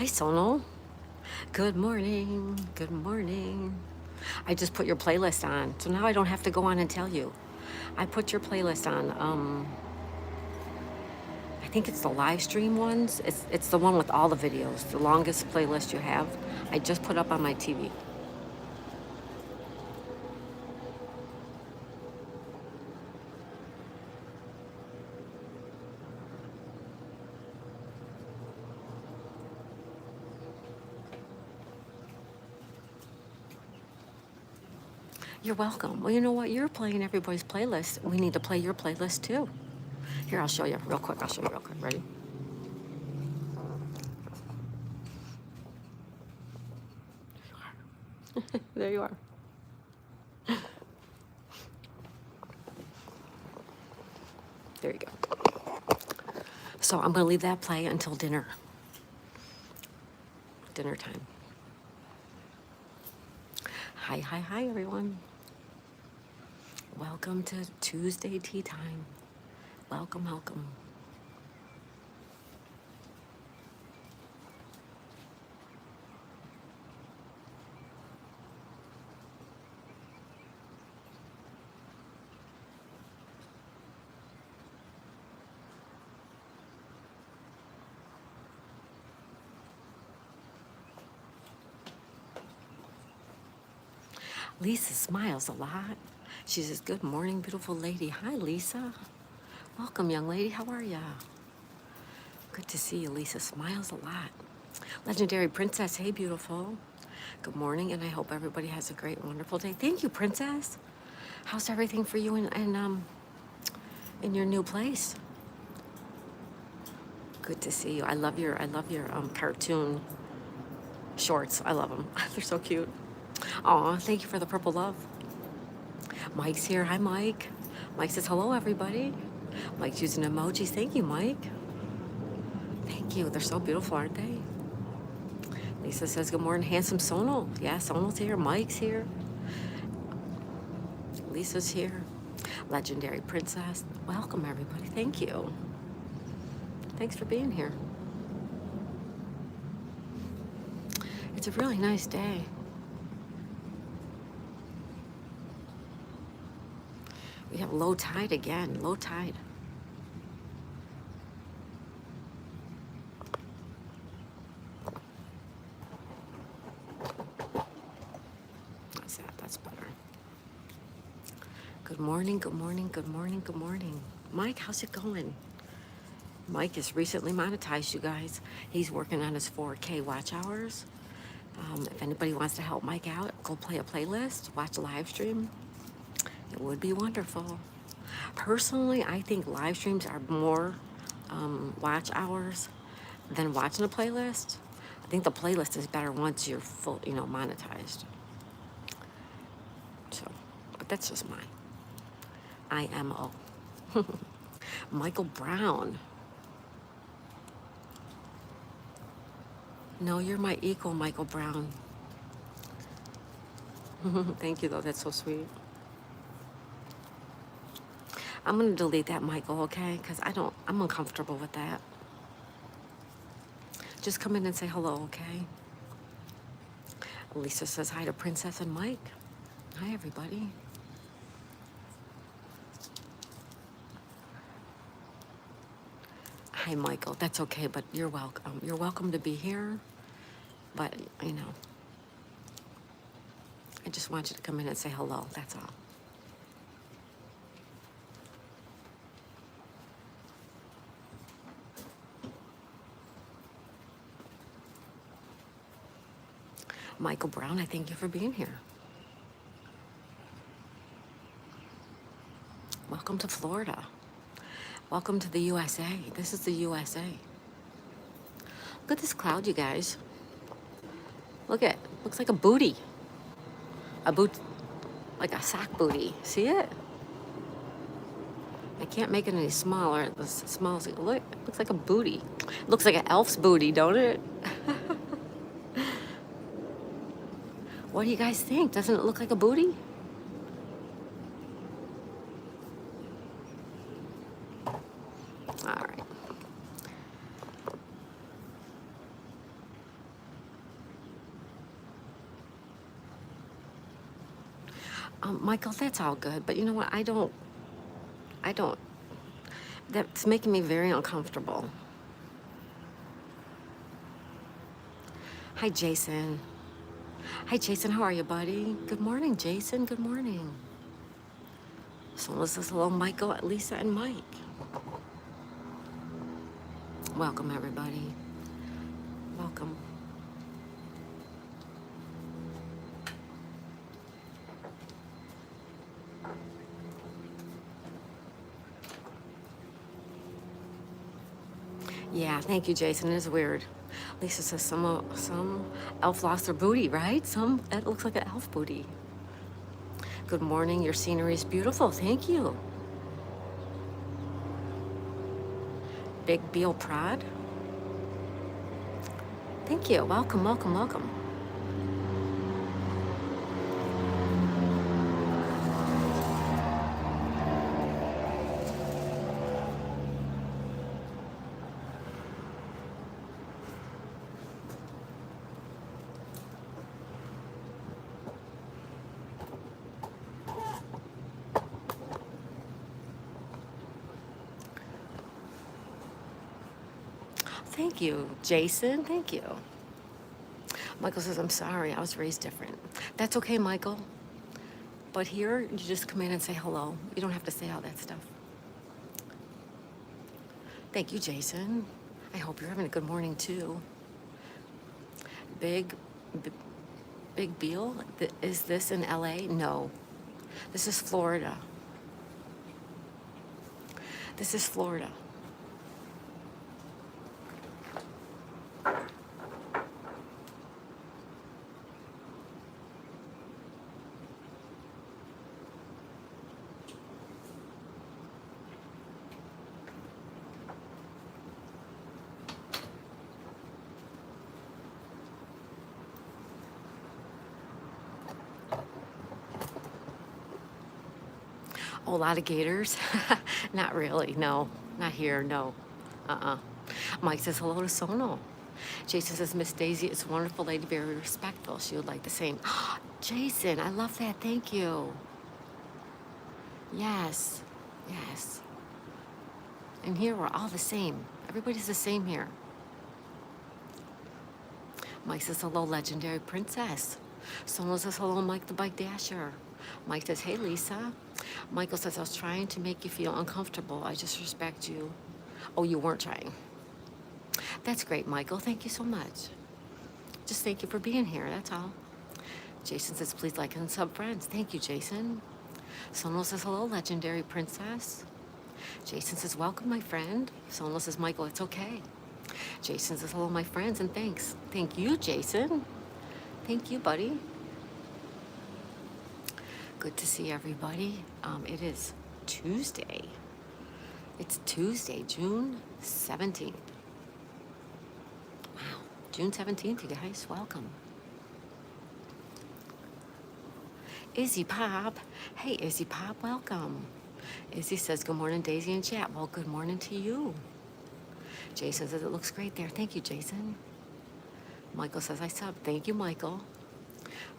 Hi, Sonal. Good morning. Good morning. I just put your playlist on, so now I don't have to go on and tell you. I put your playlist on. I think it's the live stream ones. It's the one with all the videos, the longest playlist you have. I just put up on my TV. You're welcome. Well, you know what? You're playing everybody's playlist. We need to play your playlist too. Here, I'll show you real quick. I'll show you real quick. Ready? There you are. There you go. So I'm going to leave that play until dinner. Dinner time. Hi, hi, hi, everyone. Welcome to Tuesday tea time. Welcome, welcome. Lisa smiles a lot. She says, "Good morning, beautiful lady." Hi, Lisa. Welcome, young lady. How are ya? Good to see you. Lisa smiles a lot. Legendary Princess. Hey, beautiful. Good morning, and I hope everybody has a great, wonderful day. Thank you, Princess. How's everything for you in your new place? Good to see you. I love your cartoon shorts. I love them. They're so cute. Aw, thank you for the purple love. Mike's here. Hi, Mike. Mike says, hello, everybody. Mike's using emojis. Thank you, Mike. Thank you. They're so beautiful, aren't they? Lisa says, good morning, handsome Sonal. Yeah, Sonal's here. Mike's here. Lisa's here. Legendary Princess. Welcome, everybody. Thank you. Thanks for being here. It's a really nice day. We have low tide again. Low tide. That's that. That's better. Good morning, good morning, good morning, good morning. Mike, how's it going? Mike is recently monetized, you guys. He's working on his 4K watch hours. If anybody wants to help Mike out, go play a playlist, watch a live stream. It would be wonderful. Personally, I think live streams are more watch hours than watching a playlist. I think the playlist is better once you're full, monetized. So, but that's just mine. IMO. Michael Brown. No, you're my equal, Michael Brown. Thank you, though. That's so sweet. I'm going to delete that, Michael, okay? Because I'm uncomfortable with that. Just come in and say hello, okay? Lisa says hi to Princess and Mike. Hi, everybody. Hi, Michael. That's okay, but you're welcome. You're welcome to be here. But, I just want you to come in and say hello. That's all. Michael Brown, I thank you for being here. Welcome to Florida. Welcome to the USA. This is the USA. Look at this cloud, you guys. Look at it. Looks like a booty. A boot, like a sock booty. See it? I can't make it any smaller. The smallest. Look, it looks like a booty. It looks like an elf's booty, don't it? What do you guys think? Doesn't it look like a booty? All right. Michael, that's all good, but you know what? I don't, that's making me very uncomfortable. Hi, Jason. Hi, Jason. How are you, buddy? Good morning, Jason. Good morning. So let's just hello, Michael, Lisa, and Mike. Welcome, everybody. Welcome. Yeah, thank you, Jason. It is weird. Lisa says some elf lost their booty, right? Some It looks like an elf booty. Good morning. Your scenery is beautiful. Thank you. Big Beal Prod. Thank you. Welcome, welcome, welcome. Thank you, Jason. Thank you. Michael says, I'm sorry. I was raised different. That's okay, Michael. But here, you just come in and say hello. You don't have to say all that stuff. Thank you, Jason. I hope you're having a good morning, too. Big, B- Big Beal, is this in LA? No. This is Florida. This is Florida. Oh, a lot of gators? Not really, no. Not here, no. Uh-uh. Mike says hello to Sono. Jason says, Miss Daisy is a wonderful lady, very respectful. She would like the same. Jason, I love that. Thank you. Yes, yes. And here we're all the same. Everybody's the same here. Mike says, hello, legendary princess. Sono says, hello, Mike the Bike Dasher. Mike says, hey, Lisa. Michael says, I was trying to make you feel uncomfortable. I just respect you. Oh, you weren't trying. That's great, Michael. Thank you so much. Just thank you for being here. That's all. Jason says, please like and sub friends. Thank you, Jason. Sono says, hello, legendary princess. Jason says, welcome, my friend. Sono says, Michael, it's okay. Jason says, hello, my friends, and thanks. Thank you, Jason. Thank you, buddy. Good to see everybody. It is Tuesday. It's Tuesday, June 17th. Wow, June 17th, you guys. Welcome. Izzy Pop. Hey, Izzy Pop, welcome. Izzy says, good morning, Daisy and chat. Well, good morning to you. Jason says, it looks great there. Thank you, Jason. Michael says, I sub. Thank you, Michael.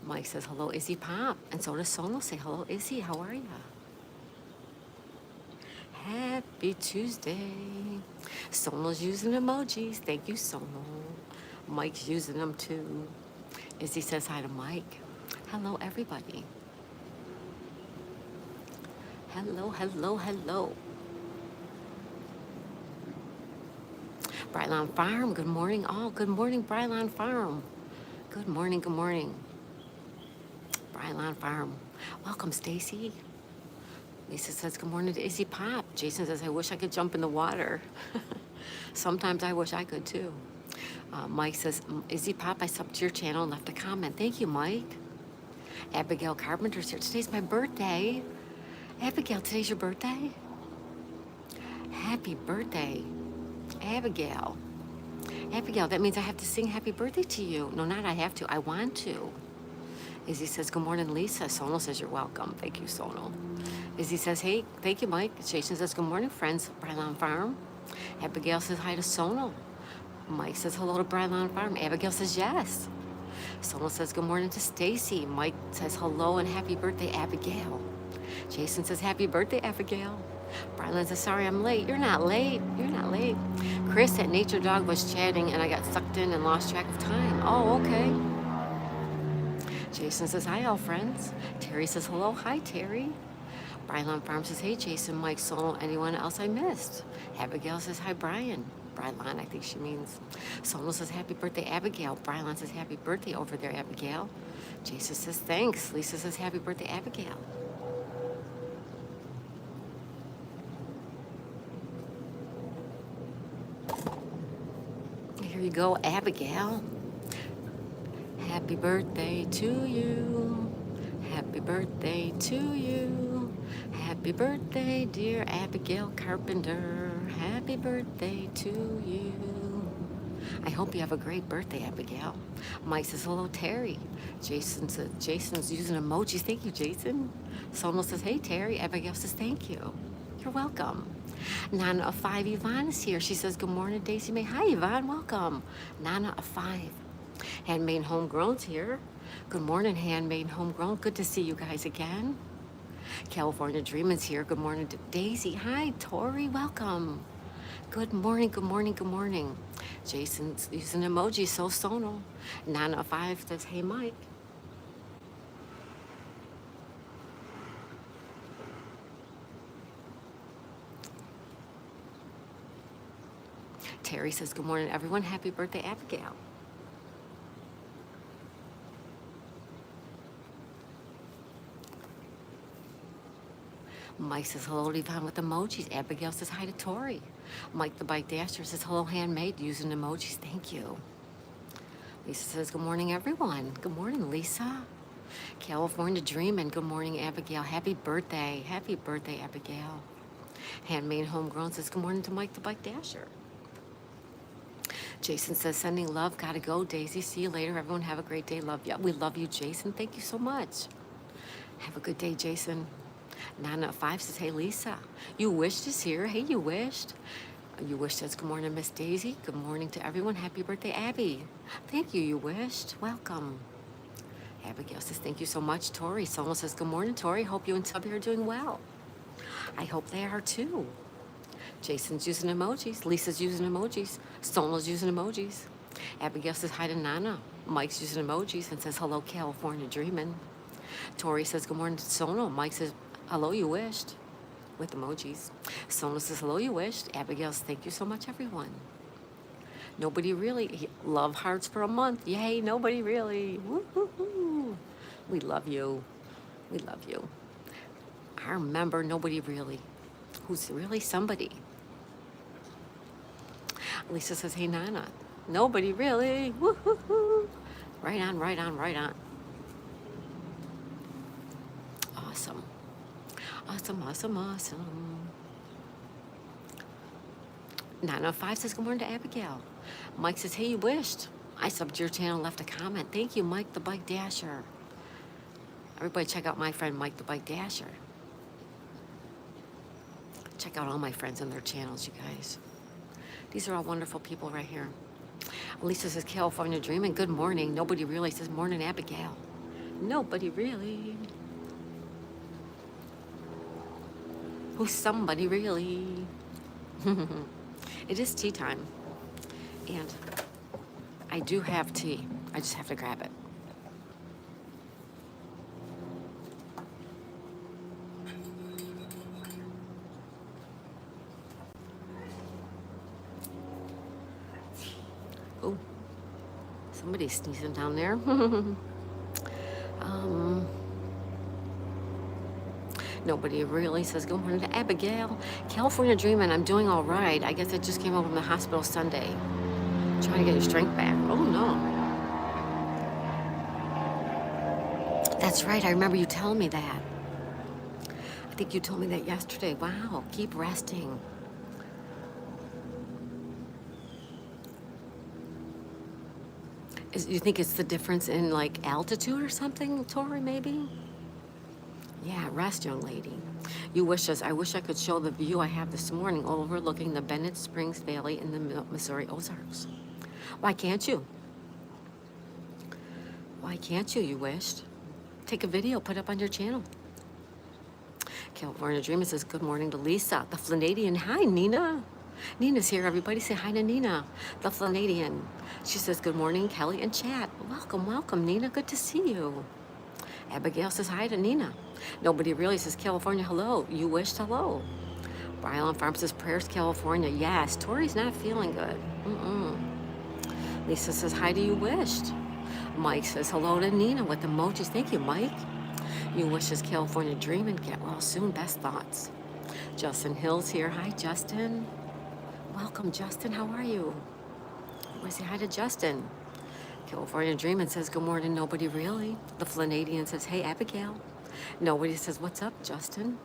Mike says, hello, Izzy Pop. And so does Sono say, hello, Izzy. How are you? Happy Tuesday. Sono's using emojis. Thank you, Sono. Mike's using them too. Izzy says hi to Mike. Hello, everybody. Hello, hello, hello. Brylan Farm, good morning all. Good morning, Brylan Farm. Good morning, good morning. Brylan Farm. Welcome, Stacy. Lisa says, good morning to Izzy Pop. Jason says, I wish I could jump in the water. Sometimes I wish I could too. Mike says, Izzy Pop, I subbed to your channel and left a comment. Thank you, Mike. Abigail Carpenter's here. Today's my birthday. Abigail, today's your birthday? Happy birthday, Abigail. Abigail, that means I have to sing happy birthday to you. No, not I have to. I want to. Izzy says, good morning, Lisa. Sono says, you're welcome. Thank you, Sono. Izzy says, hey, thank you, Mike. Jason says, good morning, friends, Brylan Farm. Abigail says hi to Sono. Mike says hello to Brylan Farm. Abigail says yes. Someone says good morning to Stacy. Mike says hello and happy birthday, Abigail. Jason says happy birthday, Abigail. Brylan says sorry I'm late. You're not late. You're not late. Chris at Nature Dog was chatting and I got sucked in and lost track of time. Oh, okay. Jason says hi, all friends. Terry says hello. Hi, Terry. Brylan Farm says hey, Jason, Mike, Solo, anyone else I missed? Abigail says hi, Brian. Brylan, I think she means. Solo says happy birthday, Abigail. Brylan says happy birthday over there, Abigail. Jason says thanks. Lisa says happy birthday, Abigail. Here you go, Abigail. Happy birthday to you. Happy birthday to you. Happy birthday, dear Abigail Carpenter. Happy birthday to you. I hope you have a great birthday, Abigail. Mike says hello, Terry. Jason's using emojis. Thank you, Jason. Sonal says, hey, Terry. Abigail says, thank you. You're welcome. Nana of 5, Yvonne is here. She says, good morning, Daisy May. Hi, Yvonne. Welcome. Nana of 5. Handmade Homegrown's here. Good morning, Handmade Homegrown. Good to see you guys again. California Dreamin's here. Good morning to Daisy. Hi, Tori. Welcome. Good morning, good morning, good morning. Jason's using emoji, so sonal. Nana of 5 says, hey, Mike. Terry says, good morning, everyone. Happy birthday, Abigail. Mike says hello to Yvonne with emojis. Abigail says hi to Tori. Mike the Bike Dasher says hello, Handmade, using emojis. Thank you. Lisa says good morning, everyone. Good morning, Lisa. California Dreamin'. Good morning, Abigail. Happy birthday. Happy birthday, Abigail. Handmade Homegrown says good morning to Mike the Bike Dasher. Jason says sending love. Gotta go, Daisy. See you later. Everyone have a great day. Love you. We love you, Jason. Thank you so much. Have a good day, Jason. Nana at 5 says, hey, Lisa. You wished is here. Hey, you wished. You wished says, good morning, Miss Daisy. Good morning to everyone. Happy birthday, Abby. Thank you, you wished. Welcome. Abigail says, thank you so much, Tori. Someone says, good morning, Tori. Hope you and Tubby are doing well. I hope they are too. Jason's using emojis. Lisa's using emojis. Sona's using emojis. Abigail says hi to Nana. Mike's using emojis and says hello, California Dreamin'. Tori says good morning to Sona. Mike says hello, you wished, with emojis. Sona says hello, you wished. Abigail says thank you so much, everyone. Nobody really. Love hearts for a month. Yay, nobody really. Woo-hoo-hoo. We love you. We love you. I remember nobody really. Who's really somebody? Lisa says, hey, Nana. Nobody really. Woo-hoo-hoo. Right on, right on, right on. Awesome. Awesome, awesome, awesome. Nana 5 says, good morning to Abigail. Mike says, hey, you wished. I subbed your channel and left a comment. Thank you, Mike the Bike Dasher. Everybody check out my friend, Mike the Bike Dasher. Check out all my friends and their channels, you guys. These are all wonderful people right here. Lisa says, California Dreamin'. Good morning. Nobody really says, morning, Abigail. Nobody really. Who's somebody really? It is tea time. And I do have tea. I just have to grab it. Oh, somebody's sneezing down there. Nobody really says good morning to Abigail. California Dreamin', I'm doing all right. I guess I just came home from the hospital Sunday. Trying to get your strength back. Oh, no. That's right. I remember you telling me that. I think you told me that yesterday. Wow. Keep resting. You think it's the difference in, like, altitude or something, Tori, maybe? Yeah, rest, young lady. You wish us. I wish I could show the view I have this morning overlooking the Bennett Springs Valley in the Missouri Ozarks. Why can't you? Why can't you, you wished? Take a video, put up on your channel. California Dreamer says, good morning to Lisa, the Floridian. Hi, Nina. Nina's here, everybody. Say hi to Nina, the Floridian. She says, good morning, Kelly and chat. Welcome, welcome, Nina. Good to see you. Abigail says hi to Nina. Nobody really says, California, hello. You wished, hello. Brylan Farm says, prayers, California. Yes, Tori's not feeling good. Lisa says, hi to you wished. Mike says, hello to Nina with emojis. Thank you, Mike. You wish us California dream and get well soon. Best thoughts. Justin Hill's here. Hi, Justin. Welcome, Justin. How are you? We say hi to Justin. California Dreamin' says, good morning, nobody really. The Floridian says, hey, Abigail. Nobody says, what's up, Justin?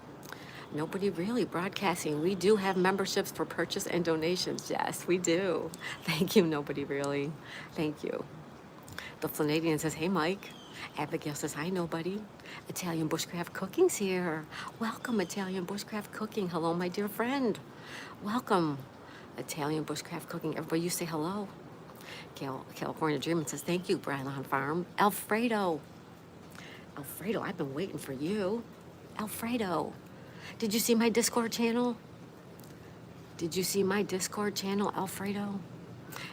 Nobody really. Broadcasting. We do have memberships for purchase and donations. Yes, we do. Thank you, nobody really. Thank you. The Floridian says, hey, Mike. Abigail says, hi, nobody. Italian Bushcraft Cooking's here. Welcome, Italian Bushcraft Cooking. Hello, my dear friend. Welcome, Italian Bushcraft Cooking. Everybody, you say hello. California Dreamin' says, thank you, Brylan Farm. Alfredo. Alfredo, I've been waiting for you. Alfredo. Did you see my Discord channel? Did you see my Discord channel, Alfredo?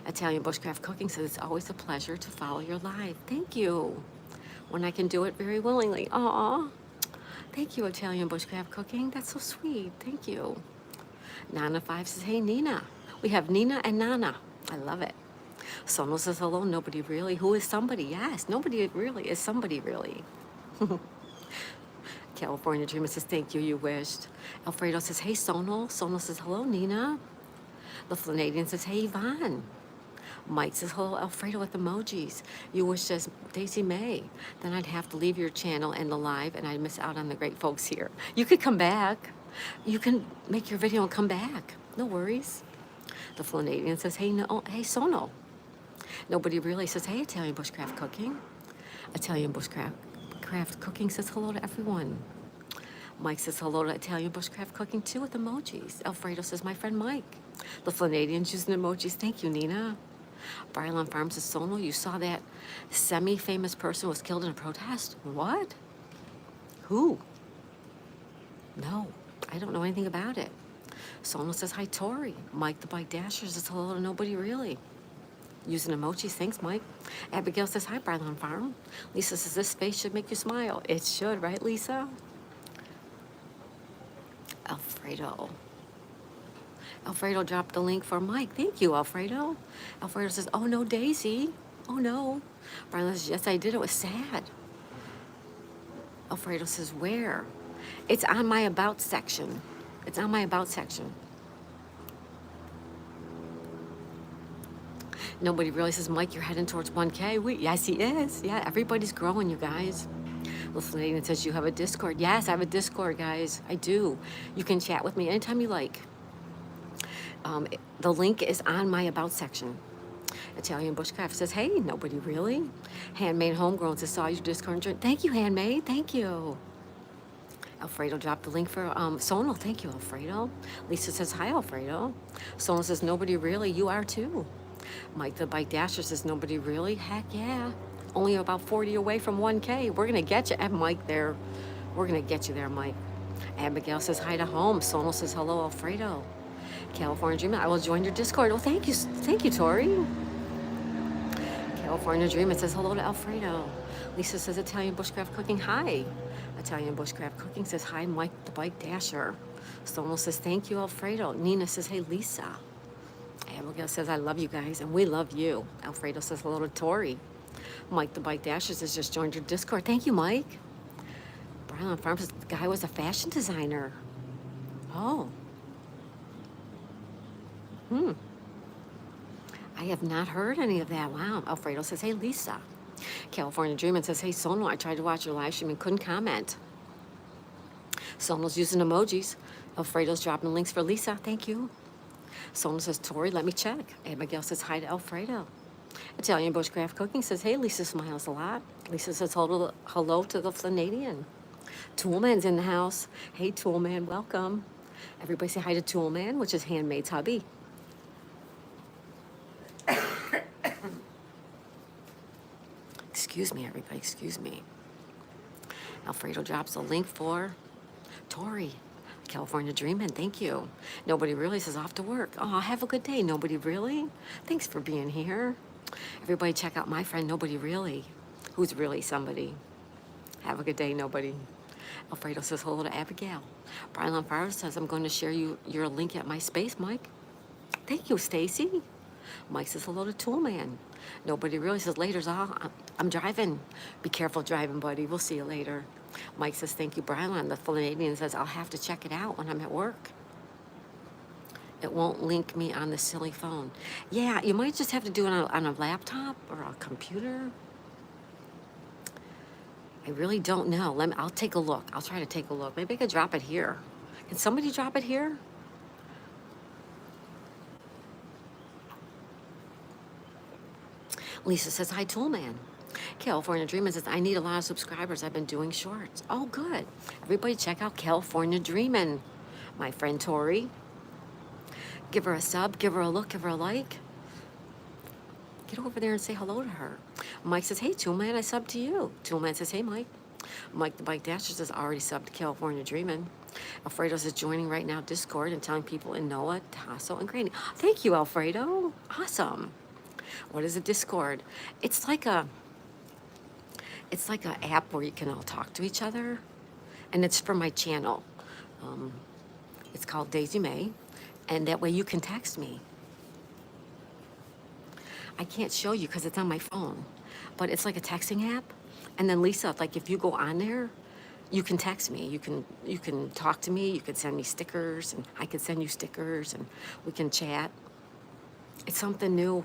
Italian Bushcraft Cooking says, it's always a pleasure to follow your live. Thank you. When I can do it very willingly. Aw. Thank you, Italian Bushcraft Cooking. That's so sweet. Thank you. Nana5 says, hey, Nina. We have Nina and Nana. I love it. Sono says, hello, nobody really. Who is somebody? Yes, nobody really is somebody really. California Dreamer says, thank you, you wished. Alfredo says, hey, Sono. Sono says, hello, Nina. The Floridian says, hey, Yvonne. Mike says, hello, Alfredo with emojis. You wish says, Daisy May. Then I'd have to leave your channel and the live, and I'd miss out on the great folks here. You could come back. You can make your video and come back. No worries. The Floridian says, hey, no, hey, Sono. Nobody really says, hey, Italian Bushcraft Cooking. Italian Bushcraft Cooking says hello to everyone. Mike says hello to Italian Bushcraft Cooking too with emojis. Alfredo says, my friend Mike. The Floridian's using emojis. Thank you, Nina. Brylan Farm says, Sono, you saw that semi-famous person was killed in a protest? What? Who? No, I don't know anything about it. Sono says, hi, Tori. Mike the Bike Dasher says hello to nobody really. Using emojis. Thanks, Mike. Abigail says, hi, Brylan Farm. Lisa says, this face should make you smile. It should, right, Lisa? Alfredo. Alfredo dropped the link for Mike. Thank you, Alfredo. Alfredo says, oh, no, Daisy. Oh, no. Brylan says, yes, I did. It was sad. Alfredo says, where? It's on my About section. It's on my About section. Nobody really says, Mike, you're heading towards 1K. Yes, he is. Yeah, everybody's growing, you guys. Listening and says, you have a Discord. Yes, I have a Discord, guys. I do. You can chat with me anytime you like. The link is on my About section. Italian Bushcraft says, hey, nobody really. Handmade Homegrown says, saw your Discord. Thank you, Handmade. Thank you. Alfredo dropped the link for Sono. Thank you, Alfredo. Lisa says, hi, Alfredo. Sono says, nobody really. You are too. Mike the Bike Dasher says, nobody really. Heck yeah. Only about 40 away from 1K. We're going to get you. And Mike there. We're going to get you there, Mike. Abigail says, hi to home. Sono says, hello, Alfredo. California Dreamer, I will join your Discord. Oh, thank you. Thank you, Tori. California Dreamer says, hello to Alfredo. Lisa says, Italian Bushcraft Cooking, hi. Italian Bushcraft Cooking says, hi, Mike the Bike Dasher. Sono says, thank you, Alfredo. Nina says, hey, Lisa. Abigail says, I love you guys, and we love you. Alfredo says, hello to Tori. Mike the Bike Dasher says, just joined your Discord. Thank you, Mike. Brylan Farm says, the guy was a fashion designer. Oh. I have not heard any of that. Wow. Alfredo says, hey, Lisa. California Dreamin' says, hey, Sono, I tried to watch your live stream and couldn't comment. Sono's using emojis. Alfredo's dropping links for Lisa. Thank you. Sono says, Tori, let me check. Abigail says, hi to Alfredo. Italian Bushcraft Cooking says, hey, Lisa smiles a lot. Lisa says, hello to the Floridian. Toolman's in the house. Hey, Toolman, welcome. Everybody say hi to Toolman, which is Handmaid's hubby. Excuse me, everybody, excuse me. Alfredo drops a link for Tori, California Dreamin', thank you. Nobody Really says off to work. Oh, have a good day, Nobody Really. Thanks for being here. Everybody check out my friend Nobody Really, who's really somebody. Have a good day, Nobody. Alfredo says hello to Abigail. Brian Farr says I'm going to share your link at my space, Mike. Thank you, Stacy. Mike says hello to Toolman. Nobody Really says later's all. I'm driving. Be careful driving, buddy. We'll see you later. Mike says thank you, Brian. The Floridian says I'll have to check it out when I'm at work. It won't link me on the silly phone. Yeah, you might just have to do it on a laptop or a computer. I really don't know. I'll take a look. I'll try to take a look. Maybe I could drop it here. Can somebody drop it here? Lisa says, hi, Toolman. California Dreamin' says, I need a lot of subscribers. I've been doing shorts. Oh, good. Everybody check out California Dreamin'. My friend Tori. Give her a sub, give her a look, give her a like. Get over there and say hello to her. Mike says, hey, Toolman, I subbed to you. Toolman says, hey, Mike. Mike the Bike Dasher says, already subbed to California Dreamin'. Alfredo says, joining right now Discord and telling people in Noah, Tasso, and Granny. Thank you, Alfredo. Awesome. What is a Discord? It's like a app where you can all talk to each other, and it's for my channel. It's called Daisy May, and that way you can text me. I can't show you because it's on my phone, but it's like a texting app. And then Lisa, like if you go on there, you can text me. You can talk to me. You can send me stickers, and I can send you stickers, and we can chat. It's something new.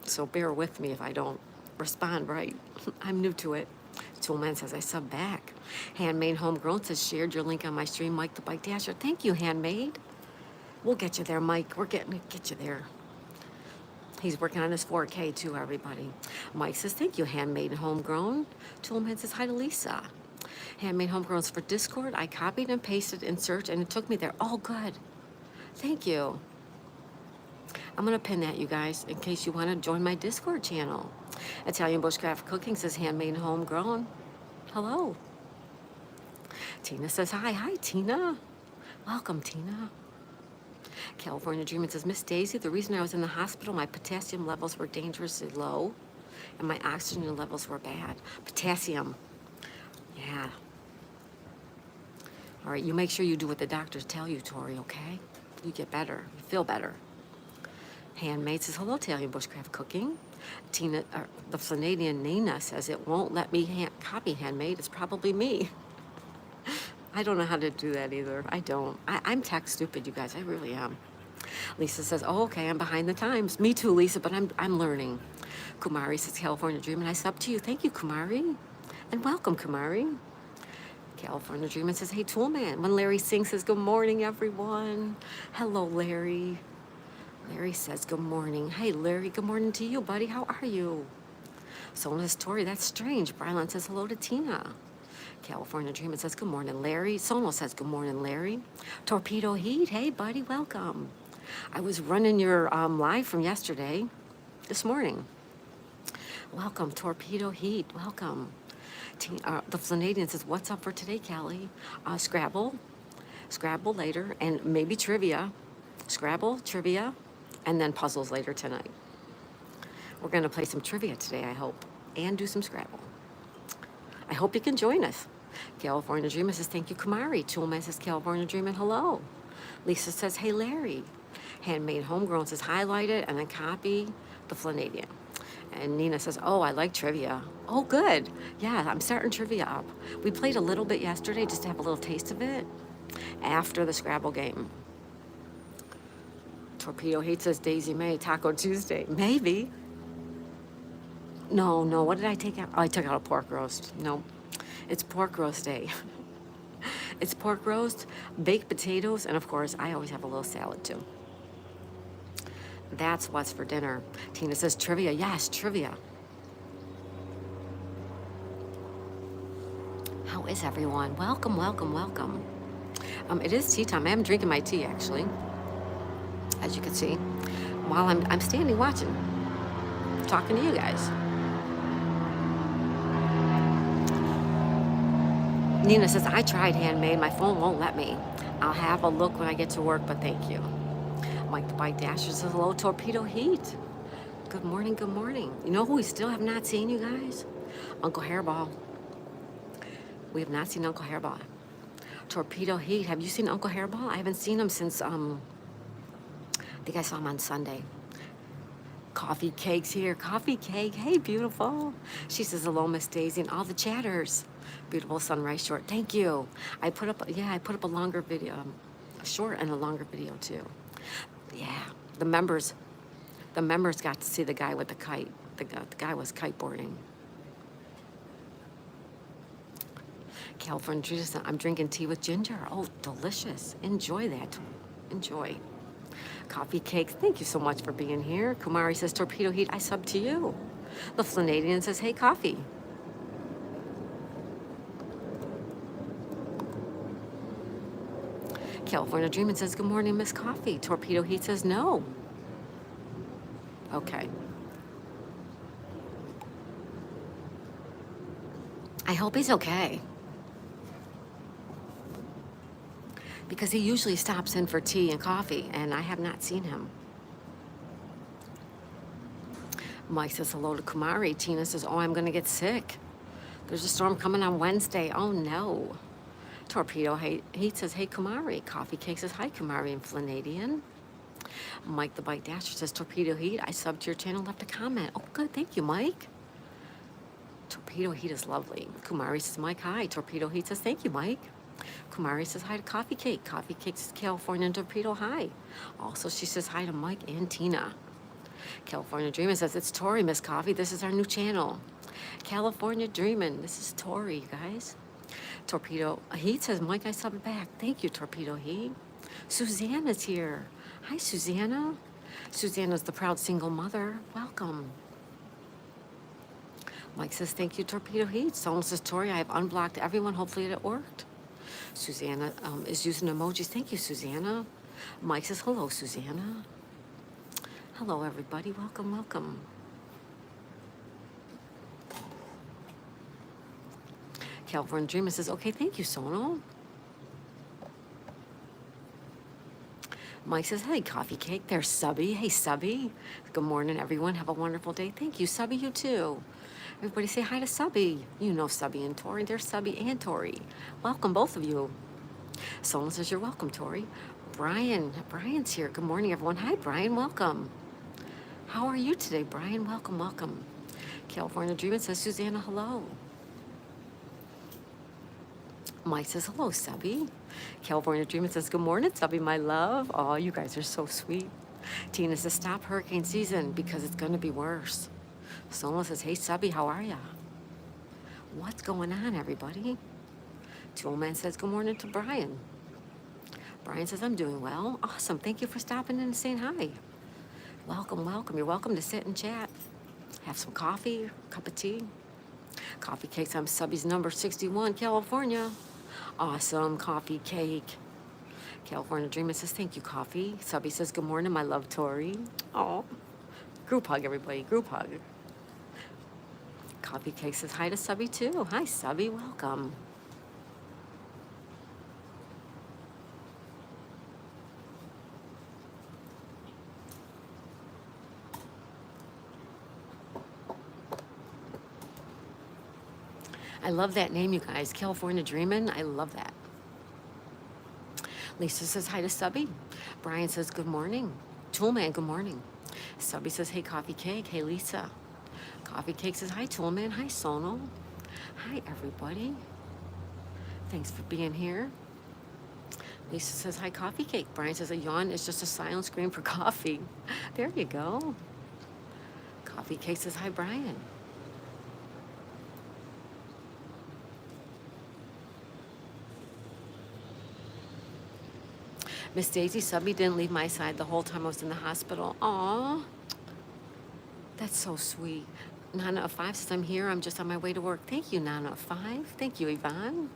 So bear with me if I don't respond right. I'm new to it. Toolman says, I sub back. Handmade Homegrown says, shared your link on my stream, Mike the Bike Dasher. Thank you, Handmade. We'll get you there, Mike. We're getting to get you there. He's working on his 4K too, everybody. Mike says, thank you, Handmade Homegrown. Toolman says, hi to Lisa. Handmade Homegrown's for Discord. I copied and pasted in search, and it took me there. Oh, good. Thank you. I'm going to pin that, you guys, in case you want to join my Discord channel. Italian Bushcraft Cooking says, handmade and homegrown. Hello. Tina says, hi. Hi, Tina. Welcome, Tina. California Dreamin' says, Miss Daisy, the reason I was in the hospital, my potassium levels were dangerously low, and my oxygen levels were bad. Potassium. Yeah. All right, you make sure you do what the doctors tell you, Tori, okay? You get better. You feel better. Handmade says, hello, Italian Bushcraft Cooking. Tina, the Floridian Nina says, it won't let me copy Handmade. It's probably me. I don't know how to do that either. I don't. I'm tech stupid, you guys. I really am. Lisa says, oh, okay, I'm behind the times. Me too, Lisa, but I'm learning. Kumari says, California Dreamin', I sub to you. Thank you, Kumari. And welcome, Kumari. California Dreamin' says, hey, Toolman. When Larry sings, says, good morning, everyone. Hello, Larry. Larry says, good morning. Hey, Larry, good morning to you, buddy. How are you? Sona says, Tori, that's strange. Brylan says, hello to Tina. California Dreamin' says, good morning, Larry. Sono says, good morning, Larry. Torpedo Heat, hey, buddy, welcome. I was running your live from yesterday, this morning. Welcome, Torpedo Heat, welcome. The Floridian says, what's up for today, Callie? Scrabble later, and maybe trivia. Scrabble, trivia, and then puzzles later tonight. We're going to play some trivia today, I hope, and do some Scrabble. I hope you can join us. California Dreamin' says, thank you, Kumari. Toolman says, California Dreamin', hello. Lisa says, hey, Larry. Handmade Homegrown says, highlight it and then copy the Floridian. And Nina says, oh, I like trivia. Oh, good. Yeah, I'm starting trivia up. We played a little bit yesterday just to have a little taste of it after the Scrabble game. Torpedo Hate says, Daisy May, Taco Tuesday. Maybe. No, what did I take out? Oh, I took out a pork roast. No, it's pork roast day. It's pork roast, baked potatoes, and of course, I always have a little salad too. That's what's for dinner. Tina says, trivia. Yes, trivia. How is everyone? Welcome, welcome, welcome. It is tea time. I am drinking my tea, actually, as you can see, while I'm standing watching, talking to you guys. Nina says, I tried handmade. My phone won't let me. I'll have a look when I get to work, but thank you. Mike the Bike Dasher says, hello, Torpedo Heat. Good morning, good morning. You know who we still have not seen, you guys? Uncle Hairball. We have not seen Uncle Hairball. Torpedo Heat, have you seen Uncle Hairball? I haven't seen him since, I think I saw him on Sunday. Coffee Cake's here. Coffee Cake, hey, beautiful. She says, hello, Miss Daisy, and all the chatters. Beautiful sunrise short, thank you. I put up a longer video, a short and a longer video too. Yeah, the members got to see the guy with the kite. The guy was kiteboarding. California Juice, I'm drinking tea with ginger. Oh, delicious. Enjoy that. Enjoy. Coffee Cakes, thank you so much for being here. Kumari says, Torpedo Heat, I sub to you. The Flanadian says, hey, coffee. California Dreamin' says, good morning, Miss Coffee. Torpedo Heat says, no. Okay. I hope he's okay. Because he usually stops in for tea and coffee, and I have not seen him. Mike says hello to Kumari. Tina says, oh, I'm going to get sick. There's a storm coming on Wednesday. Oh, no. Torpedo Heat says, hey, Kumari. Coffee Cake says, hi, Kumari and Flanadian. Mike the Bike Dasher says, Torpedo Heat, I subbed to your channel, left a comment. Oh, good. Thank you, Mike. Torpedo Heat is lovely. Kumari says, Mike, hi. Torpedo Heat says, thank you, Mike. Kumari says hi to Coffee Cake. Coffee Cake says California and Torpedo hi. Also, she says hi to Mike and Tina. California Dreamin' says, it's Tori, Miss Coffee. This is our new channel. California Dreamin'. This is Tori, you guys. Torpedo Heat says, Mike, I subbed back. Thank you, Torpedo Heat. Susanna's here. Hi, Susanna. Susanna's the proud single mother. Welcome. Mike says, thank you, Torpedo Heat. Someone says, Tori, I have unblocked everyone. Hopefully it worked. Susanna is using emojis. Thank you, Susanna. Mike says, hello, Susanna. Hello, everybody. Welcome, welcome. California Dreamer says, okay, thank you, Sono. Mike says, hey, Coffee Cake. There's Subby. Hey, Subby. Good morning, everyone. Have a wonderful day. Thank you, Subby. You too. Everybody say hi to Subby. You know Subby and Tori. There's Subby and Tori. Welcome, both of you. Someone says, you're welcome, Tori. Brian's here. Good morning, everyone. Hi, Brian. Welcome. How are you today, Brian? Welcome, welcome. California Dreamin' says, Susanna, hello. Mike says, hello, Subby. California Dreamin' says, good morning, Subby, my love. Oh, you guys are so sweet. Tina says, stop hurricane season because it's going to be worse. Someone says, hey, Subby, how are ya? What's going on, everybody? Tool Man says, good morning to Brian. Brian says, I'm doing well. Awesome. Thank you for stopping in and saying hi. Welcome, welcome. You're welcome to sit and chat. Have some coffee, a cup of tea. Coffee Cakes, I'm Subby's number 61, California. Awesome, Coffee Cake. California Dreamer says, thank you, Coffee. Subby says, good morning, my love, Tori. Oh, group hug, everybody, group hug. Coffee Cake says hi to Subby, too. Hi, Subby, welcome. I love that name, you guys. California Dreamin'. I love that. Lisa says hi to Subby. Brian says good morning. Toolman, good morning. Subby says, hey, Coffee Cake. Hey, Lisa. Coffee Cake says hi, Toolman. Hi, Sono. Hi, everybody. Thanks for being here. Lisa says hi, Coffee Cake. Brian says a yawn is just a silent scream for coffee. There you go. Coffee Cake says hi, Brian. Miss Daisy, Subby didn't leave my side the whole time I was in the hospital. Aw, that's so sweet. Nana of 5 says, I'm here. I'm just on my way to work. Thank you, Nana of 5. Thank you, Yvonne.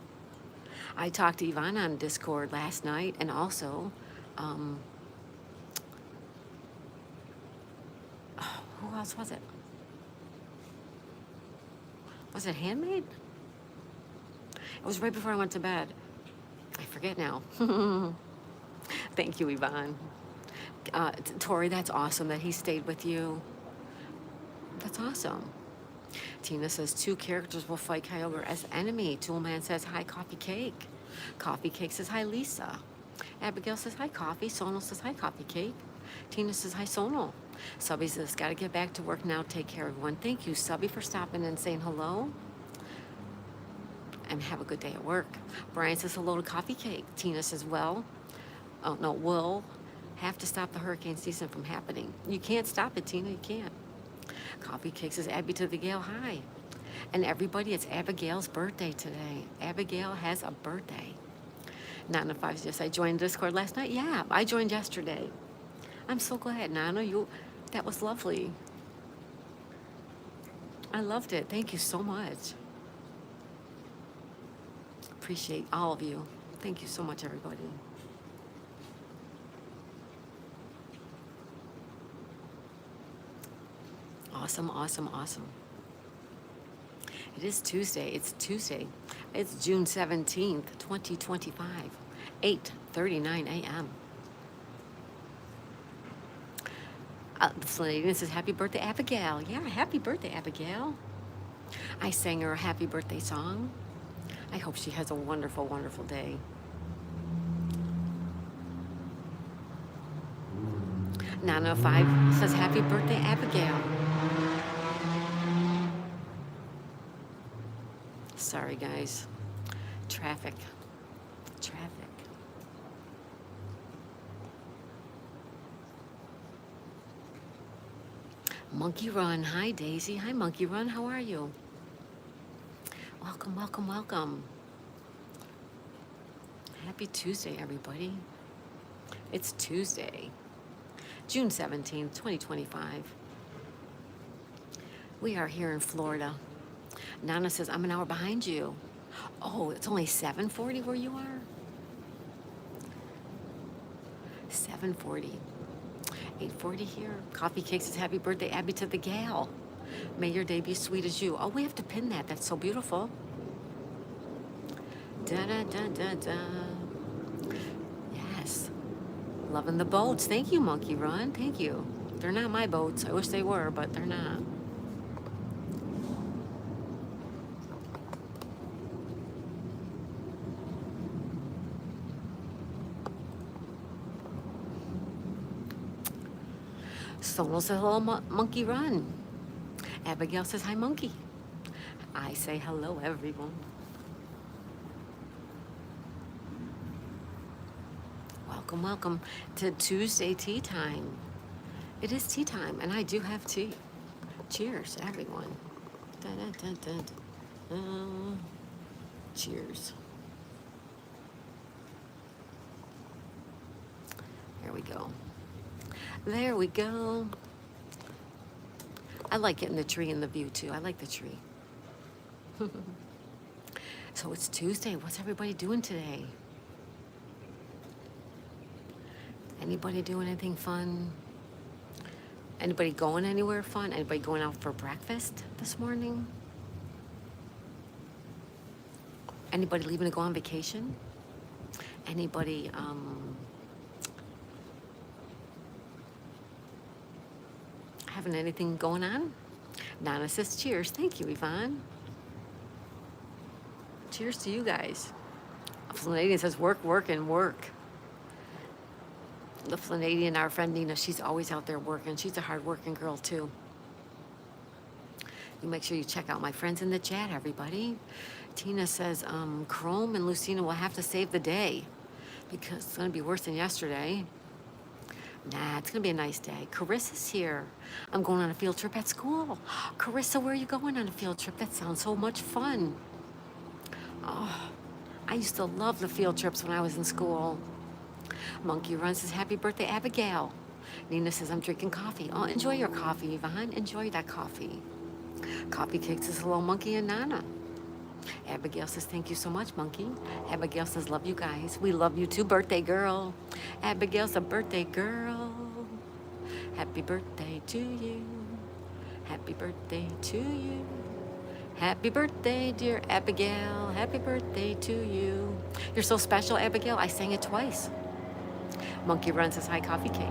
I talked to Yvonne on Discord last night, and also, who else was it? Was it Handmade? It was right before I went to bed. I forget now. Thank you, Yvonne. Tori, that's awesome that he stayed with you. That's awesome. Tina says 2 characters will fight Kyogre as enemy. Toolman says hi, Coffee Cake. Coffee Cake says hi, Lisa. Abigail says hi, Coffee. Sonal says hi, Coffee Cake. Tina says hi, Sonal. Subby says gotta get back to work now. Take care, everyone. Thank you, Subby, for stopping and saying hello. And have a good day at work. Brian says hello to Coffee Cake. Tina says, well, oh no, we'll have to stop the hurricane season from happening. You can't stop it, Tina. You can't. Coffee Cake says Abby to the Gale, hi. And everybody, it's Abigail's birthday today. Abigail has a birthday. 905 says, I joined Discord last night. Yeah, I joined yesterday. I'm so glad, Nana. That was lovely. I loved it. Thank you so much. Appreciate all of you. Thank you so much, everybody. Awesome, awesome, awesome. It is Tuesday. It's Tuesday. It's June 17th, 2025, 8:39 a.m. This lady says, happy birthday, Abigail. Yeah, happy birthday, Abigail. I sang her a happy birthday song. I hope she has a wonderful, wonderful day. 905 says, happy birthday, Abigail. Sorry, guys. Traffic. Monkey Run. Hi, Daisy. Hi, Monkey Run. How are you? Welcome, welcome, welcome. Happy Tuesday, everybody. It's Tuesday, June 17th, 2025. We are here in Florida. Nana says, I'm an hour behind you. Oh, it's only 7:40 where you are? 7:40. 8:40 here. Coffee Cake says, happy birthday, Abby to the Gale. May your day be sweet as you. Oh, we have to pin that. That's so beautiful. Da-da-da-da-da. Yes. Loving the boats. Thank you, Monkey Run. Thank you. They're not my boats. I wish they were, but they're not. Sonal says, hello, Monkey Run. Abigail says, hi, Monkey. I say hello, everyone. Welcome, welcome to Tuesday tea time. It is tea time, and I do have tea. Cheers, everyone. Da, da, da, da, da. Cheers. There we go. There we go. I like getting the tree and the view too. I like the tree. So it's Tuesday. What's everybody doing today? Anybody doing anything fun? Anybody going anywhere fun? Anybody going out for breakfast this morning? Anybody leaving to go on vacation? Anybody having anything going on? Nana says cheers. Thank you, Yvonne. Cheers to you guys. Flanagan says work, work, and work. The Flanagan, our friend Nina, she's always out there working. She's a hard-working girl, too. You make sure you check out my friends in the chat, everybody. Tina says, Chrome and Lucina will have to save the day because it's going to be worse than yesterday. Nah, it's going to be a nice day. Carissa's here. I'm going on a field trip at school. Carissa, where are you going on a field trip? That sounds so much fun. Oh, I used to love the field trips when I was in school. Monkey Run says, happy birthday, Abigail. Nina says, I'm drinking coffee. Oh, enjoy your coffee, Yvonne. Enjoy that coffee. Coffee Cake says, hello, Monkey and Nana. Abigail says, thank you so much, Monkey. Abigail says, love you guys. We love you too, birthday girl. Abigail's a birthday girl. Happy birthday to you. Happy birthday to you. Happy birthday, dear Abigail. Happy birthday to you. You're so special, Abigail. I sang it twice. Monkey Run says hi, coffee cake.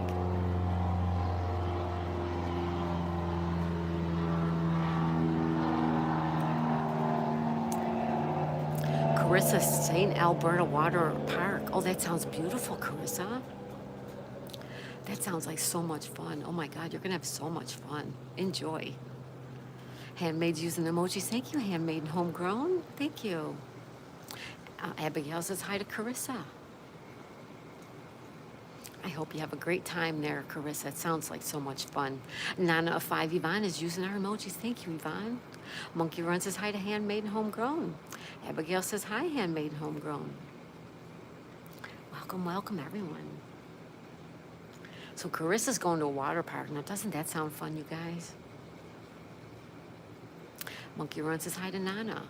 Carissa, St. Alberta Water Park. Oh, that sounds beautiful, Carissa. That sounds like so much fun. Oh my God, you're gonna have so much fun. Enjoy. Handmaids using emojis. Thank you, handmade and homegrown. Thank you. Abigail says hi to Carissa. I hope you have a great time there, Carissa. It sounds like so much fun. Nana of 5, Yvonne, is using our emojis. Thank you, Yvonne. Monkey Run says hi to handmade and homegrown. Abigail says hi, handmade and homegrown. Welcome, welcome, everyone. So Carissa's going to a water park. Now, doesn't that sound fun, you guys? Monkey Run says hi to Nana.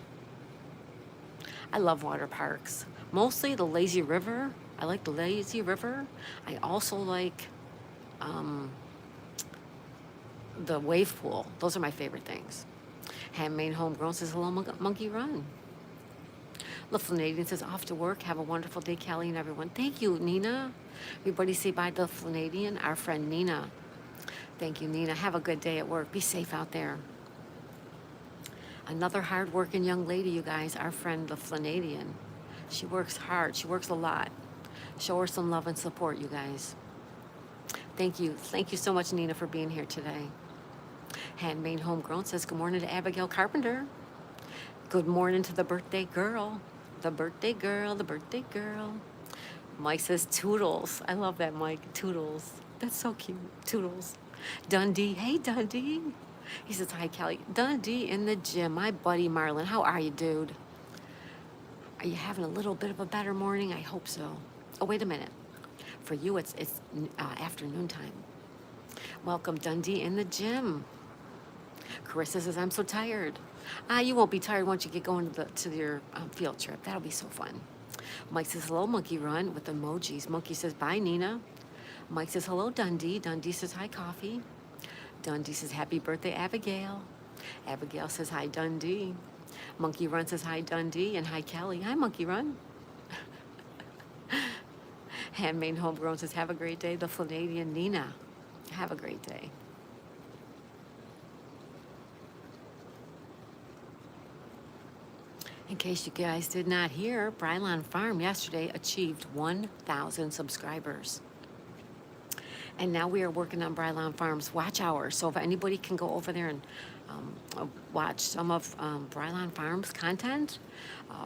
I love water parks. Mostly the lazy river. I like the lazy river. I also like the wave pool. Those are my favorite things. Handmade homegrown says hello, Monkey Run. The Flanagan says off to work. Have a wonderful day, Kelly and everyone. Thank you, Nina. Everybody say bye to the Flanagan, our friend Nina. Thank you, Nina. Have a good day at work. Be safe out there. Another hard-working young lady, you guys, our friend, the Flanagan. She works hard. She works a lot. Show her some love and support, you guys. Thank you. Thank you so much, Nina, for being here today. Handmade Homegrown says good morning to Abigail Carpenter. Good morning to the birthday girl. The birthday girl, the birthday girl. Mike says Toodles. I love that, Mike. Toodles. That's so cute. Toodles. Dundee. Hey, Dundee. He says, hi, Kelly. Dundee in the gym. My buddy Marlon. How are you, dude? Are you having a little bit of a better morning? I hope so. Oh, wait a minute. For you, it's afternoon time. Welcome, Dundee in the gym. Carissa says, I'm so tired. You won't be tired once you get going to your field trip. That'll be so fun. Mike says, hello, Monkey Run, with emojis. Monkey says, bye, Nina. Mike says, hello, Dundee. Dundee says, hi, Coffee. Dundee says, happy birthday, Abigail. Abigail says, hi, Dundee. Monkey Run says, hi, Dundee, and hi, Kelly. Hi, Monkey Run. Handmade Homegrown says, have a great day. The Flanagan Nina. Have a great day. In case you guys did not hear, Brylon Farm yesterday achieved 1,000 subscribers. And now we are working on Brylon Farm's watch hours. So if anybody can go over there and watch some of Brylon Farm's content,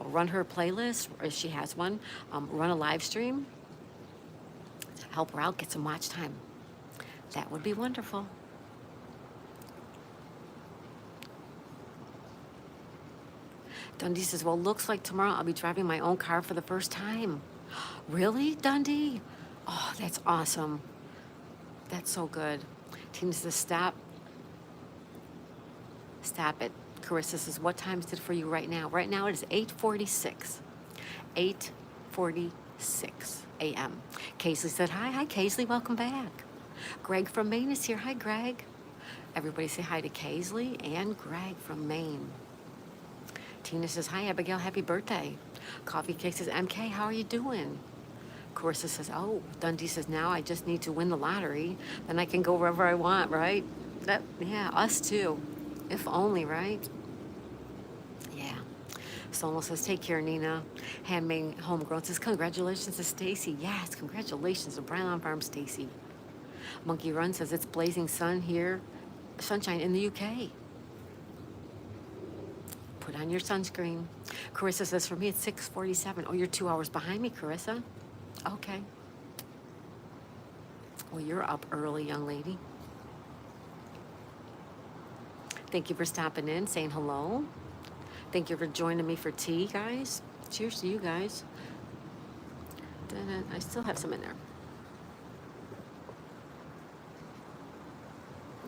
run her playlist, if she has one, run a live stream, help her out, get some watch time. That would be wonderful. Dundee says, well, looks like tomorrow I'll be driving my own car for the first time. Really, Dundee? Oh, that's awesome. That's so good. Tina says, stop. Stop it. Carissa says, what time is it for you right now? Right now it is 8:46. 8:46 a.m. Casey said, hi. Hi, Casey. Welcome back. Greg from Maine is here. Hi, Greg. Everybody say hi to Casey and Greg from Maine. Tina says, hi, Abigail. Happy birthday. Coffee Cake says, MK, how are you doing? Carissa says, oh. Dundee says, now I just need to win the lottery. Then I can go wherever I want, right? Yeah, us too. If only, right? Yeah. Sonal says, take care, Nina. Handmade Homegrown says, congratulations to Stacy. Yes, congratulations to Brylon Farm, Stacy. Monkey Run says, it's blazing sun here, sunshine in the UK. Put on your sunscreen. Carissa says, for me, it's 6:47. Oh, you're 2 hours behind me, Carissa. Okay. Well, you're up early, young lady. Thank you for stopping in, saying hello. Thank you for joining me for tea, guys. Cheers to you guys. I still have some in there.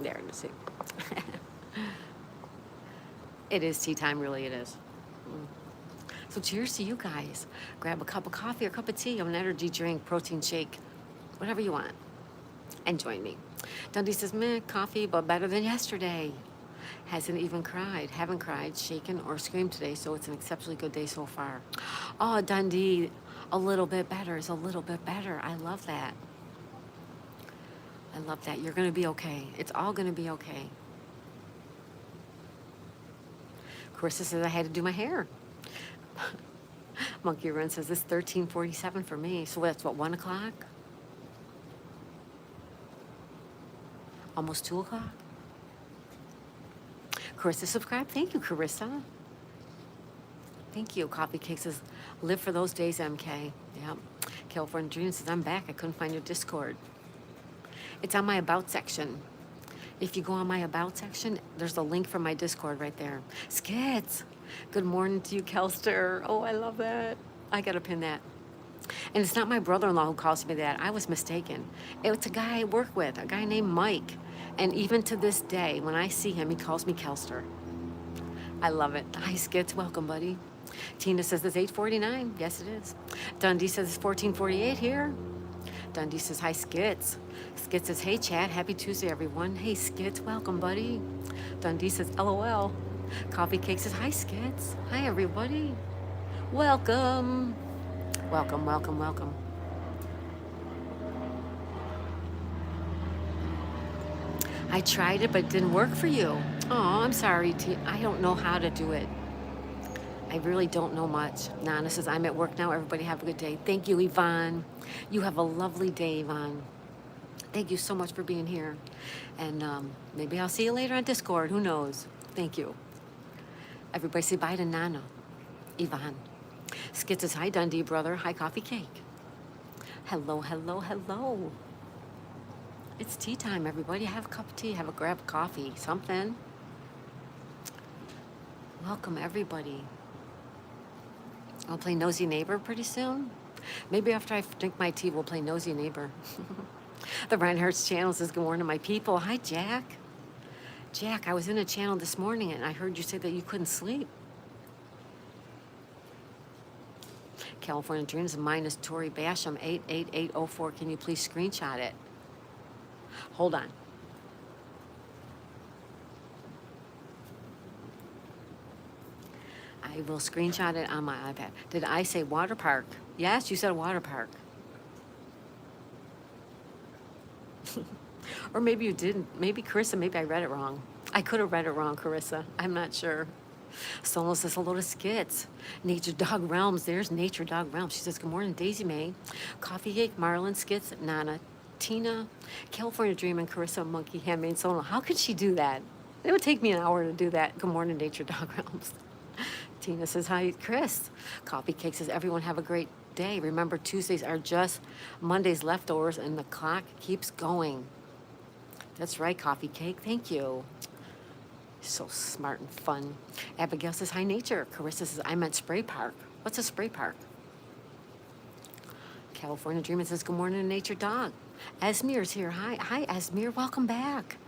There, let's see. It is tea time, really it is. So cheers to you guys. Grab a cup of coffee or a cup of tea, an energy drink, protein shake, whatever you want. And join me. Dundee says, meh, coffee, but better than yesterday. Hasn't even cried. Haven't cried, shaken, or screamed today, so it's an exceptionally good day so far. Oh, Dundee, a little bit better is a little bit better. I love that. I love that. You're going to be okay. It's all going to be okay. Carissa says I had to do my hair. Monkey Run says it's 13:47 for me. So that's what, 1 o'clock? Almost 2 o'clock? Carissa subscribe. Thank you, Carissa. Thank you. Coffee Cake says, live for those days, MK. Yep. California Dream says, I'm back. I couldn't find your Discord. It's on my About section. If you go on my About section, there's a link for my Discord right there. Skits. Good morning to you, Kelster. Oh, I love that. I got to pin that. And it's not my brother-in-law who calls me that. I was mistaken. It's a guy I work with, a guy named Mike. And even to this day, when I see him, he calls me Kelster. I love it. Hi, Skits. Welcome, buddy. Tina says it's 8:49. Yes, it is. Dundee says it's 14:48 here. Dundee says, hi, Skits. Skits says, hey, chat. Happy Tuesday, everyone. Hey, Skits. Welcome, buddy. Dundee says, LOL. Coffee Cake says, hi, Skits. Hi, everybody. Welcome. Welcome, welcome, welcome. I tried it, but it didn't work for you. Oh, I'm sorry. I don't know how to do it. I really don't know much. Nana says, I'm at work now. Everybody have a good day. Thank you, Yvonne. You have a lovely day, Yvonne. Thank you so much for being here. And maybe I'll see you later on Discord. Who knows? Thank you. Everybody say bye to Nana. Yvonne. Skit says, hi, Dundee, brother. Hi, Coffee Cake. Hello, hello, hello. It's tea time, everybody. Have a cup of tea. Grab a coffee. Something. Welcome, everybody. I'll play Nosy Neighbor pretty soon. Maybe after I drink my tea, we'll play Nosy Neighbor. The Reinhardt's channel says, good morning, my people. Hi, Jack. Jack, I was in a channel this morning, and I heard you say that you couldn't sleep. California Dreams minus Tori Basham 88804. Can you please screenshot it? Hold on. I will screenshot it on my iPad. Did I say water park? Yes, you said water park. Or maybe you didn't. Maybe Carissa, maybe I read it wrong. I could have read it wrong, Carissa. I'm not sure. Solo says hello to Skits. Nature Dog Realms. There's Nature Dog Realms. She says, good morning, Daisy May. Coffee Cake, Marlon, Skits, Nana, Tina, California Dream, and Carissa Monkey Handmade Solo. How could she do that? It would take me an hour to do that. Good morning, Nature Dog Realms. Tina says, hi, Chris. Coffee Cake says, everyone have a great day. Remember, Tuesdays are just Monday's leftovers, and the clock keeps going. That's right, Coffee Cake. Thank you. So smart and fun. Abigail says, hi, Nature. Carissa says, I meant spray park. What's a spray park? California Dreamer says, good morning, Nature Dog. Esmir's here. Hi, Esmir. Welcome back.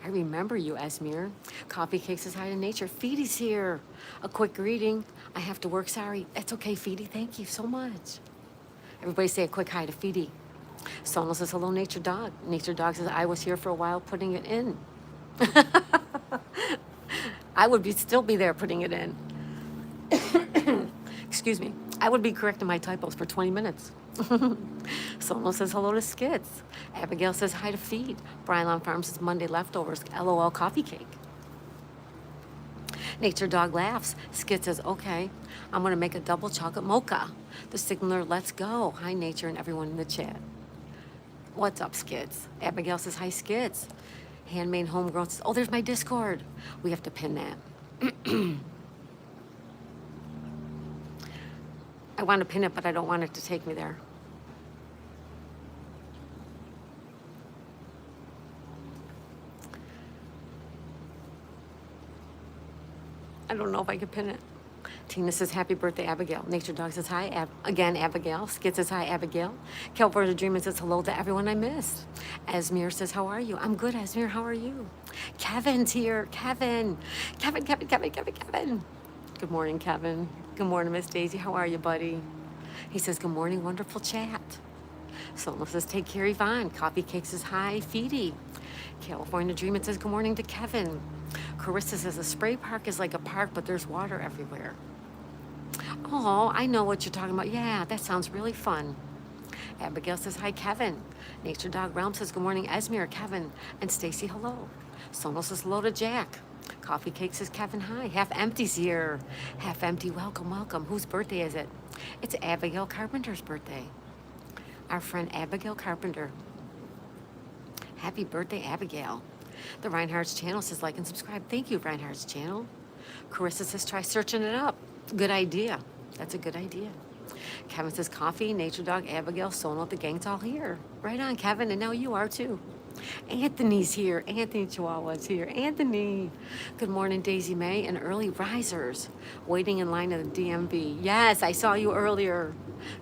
I remember you, Esmir. Coffee Cake says, hi to Nature. Feedy's here. A quick greeting. I have to work. Sorry. It's okay, Feedy. Thank you so much. Everybody say a quick hi to Feedy. Sonal says, hello, Nature Dog. Nature Dog says, I was here for a while putting it in. I would still be there putting it in. Excuse me. I would be correcting my typos for 20 minutes. Sonal says hello to Skits. Abigail says hi to Feed. Brylon Farms says Monday leftovers. LOL Coffee Cake. Nature Dog laughs. Skits says, okay, I'm going to make a double chocolate mocha. The signaler, let's go. Hi, Nature, and everyone in the chat. What's up, Skits? Abigail says, hi, Skits. Handmade Homegrown says, oh, there's my Discord. We have to pin that. I want to pin it, but I don't want it to take me there. I don't know if I can pin it. Tina says, happy birthday, Abigail. Nature Dog says, hi, again, Abigail. Skid says, hi, Abigail. California Dreamer says, hello to everyone I missed. Esmir says, how are you? I'm good, Esmir. How are you? Kevin's here. Kevin. Kevin. Good morning, Kevin. Good morning, Miss Daisy. How are you, buddy? He says, good morning, wonderful chat. Solo says, take care, Yvonne. Coffee Cake says, hi, Feedy. California Dreamer says, good morning to Kevin. Carissa says a spray park is like a park, but there's water everywhere. Oh, I know what you're talking about. Yeah, that sounds really fun. Abigail says, hi, Kevin. Nature Dog Realm says, good morning, Esmir, Kevin, and Stacy, hello. Sonal says, hello to Jack. Coffee Cake says, Kevin, hi. Half Empty's here. Half Empty, welcome, welcome. Whose birthday is it? It's Abigail Carpenter's birthday. Our friend Abigail Carpenter. Happy birthday, Abigail. The Reinhardt's channel says, like and subscribe. Thank you, Reinhardt's channel. Carissa says, try searching it up. Good idea. That's a good idea. Kevin says, coffee, Nature Dog, Abigail, Sonal, the gang's all here. Right on, Kevin, and now you are too. Anthony's here. Anthony Chihuahua's here. Anthony. Good morning, Daisy May, and early risers. Waiting in line at the DMV. Yes, I saw you earlier.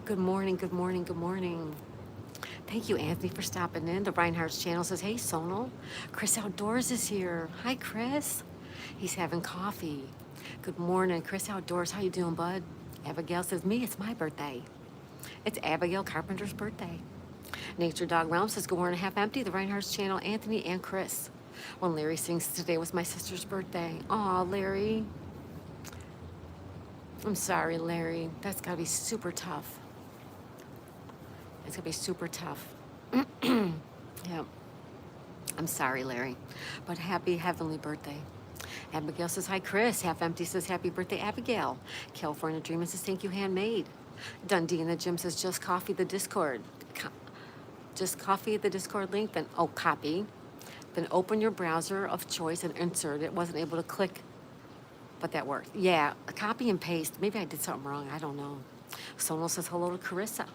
Good morning, good morning, good morning. Thank you, Anthony, for stopping in. The Reinhardt's channel says, hey, Sonal. Chris Outdoors is here. Hi, Chris. He's having coffee. Good morning, Chris Outdoors. How you doing, bud? Abigail says, me, it's my birthday. It's Abigail Carpenter's birthday. Nature Dog Realm says, good morning, Half Empty. The Reinhardt's channel, Anthony and Chris. When Larry sings, today was my sister's birthday. Aw, Larry. I'm sorry, Larry. That's got to be super tough. It's going to be super tough. Yeah. I'm sorry, Larry. But happy heavenly birthday. Abigail says, hi, Chris. Half Empty says, happy birthday, Abigail. California Dreamin' says, thank you, handmade. Dundee in the gym says, just coffee the Discord. Just copy the Discord link, then, copy. Then open your browser of choice and insert it. Wasn't able to click, but that worked. Yeah, copy and paste. Maybe I did something wrong. I don't know. Sonal says, hello to Carissa.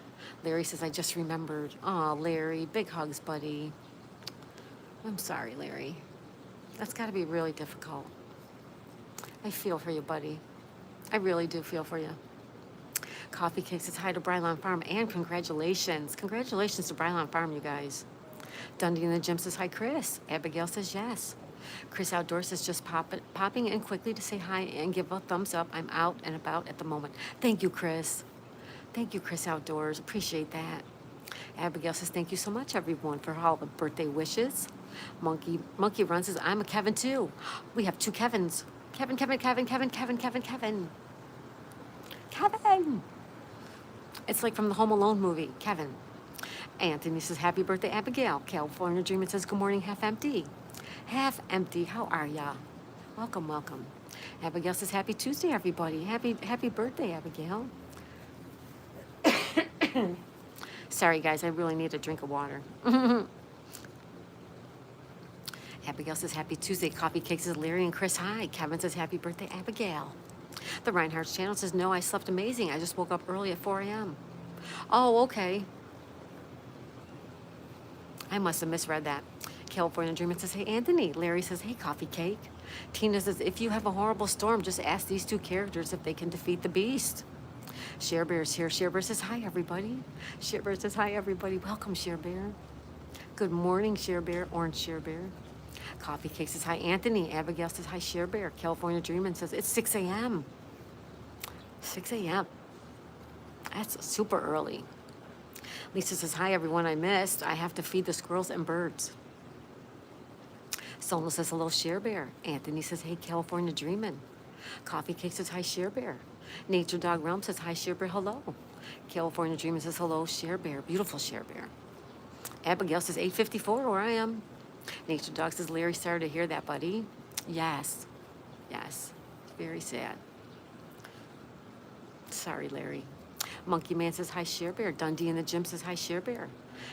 Larry says, I just remembered. Aw, Larry, big hugs, buddy. I'm sorry, Larry. That's got to be really difficult. I feel for you, buddy. I really do feel for you. Coffee Cake says hi to Brylon Farm and congratulations. Congratulations to Brylon Farm, you guys. Dundee in the gym says hi, Chris. Abigail says yes. Chris Outdoors says just popping in quickly to say hi and give a thumbs up. I'm out and about at the moment. Thank you, Chris. Thank you, Chris Outdoors. Appreciate that. Abigail says thank you so much, everyone, for all the birthday wishes. Monkey Run says I'm a Kevin too. We have two Kevins. Kevin. It's like from the Home Alone movie, Kevin. Anthony says, happy birthday, Abigail. California Dreamin' says, good morning, Half Empty. Half Empty, how are ya? Welcome, welcome. Abigail says, happy Tuesday, everybody. Happy birthday, Abigail. Sorry, guys, I really need a drink of water. Abigail says, happy Tuesday. Coffee Cake says, Larry and Chris, hi. Kevin says, happy birthday, Abigail. The Reinhardt's channel says, no, I slept amazing. I just woke up early at 4 a.m. Oh, okay. I must have misread that. California Dreamin' says, hey, Anthony. Larry says, hey, Coffee Cake. Tina says, if you have a horrible storm, just ask these two characters if they can defeat the beast. Share Bear's here. Share Bear says, hi, everybody. Share Bear says, hi, everybody. Welcome, Share Bear. Good morning, Share Bear. Orange Share Bear. Coffee Cake says, hi, Anthony. Abigail says, hi, Share Bear. California Dreamin' says, it's 6 a.m. 6 a.m. That's super early. Lisa says, hi, everyone I missed. I have to feed the squirrels and birds. Sonal says, hello, Share Bear. Anthony says, hey, California Dreamin'. Coffee Cake says, hi, Share Bear. Nature Dog Realm says, hi, Share Bear, hello. California Dreamin' says, hello, Share Bear. Beautiful Share Bear. Abigail says, 8:54, where I am. Nature Dog says, Larry, sorry to hear that, buddy. Yes. Yes. Very sad. Sorry, Larry. Monkey Man says, hi, Share Bear. Dundee in the gym says, hi, Share Bear.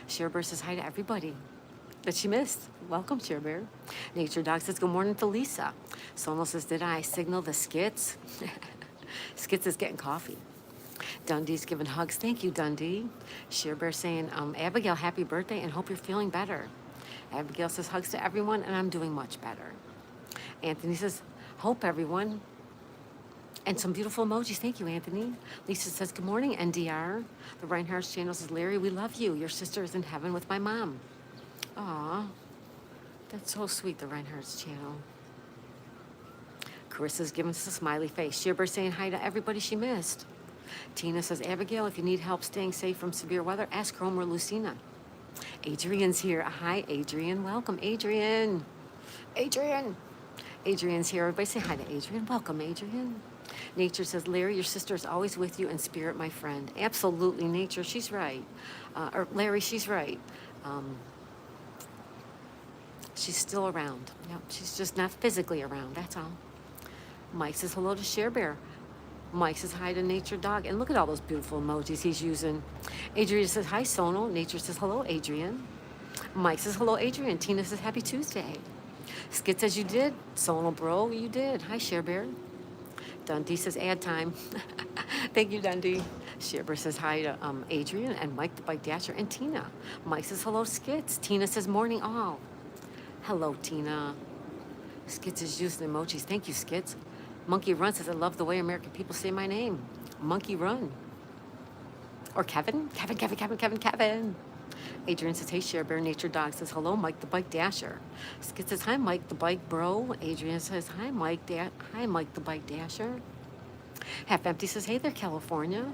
Share Bear says, hi to everybody that she missed. Welcome, Share Bear. Nature Dog says, good morning to Lisa. Sonal says, did I signal the Skits? Skits is getting coffee. Dundee's giving hugs. Thank you, Dundee. Share Bear saying, Abigail, happy birthday and hope you're feeling better. Abigail says, hugs to everyone and I'm doing much better. Anthony says, hope everyone. And some beautiful emojis. Thank you, Anthony. Lisa says, good morning, NDR. The Reinhardt's channel says, Larry, we love you. Your sister is in heaven with my mom. Aw, that's so sweet, the Reinhardt's channel. Carissa's giving us a smiley face. Shibber saying hi to everybody she missed. Tina says, Abigail, if you need help staying safe from severe weather, ask Rome or Lucina. Adrian's here. Hi, Adrian. Welcome, Adrian. Adrian. Adrian's here. Everybody say hi to Adrian. Welcome, Adrian. Nature says, Larry, your sister is always with you in spirit, my friend. Absolutely, Nature, she's right. Or Larry, she's right. Um, she's still around. Yep, she's just not physically around, that's all. Mike says hello to Share Bear. Mike says hi to Nature Dog. And look at all those beautiful emojis he's using. Adrian says hi, Sonal. Nature says hello, Adrian. Mike says hello, Adrian. Tina says happy Tuesday. Skit says you did. Sonal bro, you did. Hi, Share Bear. Dundee says ad time. Thank you, Dundee. Share Bear says hi to Adrian and Mike the Bike Dasher and Tina. Mike says hello, Skits. Tina says morning all. Hello, Tina. Skits is using emojis. Thank you, Skits. Monkey Run says, I love the way American people say my name. Monkey Run. Or Kevin. Kevin. Adrian says, hey, Share Bear. Nature Dog says, hello, Mike the Bike Dasher. Skit says, hi, Mike the Bike Bro. Adrian says, hi, Mike the Bike Dasher. Half Empty says, hey there, California.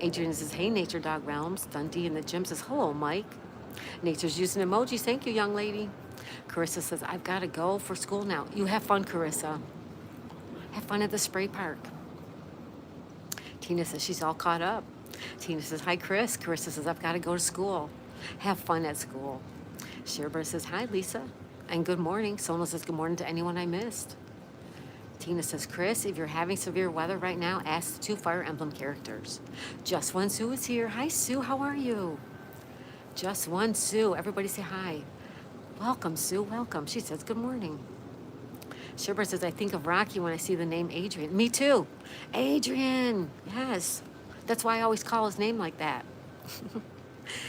Adrian says, hey, Nature Dog Realms. Dundee in the gym says, hello, Mike. Nature's using emojis. Thank you, young lady. Carissa says, I've got to go for school now. You have fun, Carissa. Have fun at the spray park. Tina says she's all caught up. Tina says, hi, Chris. Carissa says, I've got to go to school. Have fun at school. Sherbert says, hi, Lisa. And good morning. Sona says, good morning to anyone I missed. Tina says, Chris, if you're having severe weather right now, ask the 2 Fire Emblem characters. Just One Sue is here. Hi, Sue. How are you? Just One Sue. Everybody say hi. Welcome, Sue. Welcome. She says, good morning. Sherbert says, I think of Rocky when I see the name Adrian. Me too. Adrian. Yes. That's why I always call his name like that.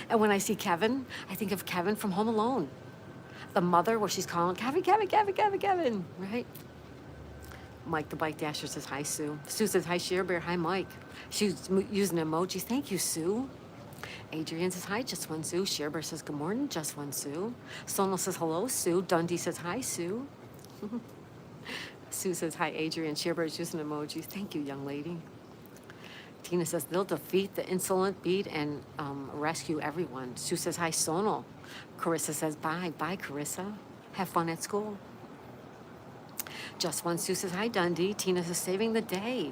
And when I see Kevin, I think of Kevin from Home Alone. The mother where she's calling, Kevin, right? Mike the Bike Dasher says, hi, Sue. Sue says, hi, Share Bear. Hi, Mike. She's using emojis. Thank you, Sue. Adrian says, hi, Just One Sue. Share Bear says, good morning, Just One Sue. Sonal says, hello, Sue. Dundee says, hi, Sue. Sue says, hi, Adrian. Share Bear is using emojis. Thank you, young lady. Tina says, they'll defeat the insolent beat and rescue everyone. Sue says, hi, Sonal. Carissa says, bye. Bye, Carissa. Have fun at school. Just One Sue says, hi, Dundee. Tina says, saving the day.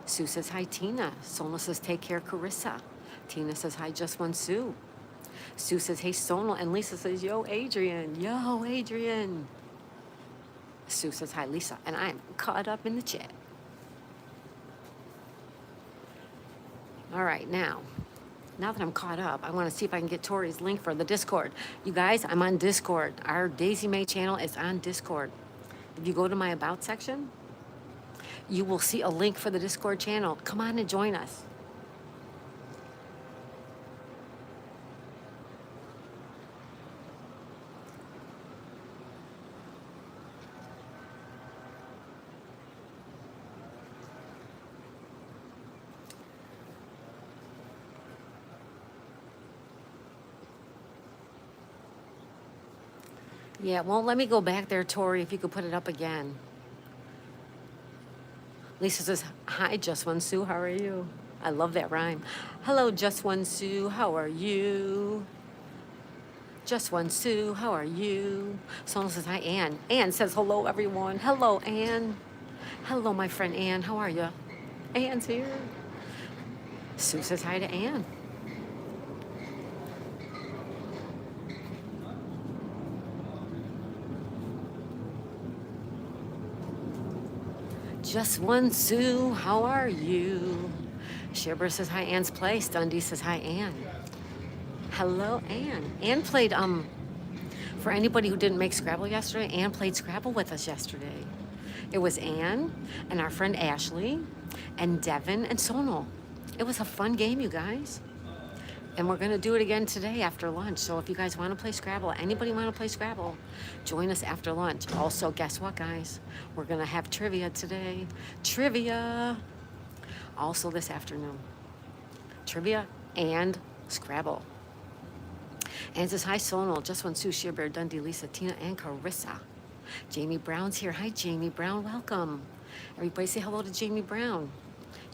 Sue says, hi, Tina. Sonal says, take care, Carissa. Tina says, hi, Just One Sue. Sue says, hey, Sonal. And Lisa says, yo, Adrian. Yo, Adrian. Sue says, hi, Lisa. And I'm caught up in the chat. All right, now that I'm caught up, I want to see if I can get Tori's link for the Discord. You guys, I'm on Discord. Our Daisy May channel is on Discord. If you go to my About section, you will see a link for the Discord channel. Come on and join us. Yeah, it won't let me go back there, Tori, if you could put it up again. Lisa says, hi, Just One Sue, how are you? I love that rhyme. Hello, Just One Sue, how are you? Just One Sue, how are you? Someone says, hi, Ann. Ann says, hello, everyone. Hello, Ann. Hello, my friend Ann, how are you? Ann's here. Sue says hi to Ann. Just One Sue, how are you? Sherbert says, hi, Ann's place. Dundee says, hi, Ann. Hello, Ann. Ann played, for anybody who didn't make Scrabble yesterday, Ann played Scrabble with us yesterday. It was Ann and our friend Ashley and Devin and Sonal. It was a fun game, you guys. And we're going to do it again today after lunch. So if you guys want to play Scrabble, anybody want to play Scrabble, join us after lunch. Also, guess what, guys? We're going to have trivia today. Trivia. Also this afternoon. Trivia and Scrabble. And it says, hi, Sonal, Just One Sue, Shearbear, Dundee, Lisa, Tina, and Carissa. Jamie Brown's here. Hi, Jamie Brown. Welcome. Everybody say hello to Jamie Brown.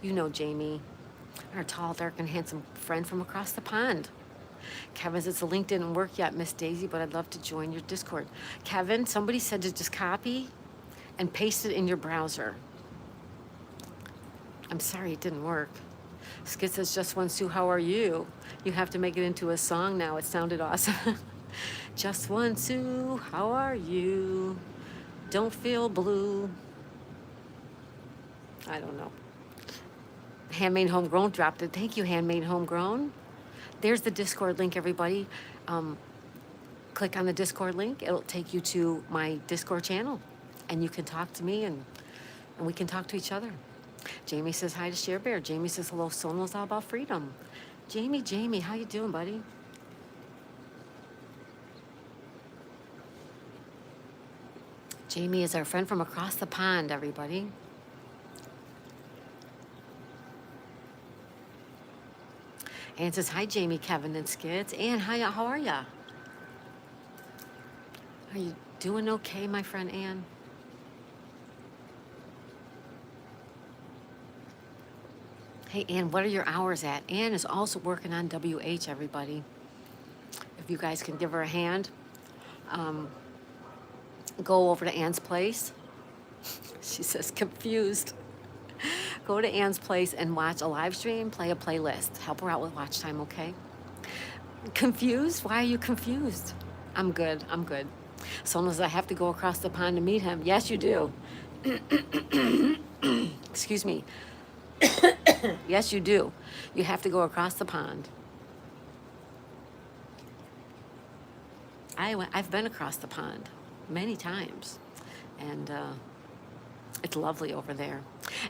You know Jamie. Our tall, dark, and handsome friend from across the pond. Kevin says the link didn't work yet, Miss Daisy, but I'd love to join your Discord. Kevin, somebody said to just copy and paste it in your browser. I'm sorry it didn't work. Skid says, just one Sue, how are you? You have to make it into a song now. It sounded awesome. Just one Sue, how are you? Don't feel blue. I don't know. Handmade Homegrown dropped it. Thank you, Handmade Homegrown. There's the Discord link, everybody. Click on the Discord link. It'll take you to my Discord channel. And you can talk to me and we can talk to each other. Jamie says hi to Share Bear. Jamie says hello, Sonal's all about freedom. Jamie, how you doing, buddy? Jamie is our friend from across the pond, everybody. Ann says, hi, Jamie, Kevin, and Skids. Ann, hi, how are ya? Are you doing okay, my friend Ann? Hey, Ann, what are your hours at? Ann is also working on WH, everybody. If you guys can give her a hand, go over to Ann's place. She says, confused. Go to Ann's place and watch a live stream, play a playlist. Help her out with watch time, okay? Confused? Why are you confused? I'm good. Sona says, I have to go across the pond to meet him. Yes, you do. Excuse me. Yes, you do. You have to go across the pond. I've been across the pond many times, and it's lovely over there.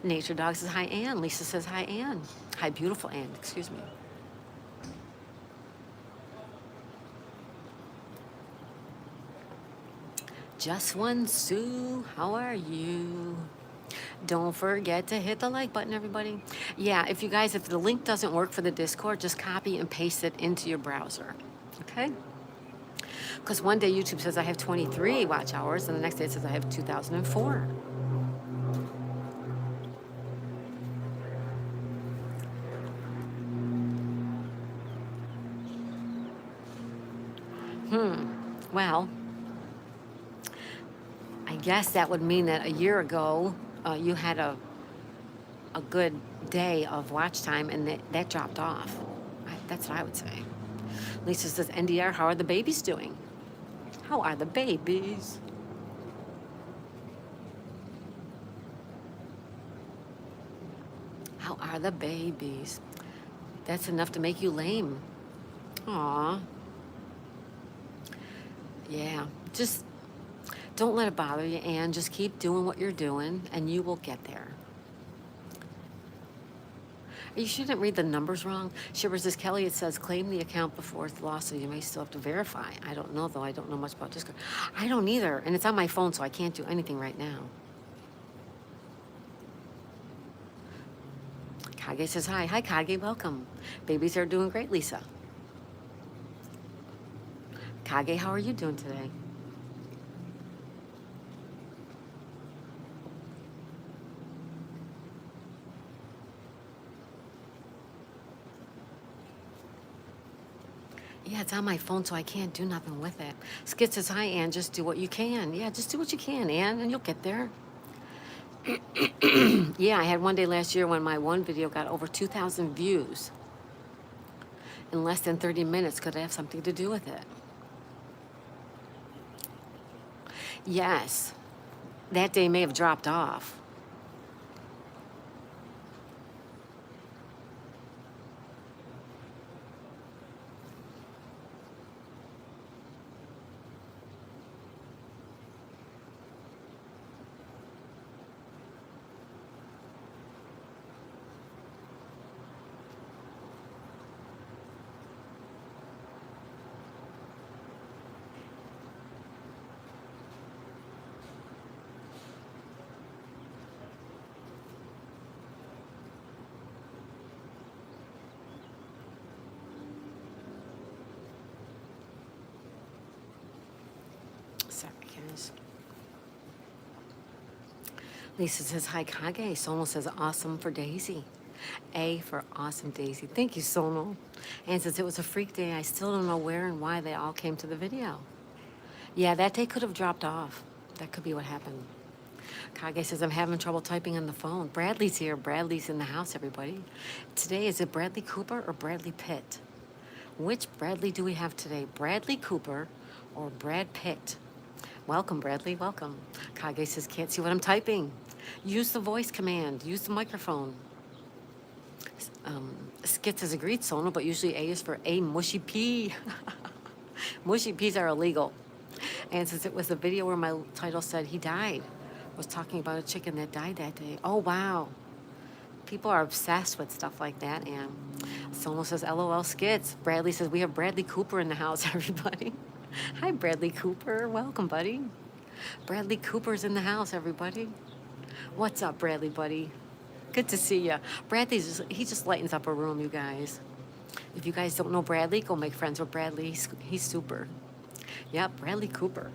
Nature Dog says, hi, Ann. Lisa says, hi, Ann. Hi, beautiful Ann. Excuse me. Just one Sue, how are you? Don't forget to hit the like button, everybody. Yeah, if the link doesn't work for the Discord, just copy and paste it into your browser, okay? Because one day YouTube says I have 23 watch hours, and the next day it says I have 2004. Well, I guess that would mean that a year ago you had a good day of watch time, and that dropped off. That's what I would say. Lisa says, NDR, how are the babies doing? How are the babies? How are the babies? That's enough to make you lame. Aw. Yeah, just don't let it bother you, Ann. Just keep doing what you're doing, and you will get there. You shouldn't read the numbers wrong. Shivers says, Kelly, it says claim the account before it's lost, so you may still have to verify. I don't know, though. I don't know much about Discord. I don't either, and it's on my phone, so I can't do anything right now. Kage says, hi. Hi, Kage. Welcome. Babies are doing great, Lisa. Kage, how are you doing today? Yeah, it's on my phone, so I can't do nothing with it. Skid says, hi, Ann, just do what you can. Yeah, just do what you can, Ann, and you'll get there. Yeah, I had one day last year when my one video got over 2,000 views in less than 30 minutes. Could I have something to do with it? Yes, that day may have dropped off. Sorry, guys. Lisa says, hi, Kage. Sonal says, awesome for Daisy. A for awesome, Daisy. Thank you, Sonal. Ann says, it was a freak day. I still don't know where and why they all came to the video. Yeah, that day could have dropped off. That could be what happened. Kage says, I'm having trouble typing on the phone. Bradley's here. Bradley's in the house, everybody. Today, is it Bradley Cooper or Bradley Pitt? Which Bradley do we have today? Bradley Cooper or Brad Pitt? Welcome, Bradley. Welcome. Kage says, can't see what I'm typing. Use the voice command. Use the microphone. Skits has agreed, Sona, but usually A is for a mushy pea. Mushy peas are illegal. And since it was the video where my title said he died, I was talking about a chicken that died that day. Oh, wow. People are obsessed with stuff like that. And Sona says, LOL skits. Bradley says, we have Bradley Cooper in the house, everybody. Hi, Bradley Cooper. Welcome, buddy. Bradley Cooper's in the house, everybody. What's up, Bradley, buddy? Good to see you. He just lightens up a room, you guys. If you guys don't know Bradley, go make friends with Bradley. He's super. Yep, Bradley Cooper.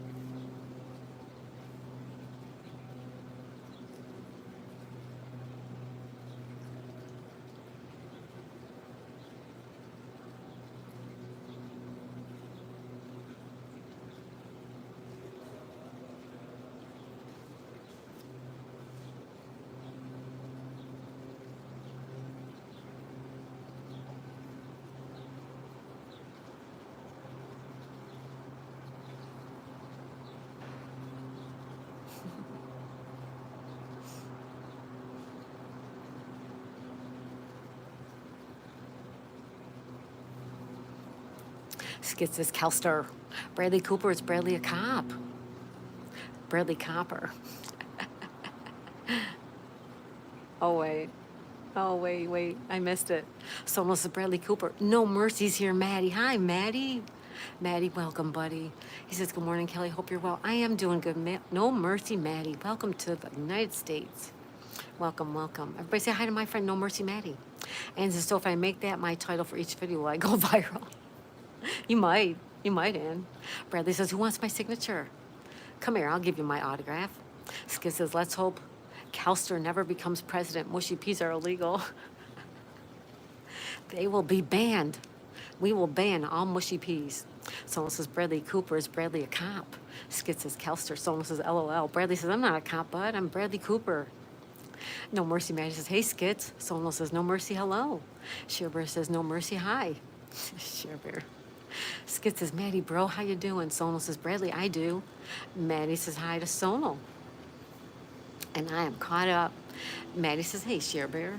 Skits says Kelster. Bradley Cooper is Bradley a cop. Bradley Copper. Oh, wait. Oh, wait. I missed it. So almost Bradley Cooper. No Mercy's here, Maddie. Hi, Maddie. Maddie, welcome, buddy. He says, good morning, Kelly. Hope you're well. I am doing good. No Mercy, Maddie. Welcome to the United States. Welcome. Everybody say hi to my friend, No Mercy, Maddie. And so if I make that my title for each video, will I go viral? You might, Ann. Bradley says, who wants my signature? Come here, I'll give you my autograph. Skid says, let's hope Kelster never becomes president. Mushy peas are illegal. They will be banned. We will ban all mushy peas. Someone says, Bradley Cooper, is Bradley a cop? Skid says, Kelster. Someone says, LOL. Bradley says, I'm not a cop, bud. I'm Bradley Cooper. No Mercy Maddie says, hey, Skits. Someone says, no mercy, hello. Shearbear says, no mercy, hi. Shearbear. Skit says, Maddie, bro, how you doing? Sonal says, Bradley, I do. Maddie says hi to Sonal. And I am caught up. Maddie says, hey, Shearbear.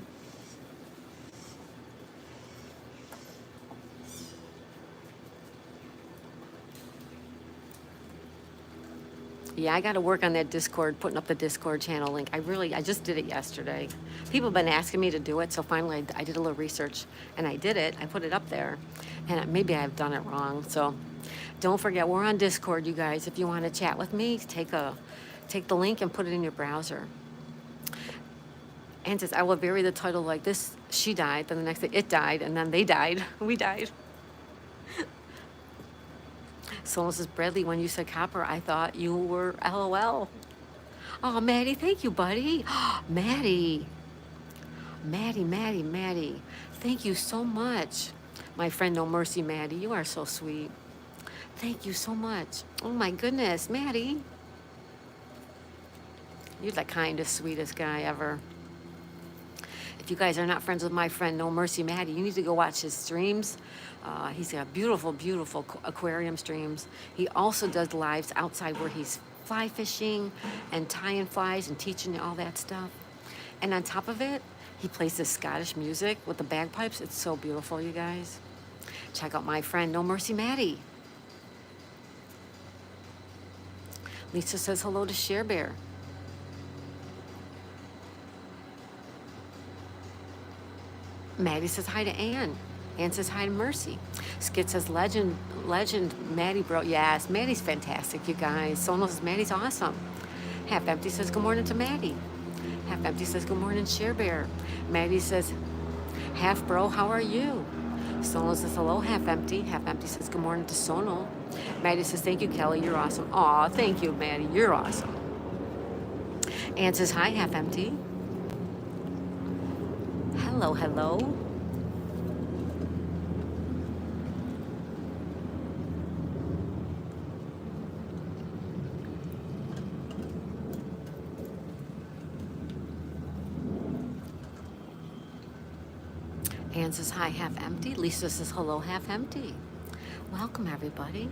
Yeah, I got to work on that Discord, putting up the Discord channel link. I just did it yesterday. People have been asking me to do it, so finally I did a little research, and I did it. I put it up there, and maybe I've done it wrong. So don't forget, we're on Discord, you guys. If you want to chat with me, take the link and put it in your browser. And says, I will vary the title like this. She died, then the next day it died, and then they died. We died. Someone says, Bradley, when you said copper, I thought you were LOL. Oh, Maddie, thank you, buddy. Maddie. Thank you so much. My friend, No Mercy, Maddie, you are so sweet. Thank you so much. Oh, my goodness, Maddie. You're the kindest, sweetest guy ever. If you guys are not friends with my friend, No Mercy Maddie, you need to go watch his streams. He's got beautiful aquarium streams. He also does lives outside where he's fly fishing and tying flies and teaching you all that stuff. And on top of it, he plays this Scottish music with the bagpipes. It's so beautiful, you guys. Check out my friend, No Mercy Maddie. Lisa says hello to Shearbear. Maddie says hi to Ann. Ann says hi to Mercy. Skit says legend, Maddie bro. Yes, Maddie's fantastic, you guys. Sonal says Maddie's awesome. Half Empty says good morning to Maddie. Half Empty says good morning, Shearbear. Maddie says, half bro, how are you? Sonal says hello, Half Empty. Half Empty says good morning to Sonal. Maddie says thank you, Kelly, you're awesome. Aw, thank you, Maddie, you're awesome. Ann says hi, Half Empty. Hello. Ann says, hi, half empty. Lisa says, hello, half empty. Welcome, everybody.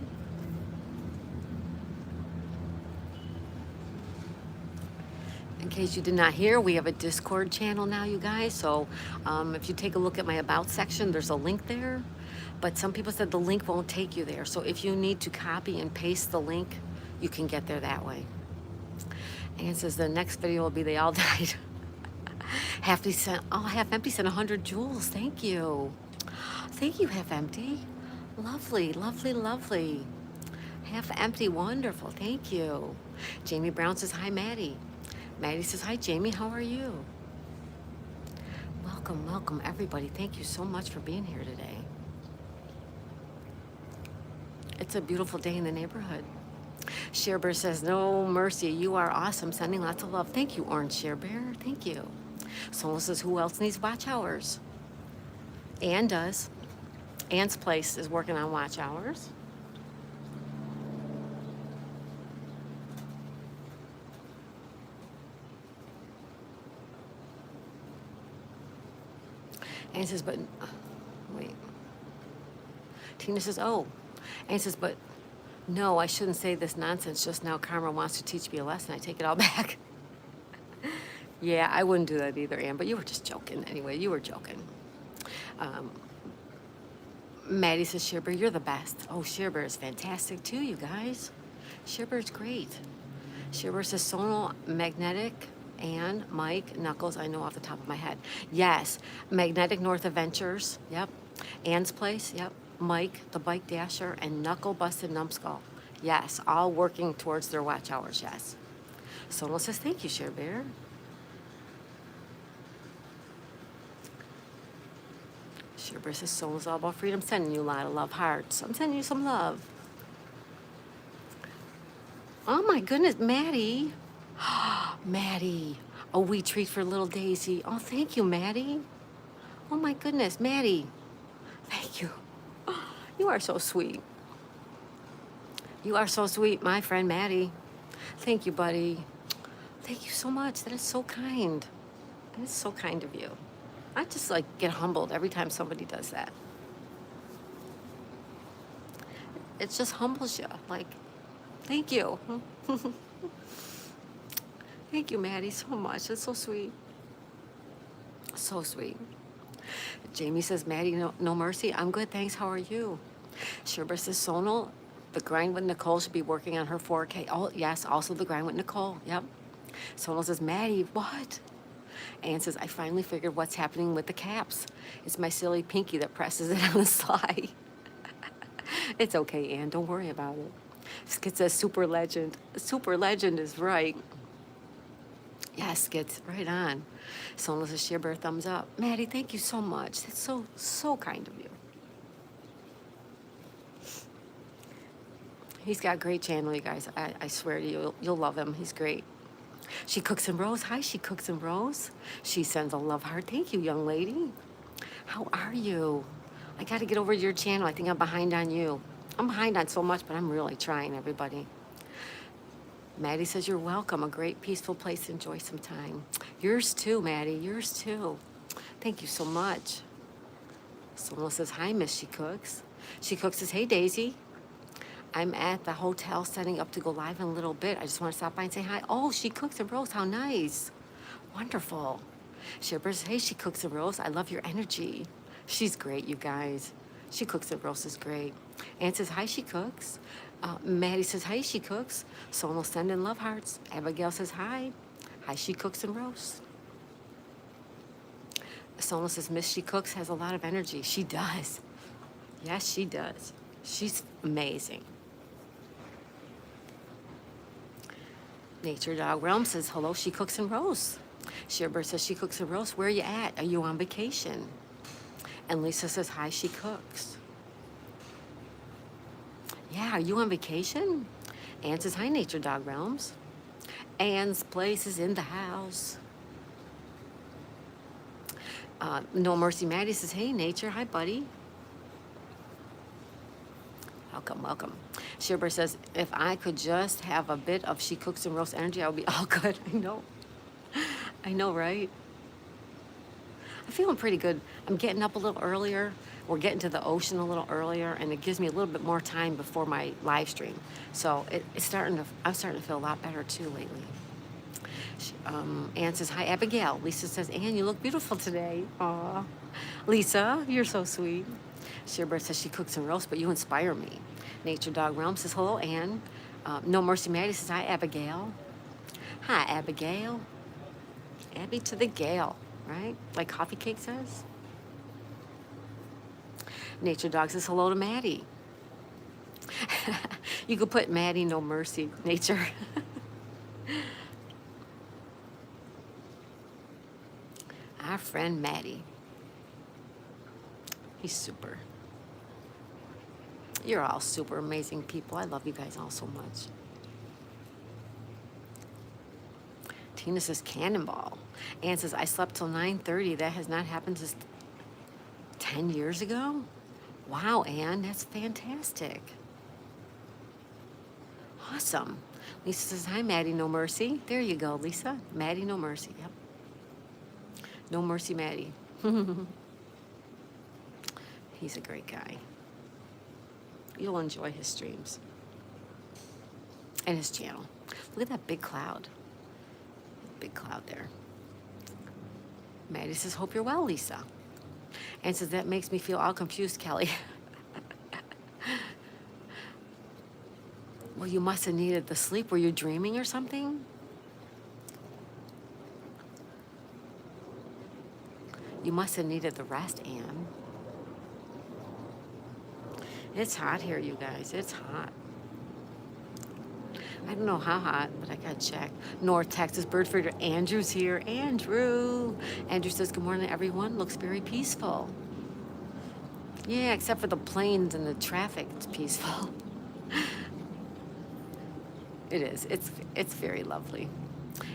In case you did not hear, we have a Discord channel now, you guys. So if you take a look at my About section, there's a link there. But some people said the link won't take you there. So if you need to copy and paste the link, you can get there that way. Ann says, the next video will be they all died. Half empty sent 100 jewels. Thank you. Thank you, half empty. Lovely, lovely, lovely. Half empty, wonderful. Thank you. Jamie Brown says, hi, Maddie. Maddie says, hi, Jamie. How are you? Welcome, welcome, everybody. Thank you so much for being here today. It's a beautiful day in the neighborhood. Shearbear says, no mercy. You are awesome. Sending lots of love. Thank you, Orange Shearbear. Thank you. Someone says, who else needs watch hours? Ann does. Ann's place is working on watch hours. Ann says, but, wait. Tina says, oh. Ann says, but, no, I shouldn't say this nonsense just now. Karma wants to teach me a lesson. I take it all back. Yeah, I wouldn't do that either, Ann, but you were just joking. Anyway, you were joking. Maddie says, Shearbear, you're the best. Oh, Shearbear is fantastic too, you guys. Shearbear's great. Shearbear says, Sonal, Magnetic, and Mike, Knuckles, I know off the top of my head. Yes, Magnetic North Adventures, yep. Ann's Place, yep. Mike, the Bike Dasher, and Knuckle Busted Numbskull. Yes, all working towards their watch hours, yes. Sonal says, thank you, Shearbear. Shearbear says, Sonal's all about freedom. Sending you a lot of love hearts. I'm sending you some love. Oh my goodness, Maddie. Maddie, a wee treat for little Daisy. Oh, thank you, Maddie. Oh my goodness, Maddie. Thank you. You are so sweet. You are so sweet, my friend Maddie. Thank you, buddy. Thank you so much. That is so kind. That is so kind of you. I just like get humbled every time somebody does that. It just humbles you. Like, thank you. Thank you, Maddie, so much. That's so sweet. So sweet. Jamie says, Maddie, no mercy. I'm good, thanks. How are you? Sherbert says, Sonal, the grind with Nicole should be working on her 4K. Oh, yes, also the grind with Nicole. Yep. Sonal says, Maddie, what? Ann says, I finally figured what's happening with the caps. It's my silly pinky that presses it on the sly. It's okay, Ann. Don't worry about it. Skit says, super legend. Super legend is right. Yes, Skits, right on. Sonal says, Shearbear, thumbs up. Maddie, thank you so much. That's so, so kind of you. He's got a great channel, you guys. I swear to you, you'll love him. He's great. She Cooks and Rose. Hi, She Cooks and Rose. She sends a love heart. Thank you, young lady. How are you? I got to get over to your channel. I think I'm behind on you. I'm behind on so much, but I'm really trying, everybody. Maddie says, you're welcome. A great, peaceful place to enjoy some time. Yours too, Maddie. Yours too. Thank you so much. Someone says, hi, Miss She Cooks. She Cooks says, hey, Daisy. I'm at the hotel setting up to go live in a little bit. I just want to stop by and say hi. Oh, She Cooks and Rose. How nice. Wonderful. Shipper says, hey, She Cooks and Rose. I love your energy. She's great, you guys. She Cooks and Rose is great. Ann says, hi, She Cooks. Maddie says, hi, She Cooks. Sonal sending love hearts. Abigail says, hi. Hi, She Cooks and Rose. Sonal says, Miss She Cooks has a lot of energy. She does. Yes, she does. She's amazing. Nature Dog Realm says, hello, She Cooks and Rose. Shearbird says, She Cooks and Rose, where are you at? Are you on vacation? And Lisa says, hi, She Cooks. Yeah, are you on vacation? Ann says, hi, Nature Dog Realms. Ann's place is in the house. No Mercy Maddie says, hey, Nature, hi, buddy. Welcome, welcome. Shearbird says, if I could just have a bit of She Cooks and Roast energy, I would be all good. I know. I know, right? I'm feeling pretty good. I'm getting up a little earlier. We're getting to the ocean a little earlier, and it gives me a little bit more time before my live stream. So it's starting to. I'm starting to feel a lot better too lately. Ann says, hi, Abigail. Lisa says, Ann, you look beautiful today. Aw. Lisa, you're so sweet. Shearbird says she cooks and roasts, but you inspire me. Nature Dog Realm says, hello, Ann. No Mercy Maddie says, hi, Abigail. Hi, Abigail. Abby to the Gale, right? Like Coffee Cake says. Nature Dog says, hello to Maddie. You could put Maddie, no mercy, Nature. Our friend Maddie. He's super. You're all super amazing people. I love you guys all so much. Tina says cannonball. Ann says, I slept till 9:30. That has not happened since 10 years ago? Wow, Ann, that's fantastic. Awesome. Lisa says, hi, Maddie, no mercy. There you go, Lisa. Maddie, no mercy. Yep. No mercy, Maddie. He's a great guy. You'll enjoy his streams and his channel. Look at that big cloud. Big cloud there. Maddie says, hope you're well, Lisa. And says, that makes me feel all confused, Kelly. Well, you must have needed the sleep. Were you dreaming or something? You must have needed the rest, Ann. It's hot here, you guys. It's hot. I don't know how hot, but I gotta check. North Texas bird feeder. Andrew's here. Andrew. Andrew says, good morning, everyone. Looks very peaceful. Yeah, except for the planes and the traffic. It's peaceful. It is. It's very lovely.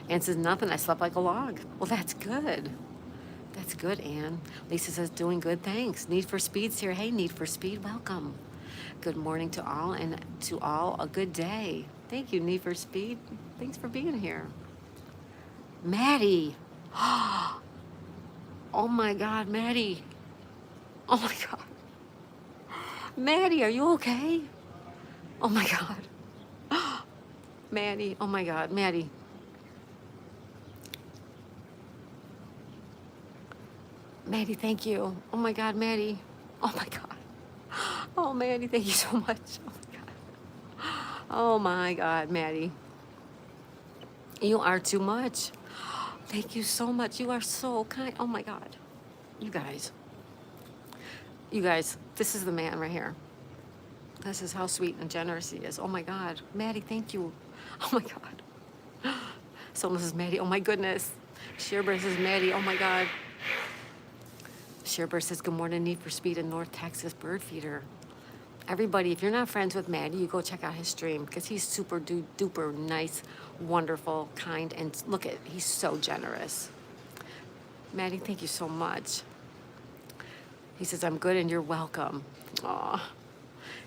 Ann says, nothing. I slept like a log. Well, that's good. That's good, Ann. Lisa says, doing good, thanks. Need for Speed's here. Hey, Need for Speed, welcome. Good morning to all, and to all, a good day. Thank you, Need for Speed. Thanks for being here. Maddie. Oh my God, Maddie. Oh my God. Maddie, are you okay? Oh my God. Maddie, oh my God, Maddie. Maddie, thank you. Oh my God, Maddie. Oh my God. Oh, Maddie, thank you so much. Oh my God. Oh my God, Maddie. You are too much. Thank you so much. You are so kind. Oh my God. You guys. You guys, this is the man right here. This is how sweet and generous he is. Oh my God. Maddie, thank you. Oh my God. Someone says, Maddie, oh my goodness. Shearbird says, Maddie, oh my God. Shearbird says, good morning, Need for Speed in North Texas bird feeder. Everybody, if you're not friends with Maddie, you go check out his stream because he's super duper nice, wonderful, kind, and look at, he's so generous. Maddie, thank you so much. He says, I'm good and you're welcome. Aw.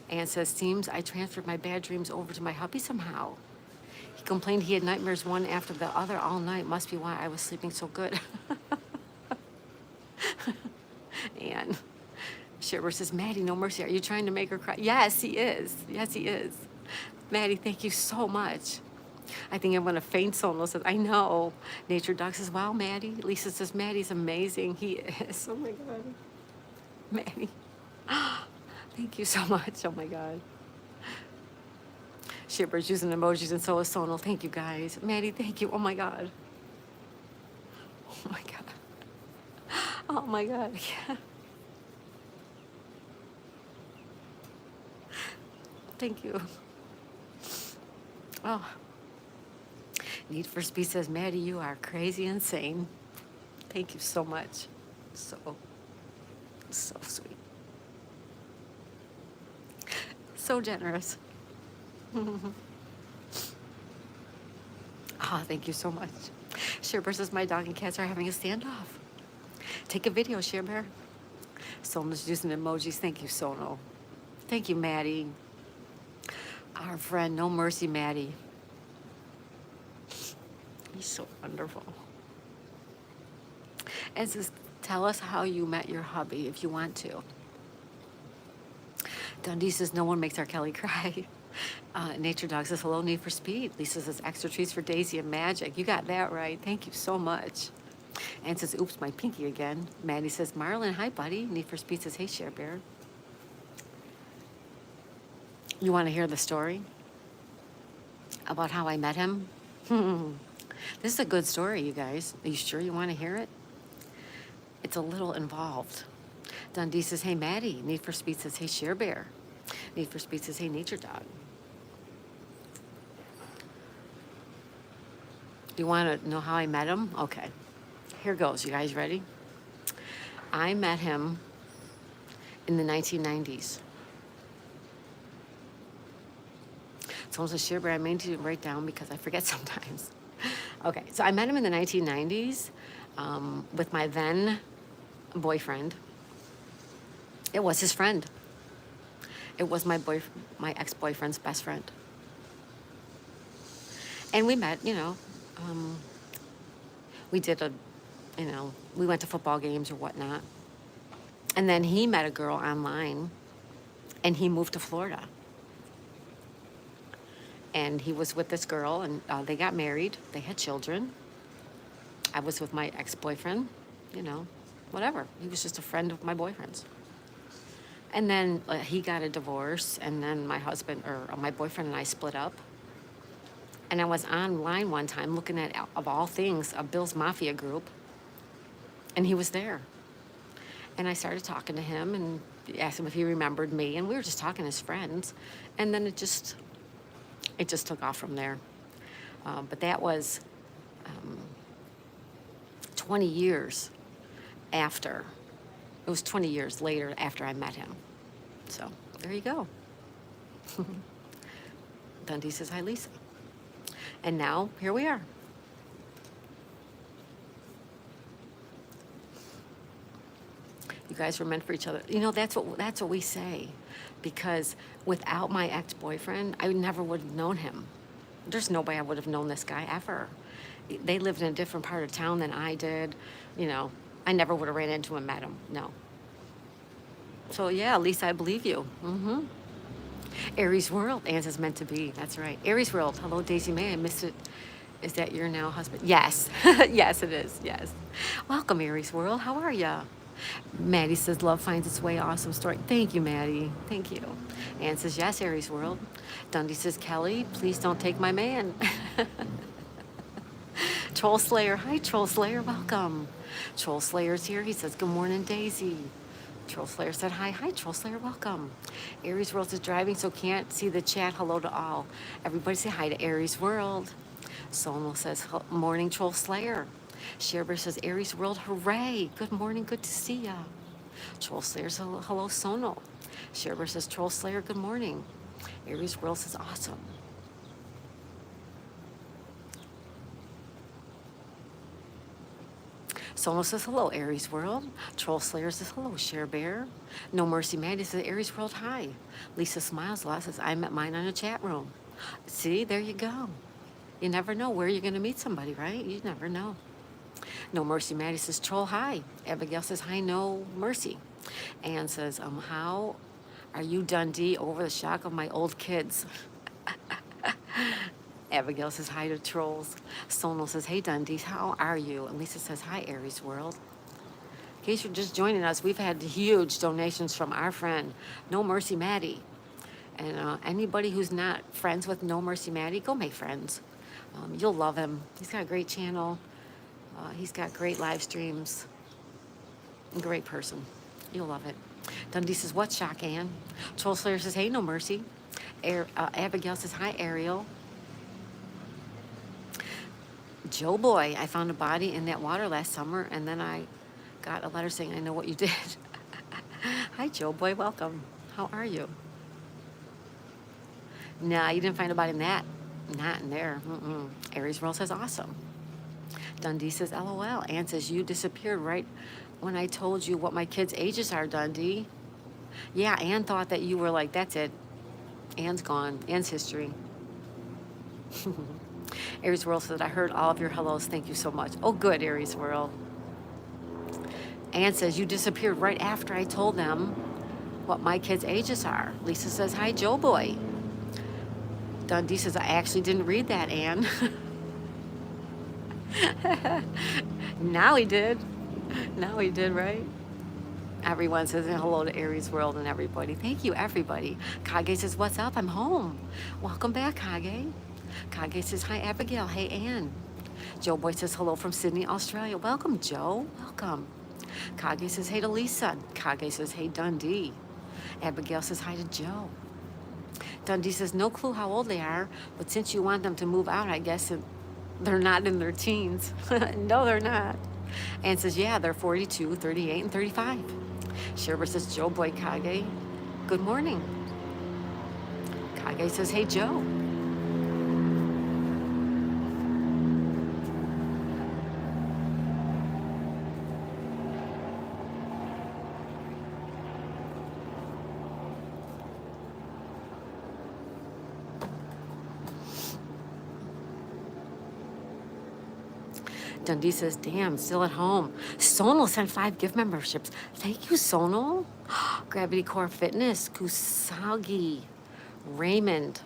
Ann says, seems I transferred my bad dreams over to my hubby somehow. He complained he had nightmares one after the other all night. Must be why I was sleeping so good. And Shearbird says, Maddie, no mercy. Are you trying to make her cry? Yes, he is. Yes, he is. Maddie, thank you so much. I think I'm going to faint. Someone says, I know. Nature Dog says, wow, Maddie. Lisa says, Maddie's amazing. He is. Oh, my God. Maddie. Thank you so much. Oh, my God. Shearbird's using emojis, and so is Sonal. Thank you, guys. Maddie, thank you. Oh, my God. Oh, my God. Oh, my God. Yeah. Thank you. Oh. Need for Speed says, Maddie, you are crazy insane. Thank you so much. So sweet. So generous. Oh, thank you so much. Shearbird says, my dog and cats are having a standoff. Take a video, Shearbird. Sonal's using emojis. Thank you, Sonal. Thank you, Maddie. Our friend, no mercy, Maddie. He's so wonderful. As this Tell us how you met your hubby if you want to. Dundee says, no one makes our Kelly cry. Nature Dog says, hello, Need for Speed. Lisa says, extra treats for Daisy and Magic. You got that right. Thank you so much. Ann says, oops, my pinky again. Maddie says, Marlon, hi, buddy. Need for Speed says, hey, Share Bear. You want to hear the story about how I met him? This is a good story, you guys. Are you sure you want to hear it? It's a little involved. Dundee says, hey, Maddie. Need for Speed says, hey, Share Bear. Need for Speed says, hey, Nature Dog. You want to know how I met him? Okay. Here goes. You guys ready? I met him in the 1990s. Someone says, Share Bear, I made you write down because I forget sometimes. Okay, so I met him in the 1990s with my then boyfriend. It was his friend. It was my ex-boyfriend's best friend. And we met, we did we went to football games or whatnot. And then he met a girl online and he moved to Florida. And he was with this girl and they got married. They had children. I was with my ex-boyfriend, whatever. He was just a friend of my boyfriend's. And then he got a divorce, and then my boyfriend and I split up. And I was online one time looking at, of all things, a Bill's Mafia group, and he was there. And I started talking to him and asked him if he remembered me, and we were just talking as friends. And then it just took off from there. But that was 20 years after. It was 20 years later after I met him. So there you go. Dundee says, hi, Lisa. And now, here we are. You guys were meant for each other. That's what we say. Because without my ex-boyfriend, I never would have known him. There's no way I would have known this guy ever. They lived in a different part of town than I did. I never would have ran into him, met him. No. So, yeah, Lisa, I believe you. Aries World, Anne says meant to be. That's right. Aries World. Hello, Daisy May. I missed it. Is that your now husband? Yes. Yes, it is. Yes. Welcome, Aries World. How are ya? Maddie says, love finds its way. Awesome story. Thank you, Maddie. Thank you. Anne says, yes, Aries World. Dundee says, Kelly, please don't take my man. Troll Slayer. Hi, Troll Slayer. Welcome. Troll Slayer's here. He says, good morning, Daisy. Troll Slayer said, hi. Hi, Troll Slayer. Welcome. Aries World is driving, so can't see the chat. Hello to all. Everybody say hi to Aries World. Sonal says, morning, Troll Slayer. Sherbert says, Aries World, hooray. Good morning. Good to see ya. Troll Slayer says, hello, Sonal. Sherbert says, Troll Slayer, good morning. Aries World says, awesome. Sonal says, hello, Aries World. Troll Slayer says, hello, Share Bear. No Mercy Maddie says, Aries World, hi. Lisa smiles a lot, says, I met mine in a chat room. See, there you go. You never know where you're going to meet somebody, right? You never know. No Mercy Maddie says, Troll, hi. Abigail says, hi, No Mercy. Anne says, how are you, Dundee, over the shock of my old kids? Abigail says, hi to Trolls. Sonal says, hey, Dundee, how are you? And Lisa says, hi, Aries World. In case you're just joining us, we've had huge donations from our friend, No Mercy Maddie. And anybody who's not friends with No Mercy Maddie, go make friends. You'll love him. He's got a great channel. He's got great live streams. Great person. You'll love it. Dundee says, what shock, Ann? Troll Slayer says, hey, No Mercy. Abigail says, hi, Ariel. Joe Boy, I found a body in that water last summer, and then I got a letter saying, I know what you did. Hi, Joe Boy, welcome. How are you? Nah, you didn't find a body in that. Not in there. Aries World says, awesome. Dundee says, LOL. Ann says, you disappeared right when I told you what my kids' ages are, Dundee. Yeah, Ann thought that you were like, that's it. Ann's gone. Ann's history. Aries World said, I heard all of your hellos. Thank you so much. Oh, good, Aries World. Ann says, you disappeared right after I told them what my kids' ages are. Lisa says, hi, Joe boy. Dundee says, I actually didn't read that, Ann. Now he did. Now he did, right? Everyone says hello to Aries World and everybody. Thank you, everybody. Kage says, what's up? I'm home. Welcome back, Kage. Kage says, hi, Abigail. Hey, Ann. Joe Boy says, hello from Sydney, Australia. Welcome, Joe. Welcome. Kage says, hey to Lisa. Kage says, hey, Dundee. Abigail says, hi to Joe. Dundee says, no clue how old they are, but since you want them to move out, I guess they're not in their teens. No, they're not. Ann says, yeah, they're 42, 38, and 35. Sherber says, Joe Boy Kage, good morning. Kage says, hey, Joe. Dundee says, damn, still at home. Sonal sent 5 gift memberships. Thank you, Sonal. Gravity Core Fitness, Kusagi, Raymond,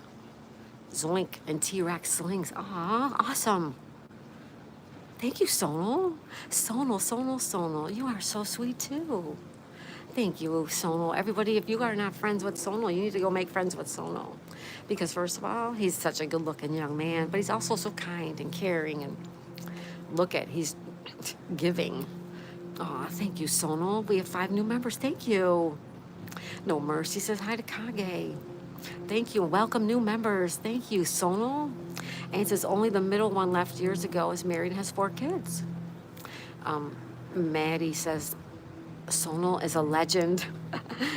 Zoink, and T-Rex Slings. Aw, awesome. Thank you, Sonal. Sonal. You are so sweet, too. Thank you, Sonal. Everybody, if you are not friends with Sonal, you need to go make friends with Sonal. Because first of all, he's such a good-looking young man, but he's also so kind and caring and he's giving. Aw, thank you, Sonal. We have 5 new members. Thank you. No Mercy says hi to Kage. Thank you. Welcome new members. Thank you, Sonal. And it says only the middle one left years ago is married and has 4 kids. Maddie says Sonal is a legend.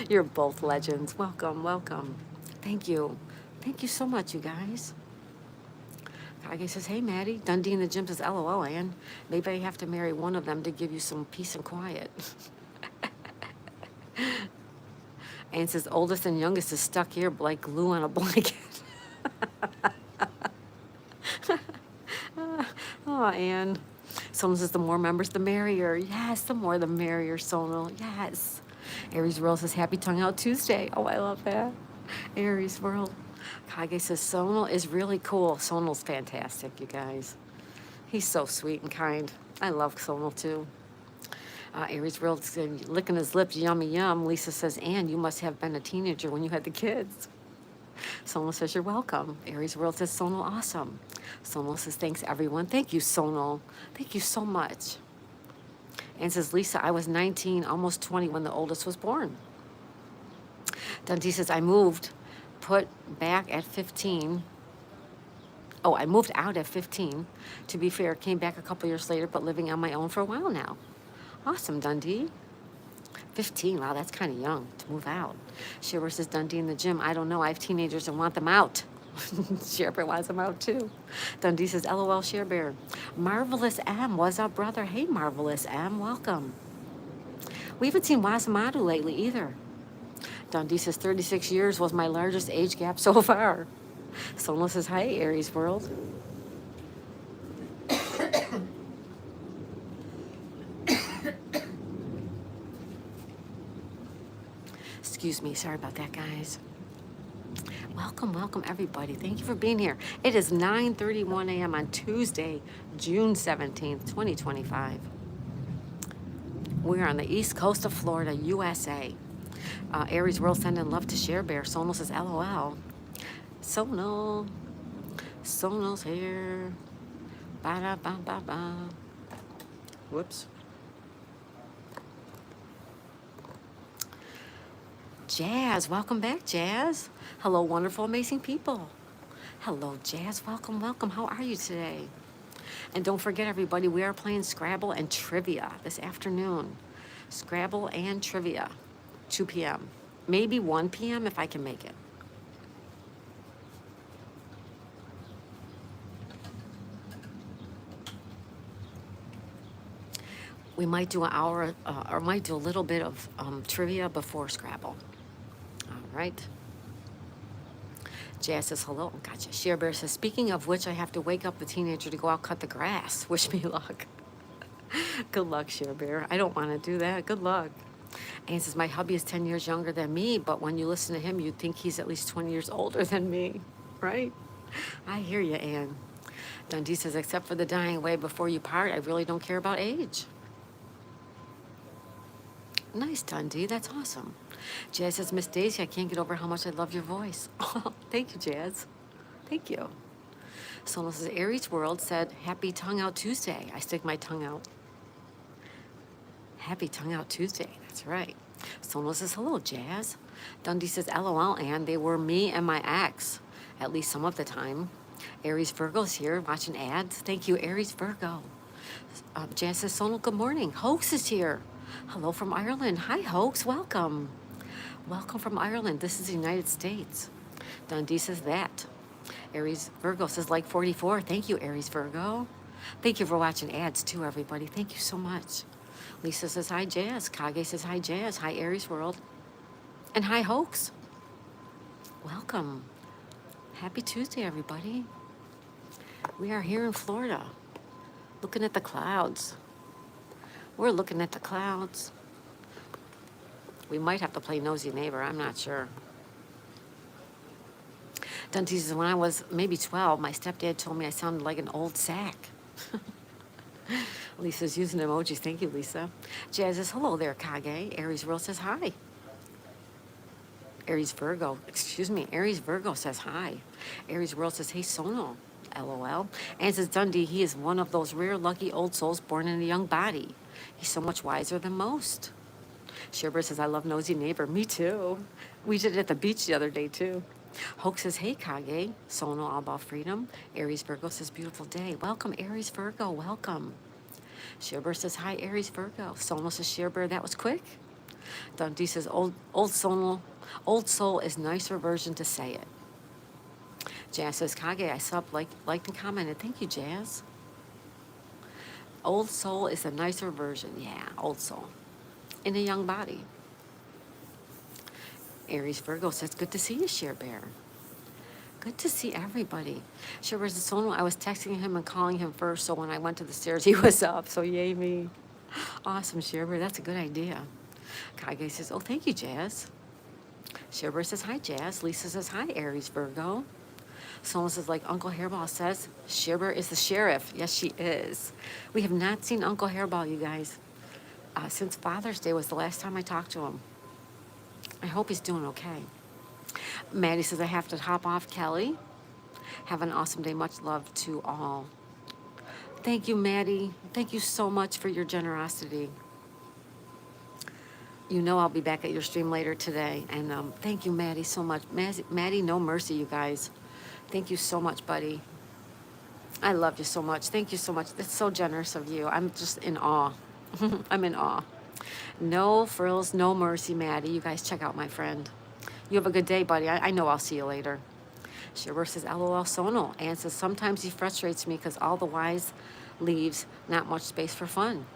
You're both legends. Welcome. Thank you. Thank you so much, you guys. Kage says, hey, Maddie. Dundee in the gym says, LOL, Ann. Maybe I have to marry one of them to give you some peace and quiet. Ann says, oldest and youngest is stuck here like glue on a blanket. Oh, Ann. Someone says, the more members, the merrier. Yes, the more the merrier, Sonal. Yes. Aries World says, happy Tongue Out Tuesday. Oh, I love that. Aries World. Kage says, Sonal is really cool. Sonal's fantastic, you guys. He's so sweet and kind. I love Sonal, too. Aries World says, licking his lips, yummy yum. Lisa says, Ann, you must have been a teenager when you had the kids. Sonal says, you're welcome. Aries World says, Sonal, awesome. Sonal says, thanks, everyone. Thank you, Sonal. Thank you so much. Ann says, Lisa, I was 19, almost 20 when the oldest was born. Dundee says, I moved back at 15. Oh, I moved out at 15. To be fair, came back a couple years later, but living on my own for a while now. Awesome, Dundee. 15, wow, that's kind of young to move out. Sherber says, Dundee in the gym, I don't know, I have teenagers and want them out. Sherber wants them out too. Dundee says, LOL, Sherber. Marvelous M, what's up, brother? Hey, Marvelous M, welcome. We haven't seen Wasamadu lately either. Dundee says, 36 years was my largest age gap so far. Sonal says, hi, Aries World. Excuse me, sorry about that, guys. Welcome, everybody. Thank you for being here. It is 9:31 a.m. on Tuesday, June 17th, 2025. We're on the east coast of Florida, USA. Aries World sending love to Share Bear. Sonal says, LOL. Sonal's here. Ba-da-ba-ba-ba. Whoops. Jazz, welcome back, Jazz. Hello, wonderful, amazing people. Hello, Jazz, welcome. How are you today? And don't forget, everybody, we are playing Scrabble and Trivia this afternoon. Scrabble and Trivia, 2 p.m. Maybe 1 p.m. if I can make it. We might do an hour, or might do a little bit of trivia before Scrabble. All right. Jazz says, hello. Gotcha. Share Bear says, speaking of which, I have to wake up the teenager to go out cut the grass. Wish me luck. Good luck, Share Bear. I don't want to do that. Good luck. Anne says, my hubby is 10 years younger than me, but when you listen to him, you'd think he's at least 20 years older than me, right? I hear you, Anne. Dundee says, except for the dying away before you part, I really don't care about age. Nice, Dundee. That's awesome. Jazz says, Miss Daisy, I can't get over how much I love your voice. Oh, thank you, Jazz. Thank you. Sono says, Aries World said, Happy Tongue Out Tuesday. I stick my tongue out. Happy Tongue Out Tuesday. That's right. Sono says, hello, Jazz. Dundee says, LOL, Ann. They were me and my ex, at least some of the time. Aries Virgo's here watching ads. Thank you, Aries Virgo. Jazz says, Sono, good morning. Hoax is here. Hello from Ireland. Hi, Hoax. Welcome. Welcome from Ireland. This is the United States. Dundee says that. Aries Virgo says, like 44. Thank you, Aries Virgo. Thank you for watching ads, too, everybody. Thank you so much. Lisa says, hi, Jazz. Kage says, hi, Jazz. Hi, Aries World. And hi, Hoax. Welcome. Happy Tuesday, everybody. We are here in Florida, looking at the clouds. We're looking at the clouds. We might have to play Nosy Neighbor. I'm not sure. Dundee says, when I was maybe 12, my stepdad told me I sounded like an old sack. Lisa's using emojis. Thank you, Lisa. Jazz says, hello there, Kage. Aries World says, hi. Aries Virgo says, hi. Aries World says, hey, Sono. LOL. And says, Dundee, he is one of those rare, lucky old souls born in a young body. He's so much wiser than most. Sherbert says, I love Nosy Neighbor. Me too. We did it at the beach the other day, too. Hoax says, hey, Kage. Sono, all about freedom. Aries Virgo says, beautiful day. Welcome, Aries Virgo. Welcome. Sherbert says, hi, Aries Virgo. Sono says, Sherbert, that was quick. Dundee says, old soul is nicer version to say it. Jazz says, Kage, I subbed, liked and commented. Thank you, Jazz. Old soul is a nicer version. Yeah, old soul. In a young body. Aries Virgo says, good to see you, Share Bear. Good to see everybody. Share Bear says, Sono, I was texting him and calling him first, so when I went to the stairs, he was up. So yay me. Awesome, Share Bear. That's a good idea. Kage says, oh, thank you, Jazz. Share Bear says, hi, Jazz. Lisa says, hi, Aries Virgo. Someone says, like Uncle Hairball says, Sherbert is the sheriff. Yes, she is. We have not seen Uncle Hairball, you guys, since Father's Day was the last time I talked to him. I hope he's doing okay. Maddie says, I have to hop off, Kelly. Have an awesome day. Much love to all. Thank you, Maddie. Thank you so much for your generosity. You know I'll be back at your stream later today. And thank you, Maddie, so much. Maddie, no mercy, you guys. Thank you so much, buddy. I love you so much. Thank you so much. That's so generous of you. I'm just in awe. I'm in awe. No frills, no mercy, Maddie. You guys check out my friend. You have a good day, buddy. I know I'll see you later. Shiver says, LOL Sono. Ann says, sometimes he frustrates me because all the wise leaves not much space for fun.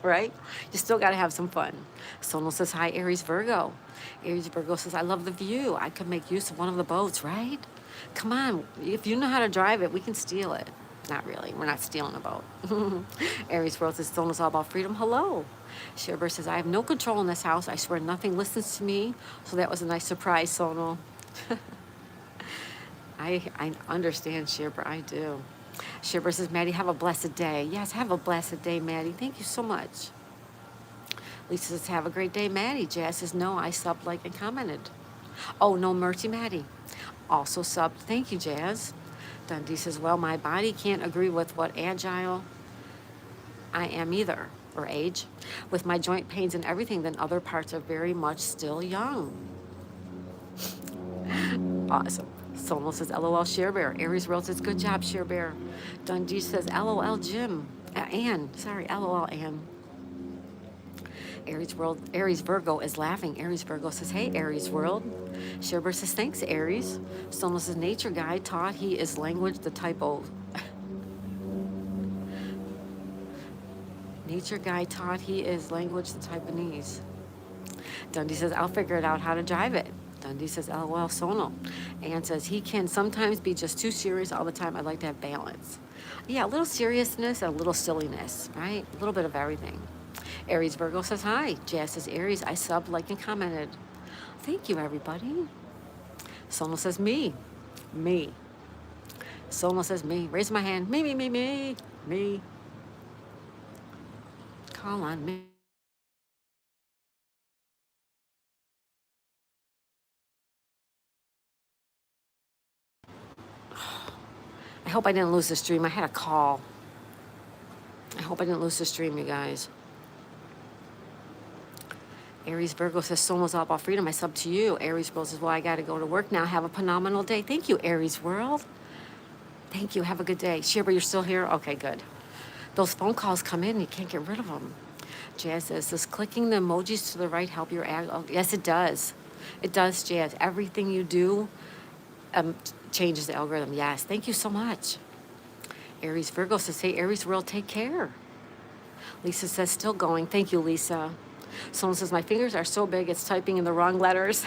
Right? You still got to have some fun. Sono says, hi, Aries Virgo. Aries Virgo says, I love the view. I could make use of one of the boats, right? Come on. If you know how to drive it, we can steal it. Not really. We're not stealing a boat. Aries World says, Sono's all about freedom. Hello. Shiver says, I have no control in this house. I swear nothing listens to me. So that was a nice surprise, Sono. I understand, Shiver. I do. Shiver says, Maddie, have a blessed day. Yes, have a blessed day, Maddie. Thank you so much. Lisa says, have a great day, Maddie. Jazz says, no, I subbed, liked, and commented. Oh, no mercy, Maddie. Also subbed. Thank you, Jazz. Dundee says, well, my body can't agree with what agile I am either, or age. With my joint pains and everything, then other parts are very much still young. Awesome. Sono says, LOL, Share Bear. Aries World says, good job, Share Bear. Dundee says, LOL, Jim. Ann. Sorry, LOL, Ann. Aries Virgo is laughing. Aries Virgo says, hey, Aries World. Share Bear says, thanks, Aries. Sono says, nature guy taught he is language the typo. Nature guy taught he is language the Taiwanese. Dundee says, I'll figure it out how to drive it. Dundee says, LOL, Sono. Ann says, he can sometimes be just too serious all the time. I'd like to have balance. Yeah, a little seriousness and a little silliness, right? A little bit of everything. Aries Virgo says hi. Jazz says Aries. I subbed, like, and commented. Thank you, everybody. Sonal says me. Me. Sonal says me. Raise my hand. Me, me, me, me. Me. Call on me. I hope I didn't lose the stream. I had a call. I hope I didn't lose the stream, you guys. Aries Virgo says, Soma's all about freedom. I sub to you. Aries Virgo says, well, I got to go to work now. Have a phenomenal day. Thank you, Aries World. Thank you. Have a good day. Shibra, you're still here? Okay, good. Those phone calls come in. You can't get rid of them. Jazz says, does clicking the emojis to the right help your ad? Oh, yes, it does. It does, Jazz. Everything you do changes the algorithm. Yes. Thank you so much. Aries Virgo says, hey, Aries World, take care. Lisa says, still going. Thank you, Lisa. Someone says, my fingers are so big, it's typing in the wrong letters.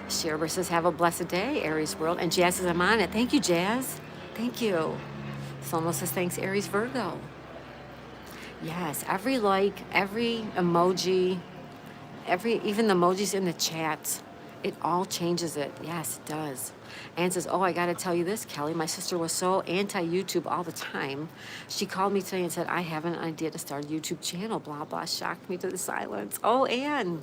Sherbert says, have a blessed day, Aries World. And Jazz says, I'm on it. Thank you, Jazz. Thank you. Someone says, thanks, Aries Virgo. Yes, every like, every emoji, even the emojis in the chats, it all changes it. Yes, it does. Anne says, oh, I got to tell you this, Kelly. My sister was so anti-YouTube all the time. She called me today and said, I have an idea to start a YouTube channel, blah, blah. Shocked me to the silence. Oh, Anne,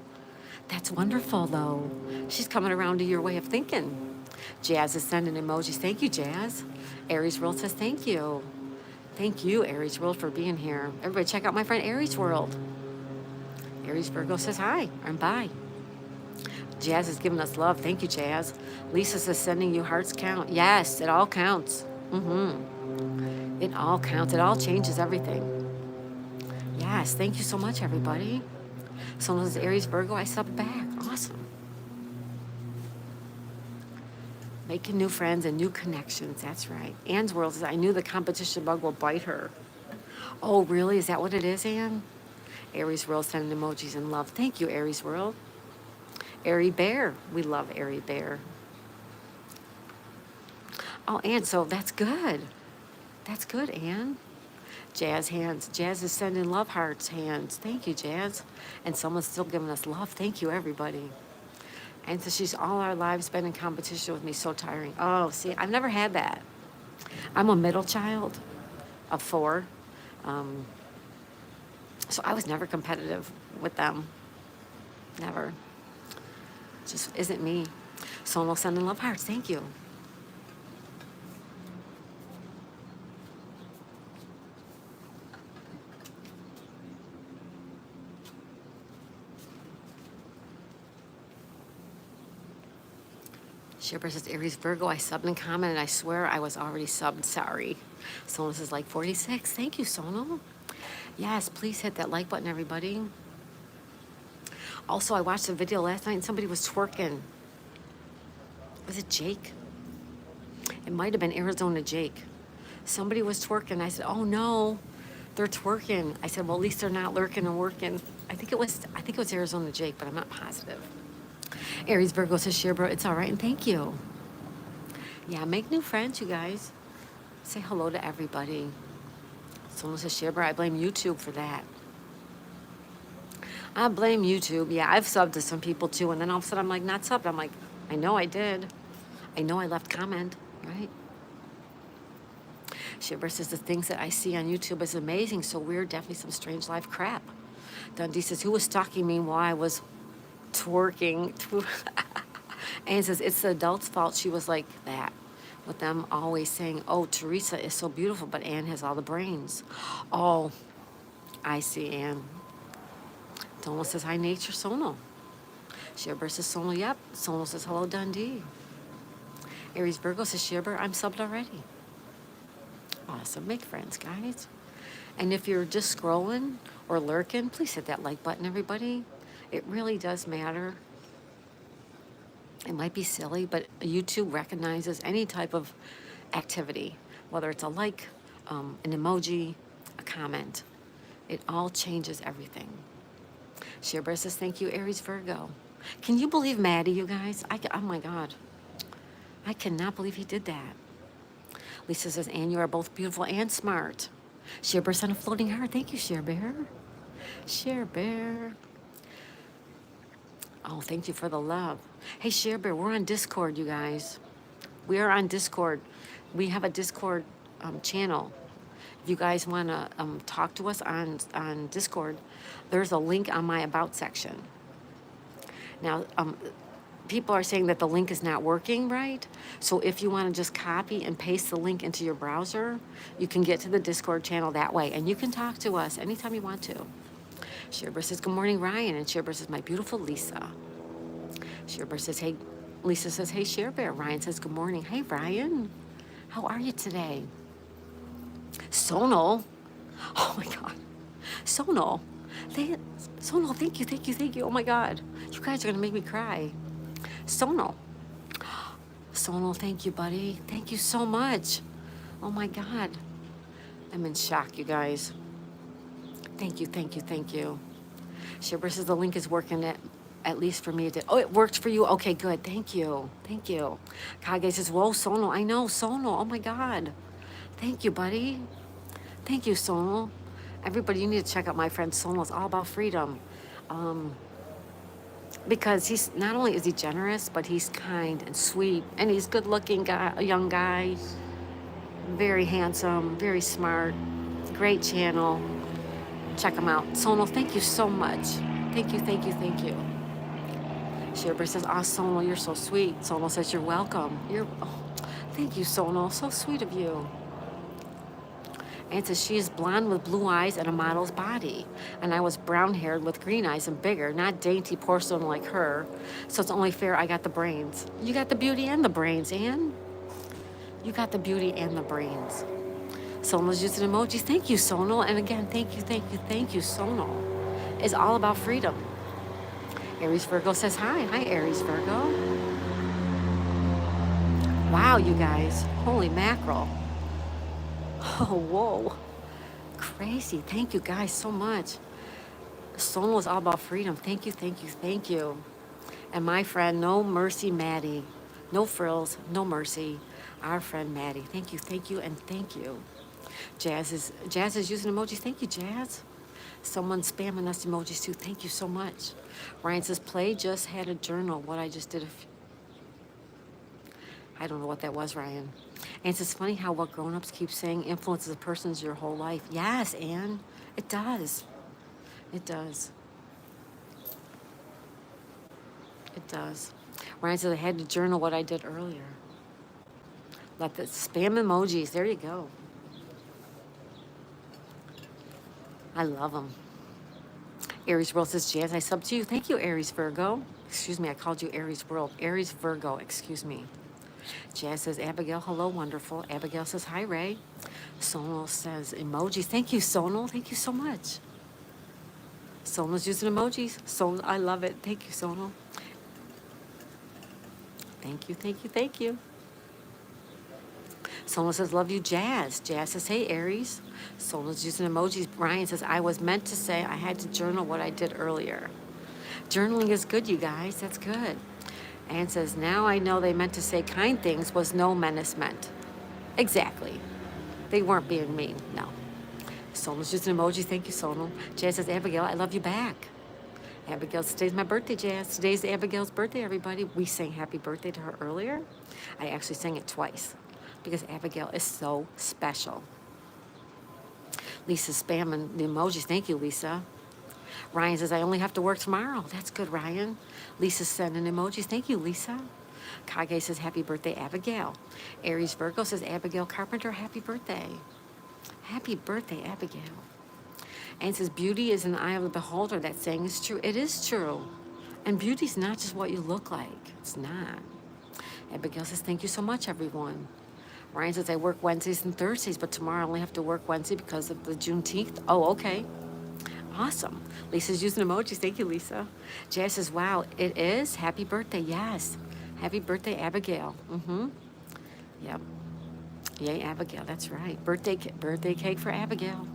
that's wonderful, though. She's coming around to your way of thinking. Jazz is sending emojis. Thank you, Jazz. Aries World says, thank you. Thank you, Aries World, for being here. Everybody check out my friend Aries World. Aries Virgo says hi and bye. Jazz is giving us love. Thank you, Jazz. Lisa says sending you hearts count. Yes, it all counts. It all counts. It all changes everything. Yes, thank you so much, everybody. Someone says Aries Virgo, I subbed back. Awesome. Making new friends and new connections. That's right. Anne's World says, I knew the competition bug will bite her. Oh, really? Is that what it is, Anne? Aries World sending emojis and love. Thank you, Aries World. Airy Bear. We love Airy Bear. Oh, Anne, so that's good. That's good, Anne. Jazz hands. Jazz is sending love hearts hands. Thank you, Jazz. And someone's still giving us love. Thank you, everybody. And so she's all our lives been in competition with me. So tiring. Oh, see, I've never had that. I'm a middle child of 4. So I was never competitive with them. Never. Just isn't me. Sonal sending love hearts. Thank you. Shipper says, Aries Virgo, I subbed and commented. I swear I was already subbed. Sorry. Sonal says, like 46. Thank you, Sonal. Yes, please hit that like button, everybody. Also, I watched a video last night and somebody was twerking. Was it Jake? It might have been Arizona Jake. Somebody was twerking. I said, oh no, they're twerking. I said, well, at least they're not lurking and working. I think it was Arizona Jake, but I'm not positive. Aries Virgo says, Sherbro, it's all right, and thank you. Yeah, make new friends, you guys. Say hello to everybody. Someone says, Sherbro, I blame YouTube for that. I blame YouTube. Yeah, I've subbed to some people too, and then all of a sudden I'm like, not subbed. I'm like, I know I did. I know I left comment, right? Shiver says, the things that I see on YouTube is amazing, so weird, definitely some strange life crap. Dundee says, who was stalking me while I was twerking? Anne says, it's the adult's fault she was like that. With them always saying, oh, Teresa is so beautiful, but Anne has all the brains. Oh, I see, Anne. Donal says, hi, Nature Sonal. Shiver says, Sonal, yep. Sonal says, hello, Dundee. Aries Virgo says, Shiver, I'm subbed already. Awesome. Make friends, guys. And if you're just scrolling or lurking, please hit that like button, everybody. It really does matter. It might be silly, but YouTube recognizes any type of activity, whether it's a like, an emoji, a comment. It all changes everything. Sherbert says, thank you, Aries Virgo. Can you believe Maddie, you guys? Oh my God. I cannot believe he did that. Lisa says, and you are both beautiful and smart. Share Bear sent a floating heart. Thank you, Share Bear. Share Bear. Oh, thank you for the love. Hey, Share Bear, we're on Discord, you guys. We are on Discord. We have a Discord channel. If you guys want to talk to us on Discord, there's a link on my About section. Now, people are saying that the link is not working right. So if you want to just copy and paste the link into your browser, you can get to the Discord channel that way. And you can talk to us anytime you want to. Sherbert says, good morning, Ryan. And Sherbert says, my beautiful Lisa. Sherbert says, hey, Lisa says, hey, Sherbert. Ryan says, good morning. Hey, Ryan. How are you today? Sonal. Oh, my God. Sonal. Sonal, thank you, thank you, thank you. Oh, my God. You guys are going to make me cry. Sonal. Sonal, thank you, buddy. Thank you so much. Oh, my God. I'm in shock, you guys. Thank you, thank you, thank you. Shibber says the link is working at least for me. Oh, it worked for you? Okay, good. Thank you. Thank you. Kage says, whoa, Sonal. I know, Sonal. Oh, my God. Thank you, buddy. Thank you, Sonal. Everybody, you need to check out my friend Sonal. It's all about freedom. Because he's not only is he generous, but he's kind and sweet, and he's good looking guy, a young guy, very handsome, very smart, great channel. Check him out. Sonal, thank you so much. Thank you, thank you, thank you. Sherbert says, oh, Sonal, you're so sweet. Sonal says, you're welcome. Thank you, Sonal. So sweet of you. And says, she is blonde with blue eyes and a model's body. And I was brown-haired with green eyes and bigger, not dainty porcelain like her. So it's only fair I got the brains. You got the beauty and the brains, Anne. You got the beauty and the brains. Sonal's using emojis. Thank you, Sonal. And again, thank you, thank you, thank you, Sonal. It's all about freedom. Aries Virgo says hi. Hi, Aries Virgo. Wow, you guys. Holy mackerel. Oh, whoa. Crazy. Thank you guys so much. Sonal is all about freedom. Thank you, thank you, thank you. And my friend, No Mercy Maddie. No frills, no mercy. Our friend Maddie. Thank you, and thank you. Jazz is using emojis. Thank you, Jazz. Someone's spamming us emojis too. Thank you so much. Ryan says, play just had a journal. What I just did. I don't know what that was, Ryan. And it's funny how what grown-ups keep saying influences a person's your whole life. Yes, Anne, it does. It does. It does. Ryan says, I had to journal what I did earlier. Let the spam emojis. There you go. I love them. Aries World says, Jazz, I sub to you. Thank you, Aries Virgo. Excuse me, I called you Aries World. Aries Virgo, excuse me. Jazz says, Abigail, hello, wonderful. Abigail says, hi, Ray. Sonal says, emojis. Thank you, Sonal. Thank you so much. Sonal's using emojis. Sonal, I love it. Thank you, Sonal. Thank you, thank you, thank you. Sonal says, love you, Jazz. Jazz says, hey, Aries. Sonal's using emojis. Brian says, I was meant to say I had to journal what I did earlier. Journaling is good, you guys. That's good. Anne says, now I know they meant to say kind things was no menace meant. Exactly. They weren't being mean, no. Sonal's using emojis. Thank you, Sonal. Jazz says, Abigail, I love you back. Abigail, today's my birthday, Jazz. Today's Abigail's birthday, everybody. We sang happy birthday to her earlier. I actually sang it twice because Abigail is so special. Lisa's spamming the emojis. Thank you, Lisa. Ryan says, I only have to work tomorrow. That's good, Ryan. Lisa's sending emojis. Thank you, Lisa. Kage says, happy birthday, Abigail. Aries Virgo says, Abigail Carpenter, happy birthday. Happy birthday, Abigail. And says, beauty is in the eye of the beholder. That saying is true. It is true. And beauty's not just what you look like. It's not. Abigail says, thank you so much, everyone. Ryan says, I work Wednesdays and Thursdays, but tomorrow I only have to work Wednesday because of the Juneteenth. Oh, okay. Awesome. Lisa's using emojis. Thank you, Lisa. Jazz says, wow, it is? Happy birthday. Yes. Happy birthday, Abigail. Yep. Yay, Abigail. That's right. Birthday cake for Abigail.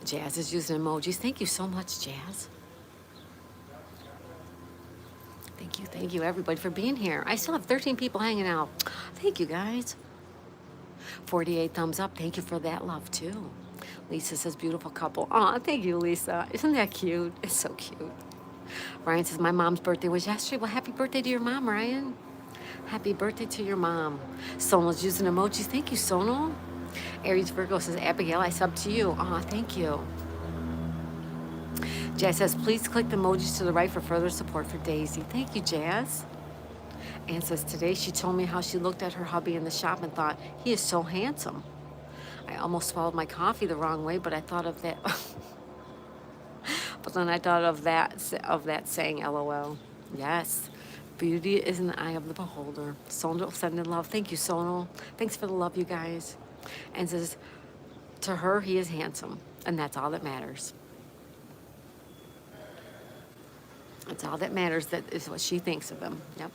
Jazz is using emojis. Thank you so much, Jazz. Thank you, everybody, for being here. I still have 13 people hanging out. Thank you, guys. 48 thumbs up. Thank you for that love, too. Lisa says, beautiful couple. Aw, thank you, Lisa. Isn't that cute? It's so cute. Ryan says, my mom's birthday was yesterday. Well, happy birthday to your mom, Ryan. Happy birthday to your mom. Sonal's using emojis. Thank you, Sonal. Aries Virgo says, Abigail, I sub to you. Aw, thank you. Jazz says, please click the emojis to the right for further support for Daisy. Thank you, Jazz. Ann says, today she told me how she looked at her hubby in the shop and thought, he is so handsome. I almost swallowed my coffee the wrong way, but I thought of that. But then I thought of that saying, LOL. Yes, beauty is in the eye of the beholder. Sonal sending love. Thank you, Sonal. Thanks for the love, you guys. And says, to her, he is handsome, and that's all that matters. That's all that matters. That is what she thinks of him. Yep.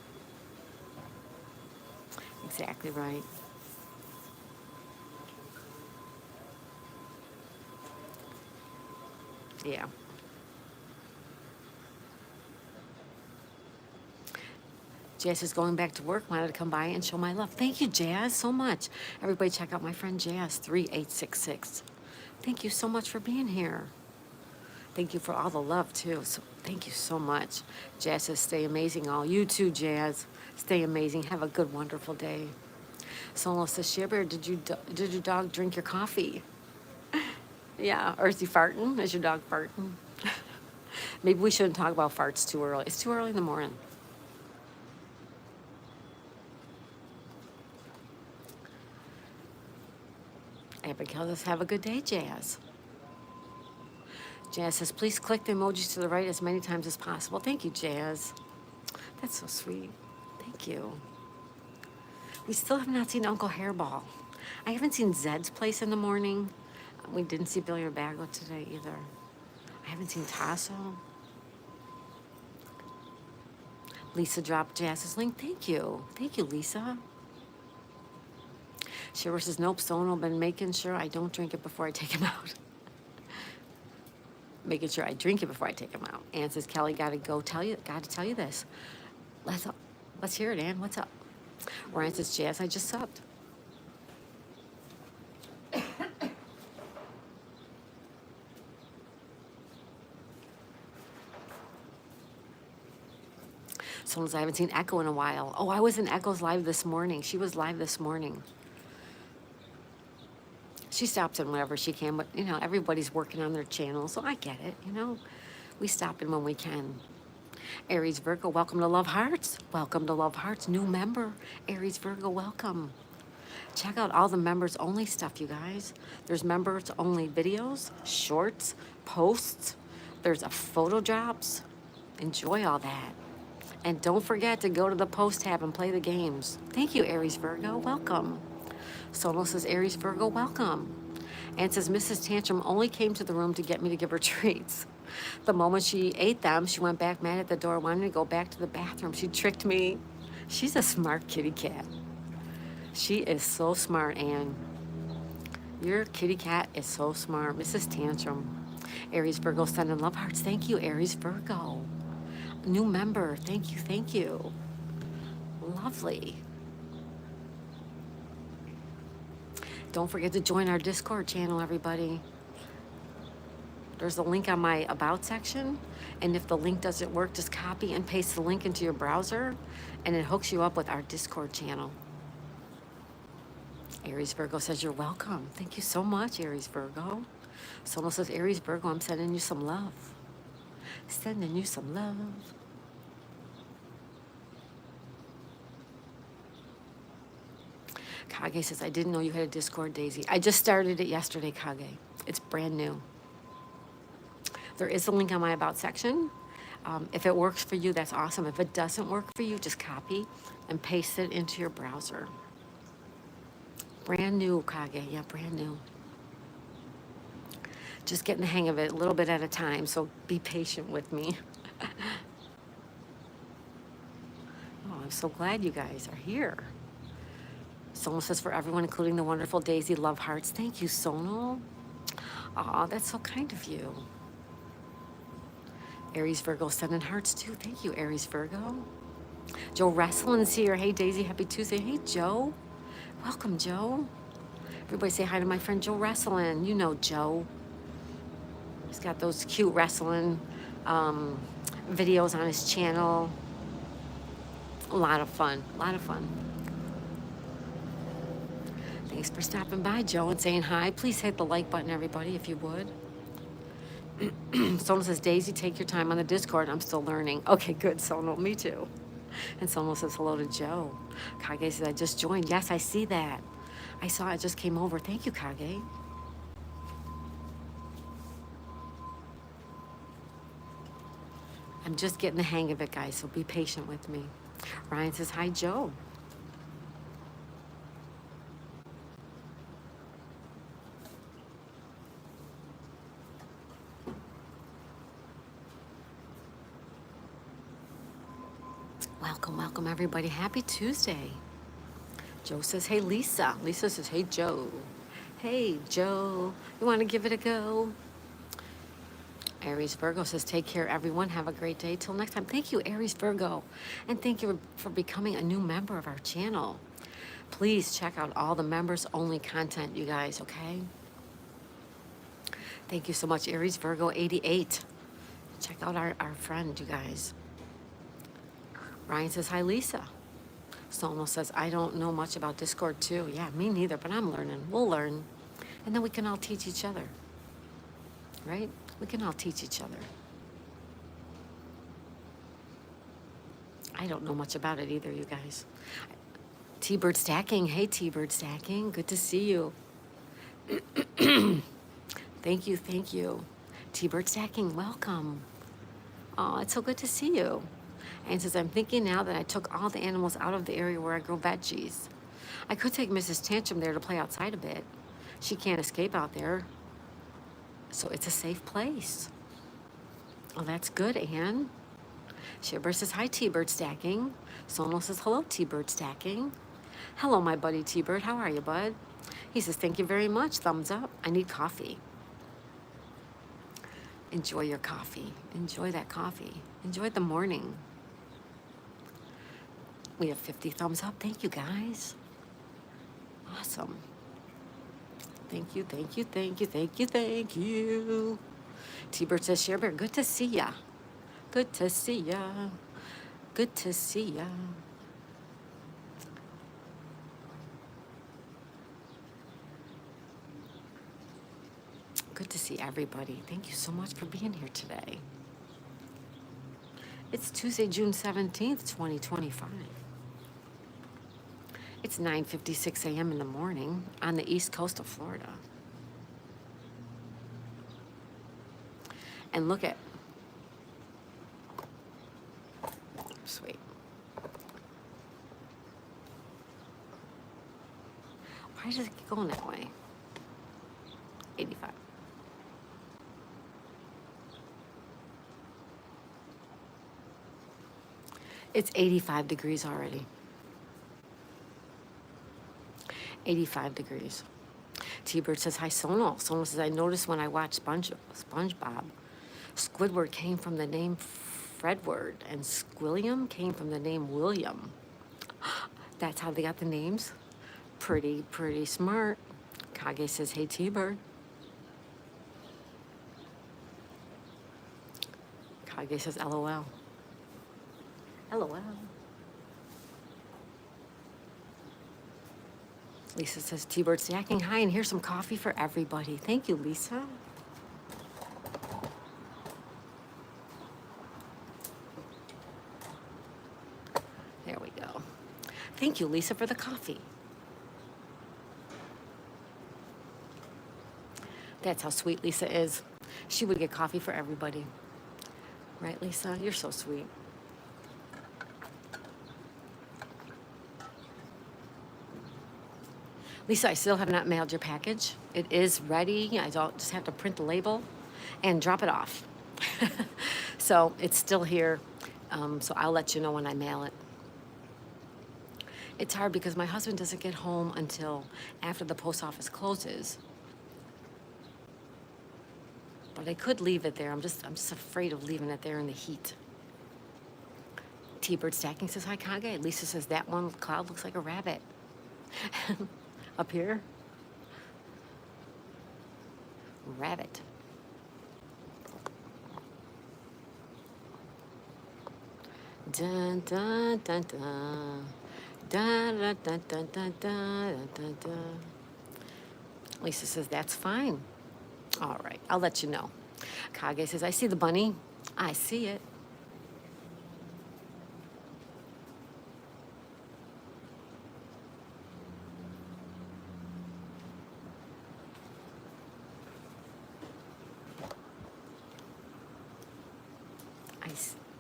Exactly right. Yeah. Jazz is going back to work. Wanted to come by and show my love. Thank you, Jazz, so much. Everybody check out my friend Jazz, 3866. Thank you so much for being here. Thank you for all the love, too. So thank you so much. Jazz says, stay amazing all. You too, Jazz. Stay amazing. Have a good, wonderful day. Solo says, Shabear, did your dog drink your coffee? Yeah, or is he farting? Is your dog farting? Maybe we shouldn't talk about farts too early. It's too early in the morning. Abigail says, have a good day, Jazz. Jazz says, please click the emojis to the right as many times as possible. Thank you, Jazz. That's so sweet. Thank you. We still have not seen Uncle Hairball. I haven't seen Zed's place in the morning. We didn't see Billy or Bago today either. I haven't seen Tasso. Lisa dropped Jazz's link. Thank you. Thank you, Lisa. Shiver says, nope, Sonal been making sure I don't drink it before I take him out. Making sure I drink it before I take him out. Ann says, Kelly, gotta tell you this. Let's hear it, Ann. What's up? Ryan says, Jazz, I just subbed. Someone says, I haven't seen Echo in a while. Oh, I was in Echo's live this morning. She was live this morning. She stops in whenever she can, but, everybody's working on their channel, so I get it, We stop in when we can. Aries Virgo, welcome to Love Hearts. Welcome to Love Hearts. New member. Aries Virgo, welcome. Check out all the members only stuff, you guys. There's members only videos, shorts, posts. There's a photo drops. Enjoy all that. And don't forget to go to the post tab and play the games. Thank you, Aries Virgo. Welcome. Sonal says, Aries Virgo, welcome. And says, Mrs. Tantrum only came to the room to get me to give her treats. The moment she ate them, she went back mad at the door, wanting to go back to the bathroom. She tricked me. She's a smart kitty cat. She is so smart, Anne. Your kitty cat is so smart. Mrs. Tantrum. Aries Virgo sending love hearts. Thank you, Aries Virgo. New member. Thank you, thank you. Lovely. Don't forget to join our Discord channel, everybody. There's a link on my About section, and if the link doesn't work, just copy and paste the link into your browser, and it hooks you up with our Discord channel. Aries Virgo says, you're welcome. Thank you so much, Aries Virgo. Someone says, Aries Virgo, I'm sending you some love. Sending you some love. Kage says, I didn't know you had a Discord, Daisy. I just started it yesterday, Kage. It's brand new. There is a link on my About section. If it works for you, that's awesome. If it doesn't work for you, just copy and paste it into your browser. Brand new, Kage. Yeah, brand new. Just getting the hang of it a little bit at a time, so be patient with me. Oh, I'm so glad you guys are here. Sonal says, for everyone, including the wonderful Daisy, love hearts. Thank you, Sonal. Aw, that's so kind of you. Aries Virgo sending hearts too. Thank you, Aries Virgo. Joe Wrestling's here. Hey, Daisy, happy Tuesday. Hey, Joe. Welcome, Joe. Everybody say hi to my friend Joe Wrestling. You know Joe. He's got those cute wrestling videos on his channel. A lot of fun. A lot of fun. Thanks for stopping by, Joe, and saying hi. Please hit the like button, everybody, if you would. Sonal says, Daisy, take your time on the Discord. I'm still learning. Okay, good, Sonal. Me too. And Sonal says hello to Joe. Kage says, I just joined. Yes, I see that. I saw it just came over. Thank you, Kage. I'm just getting the hang of it, guys, so be patient with me. Ryan says, hi, Joe. Welcome, welcome, everybody. Happy Tuesday. Joe says, hey, Lisa. Lisa says, hey, Joe. Hey, Joe. You want to give it a go? Aries Virgo says, take care, everyone. Have a great day. Till next time. Thank you, Aries Virgo. And thank you for becoming a new member of our channel. Please check out all the members-only content, you guys, okay? Thank you so much, Aries Virgo 88. Check out our friend, you guys. Ryan says, hi, Lisa. Sonal says, I don't know much about Discord, too. Yeah, me neither, but I'm learning. We'll learn. And then we can all teach each other, right? We can all teach each other. I don't know much about it either, you guys. T-Bird Stacking. Hey, T-Bird Stacking. Good to see you. Thank you, thank you. T-Bird Stacking, welcome. Oh, it's so good to see you. And says, I'm thinking now that I took all the animals out of the area where I grow veggies. I could take Mrs. Tantrum there to play outside a bit. She can't escape out there. So it's a safe place. Oh, that's good, Anne. Shibber says, hi, T-Bird Stacking. Sonal says, hello, T-Bird Stacking. Hello, my buddy T-Bird. How are you, bud? He says, thank you very much. Thumbs up. I need coffee. Enjoy your coffee. Enjoy that coffee. Enjoy the morning. We have 50 thumbs up. Thank you, guys. Awesome. Thank you, thank you, thank you, thank you, thank you. T-Bird says, Sharebear, good to see ya. Good to see ya. Good to see ya. Good to see everybody. Thank you so much for being here today. It's Tuesday, June 17th, 2025. It's 9:56 a.m. in the morning on the east coast of Florida. And look at, sweet. Why does it keep going that way? 85. It's 85 degrees already. 85 degrees. T-Bird says, hi, Sonal. Sonal says, I noticed when I watched SpongeBob, Squidward came from the name Fredward, and Squilliam came from the name William. That's how they got the names? Pretty smart. Kage says, hey, T-Bird. Kage says, LOL. LOL. Lisa says, T-Bird Stacking, hi, and here's some coffee for everybody. Thank you, Lisa. There we go. Thank you, Lisa, for the coffee. That's how sweet Lisa is. She would get coffee for everybody. Right, Lisa? You're so sweet. Lisa, I still have not mailed your package. It is ready. I just have to print the label and drop it off. So it's still here. So I'll let you know when I mail it. It's hard because my husband doesn't get home until after the post office closes. But I could leave it there. I'm just afraid of leaving it there in the heat. T-Bird Stacking says, hi, Kage. Lisa says, that one cloud looks like a rabbit. Up here, rabbit. Dun, dun, dun, dun. Dun, dun, dun, dun, dun, dun, dun, dun. Lisa says, that's fine. All right, I'll let you know. Kage says, I see the bunny. I see it.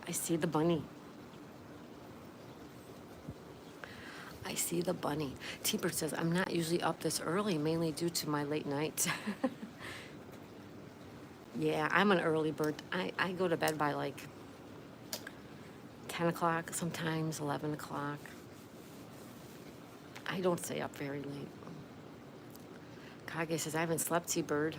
I see the bunny. I see the bunny. T-Bird says, I'm not usually up this early, mainly due to my late nights. Yeah, I'm an early bird. I go to bed by like 10 o'clock, sometimes 11 o'clock. I don't stay up very late. Kage says, I haven't slept, T-Bird.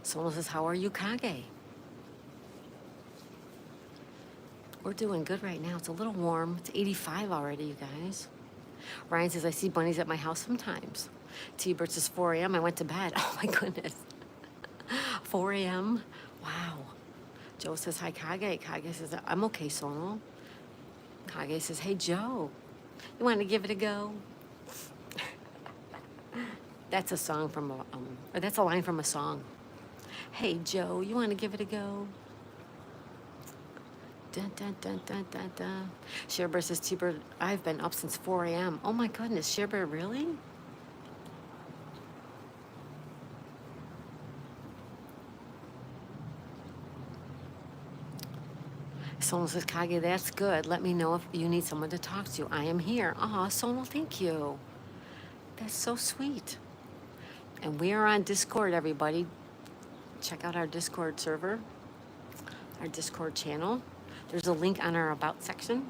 Someone says, how are you, Kage? We're doing good right now. It's a little warm. It's 85 already, you guys. Ryan says, I see bunnies at my house sometimes. T-Bird says, 4 a.m. I went to bed. Oh, my goodness. 4 a.m.? Wow. Joe says, hi, Kage. Kage says, I'm okay, Sonal. Kage says, hey, Joe, you want to give it a go? That's a song from or that's a line from a song. Hey, Joe, you want to give it a go? Dun, dun, dun, dun, dun, dun. Sharebird says, T-Bird, I've been up since 4 a.m. Oh, my goodness, Sharebird, really? Someone says, Kage, that's good. Let me know if you need someone to talk to. I am here. Aw, Sonal, thank you. That's so sweet. And we are on Discord, everybody. Check out our Discord server, our Discord channel. There's a link on our About section.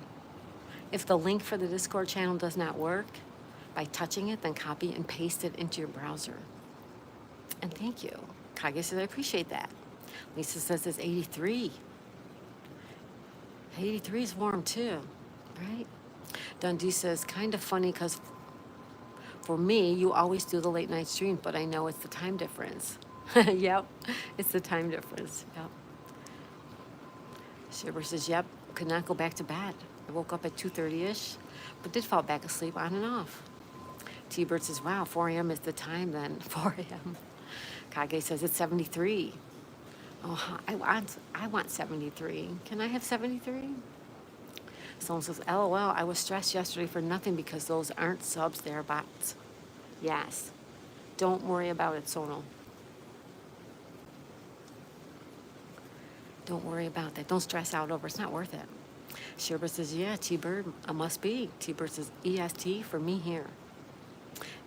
If the link for the Discord channel does not work, by touching it, then copy and paste it into your browser. And thank you. Kage says, I appreciate that. Lisa says it's 83. 83 is warm too, right? Dundee says, kind of funny because for me, you always do the late night stream, but I know it's the time difference. Yep, it's the time difference. Yep. Shiver says, yep, could not go back to bed. I woke up at 2:30-ish, but did fall back asleep on and off. T-Bird says, wow, 4 a.m. is the time then, 4 a.m. Kage says, it's 73. Oh, I want 73. Can I have 73? Someone says, LOL, I was stressed yesterday for nothing because those aren't subs, they're bots. Yes. Don't worry about it, Sonal. Don't worry about that. Don't stress out over it. It's not worth it. Sherbert says, yeah, T-Bird, I must be. T-Bird says, EST for me here.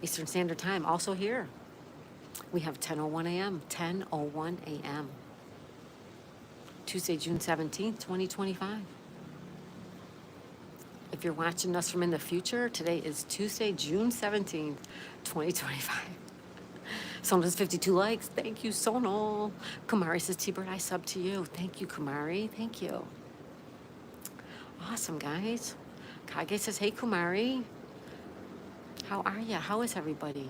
Eastern Standard Time, also here. We have 10:01 a.m., 10:01 a.m. Tuesday, June 17th, 2025. If you're watching us from in the future, today is Tuesday, June 17th, 2025. Someone says 52 likes. Thank you, Sonal. Kumari says, T-Bird, I sub to you. Thank you, Kumari. Thank you. Awesome, guys. Kage says, hey, Kumari. How are ya? How is everybody?